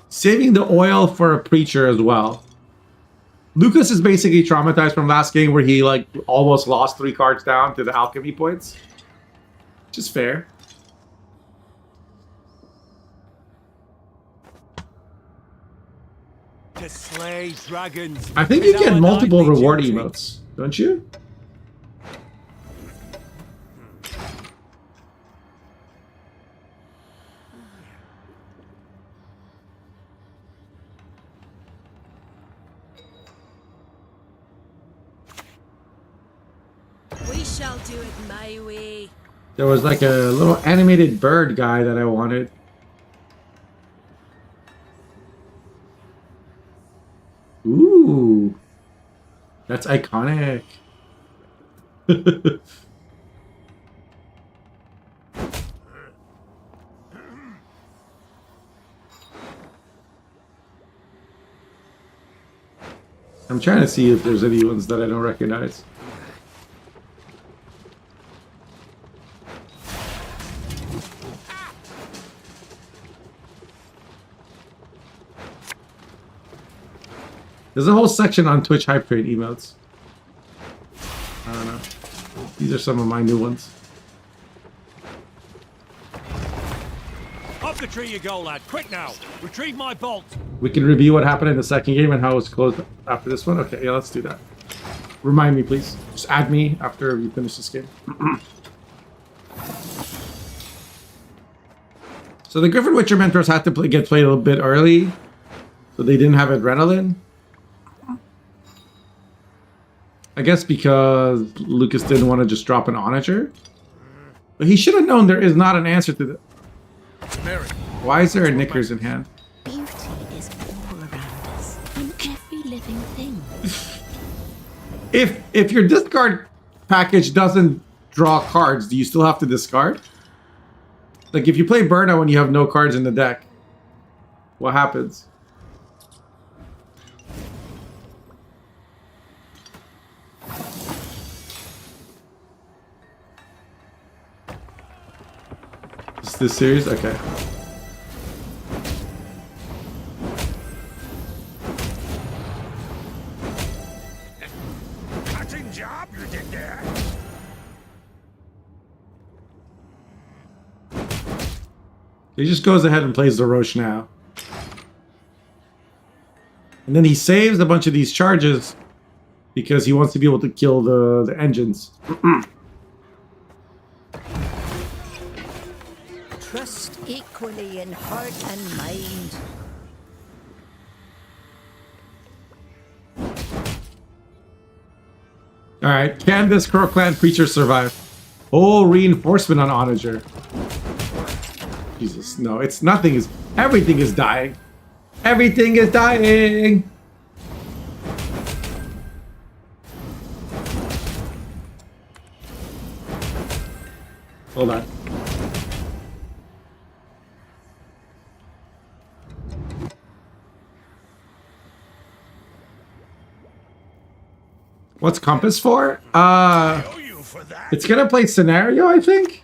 Saving the oil for a preacher as well. Lucas is basically traumatized from last game where he like almost lost 3 cards down to the alchemy points. Which is fair. To slay dragons. I think you get multiple reward emotes, don't you? We shall do it my way. There was like a little animated bird guy that I wanted. Ooh. That's iconic. I'm trying to see if there's any ones that I don't recognize. There's a whole section on Twitch hype train emotes. I don't know. These are some of my new ones. Up the tree you go, lad. Quick now. Retrieve my bolt. We can review what happened in the second game and how it was closed after this one. Okay, yeah, let's do that. Remind me, please. Just add me after we finish this game. So the Griffin Witcher mentors had to get played a little bit early, so they didn't have adrenaline. I guess because Lucas didn't want to just drop an onager. But he should have known there is not an answer to that. Why is there a knickers in hand? Beauty is all around us, in every living thing. If your discard package doesn't draw cards, do you still have to discard? Like if you play Burnout when you have no cards in the deck, what happens? Is this serious? Okay. Cutting job you did there. He just goes ahead and plays the Roche now. And then he saves a bunch of these charges because he wants to be able to kill the engines. Trust equally in heart and mind. Alright, can this Crow Clan creature survive? Oh, reinforcement on Onager. Jesus, no, it's nothing is everything is dying. Everything is dying. Hold on. What's Compass for? It's gonna play Scenario, I think.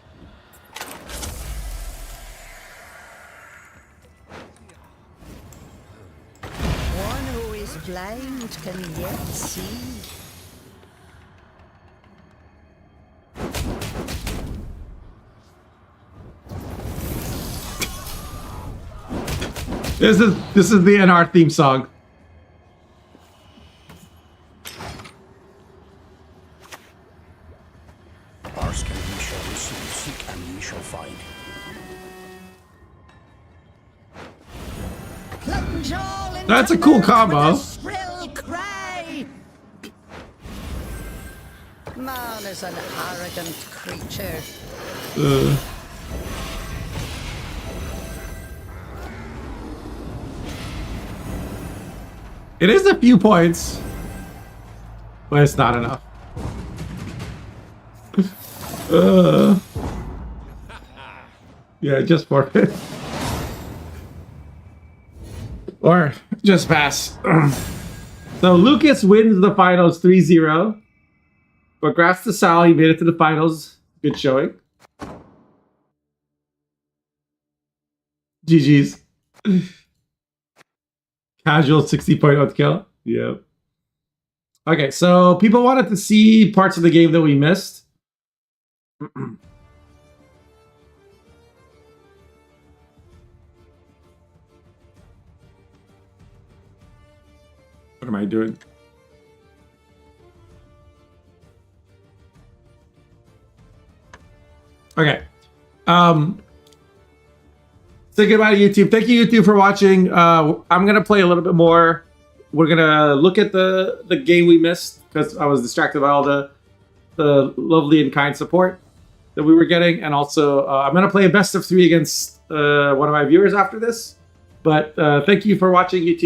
One who is blind can yet see. This is the NR theme song. Ask and ye shall receive, seek and ye shall find. Plunge all into That's a cool earth combo. with a shrill cry. Man is an arrogant creature. It is a few points, but it's not enough. Yeah, just forfeit. Or just pass. So Lucas wins the finals 3-0. Congrats to Sal, he made it to the finals. Good showing. GG's. Casual 60-point outkill. Yep. Okay, so people wanted to see parts of the game that we missed. What am I doing? Okay. Say goodbye to YouTube. Thank you, YouTube, for watching. I'm gonna play a little bit more. We're gonna look at the game we missed because I was distracted by all the lovely and kind support that we were getting, and also I'm gonna play a best of 3 against one of my viewers after this. But thank you for watching, YouTube.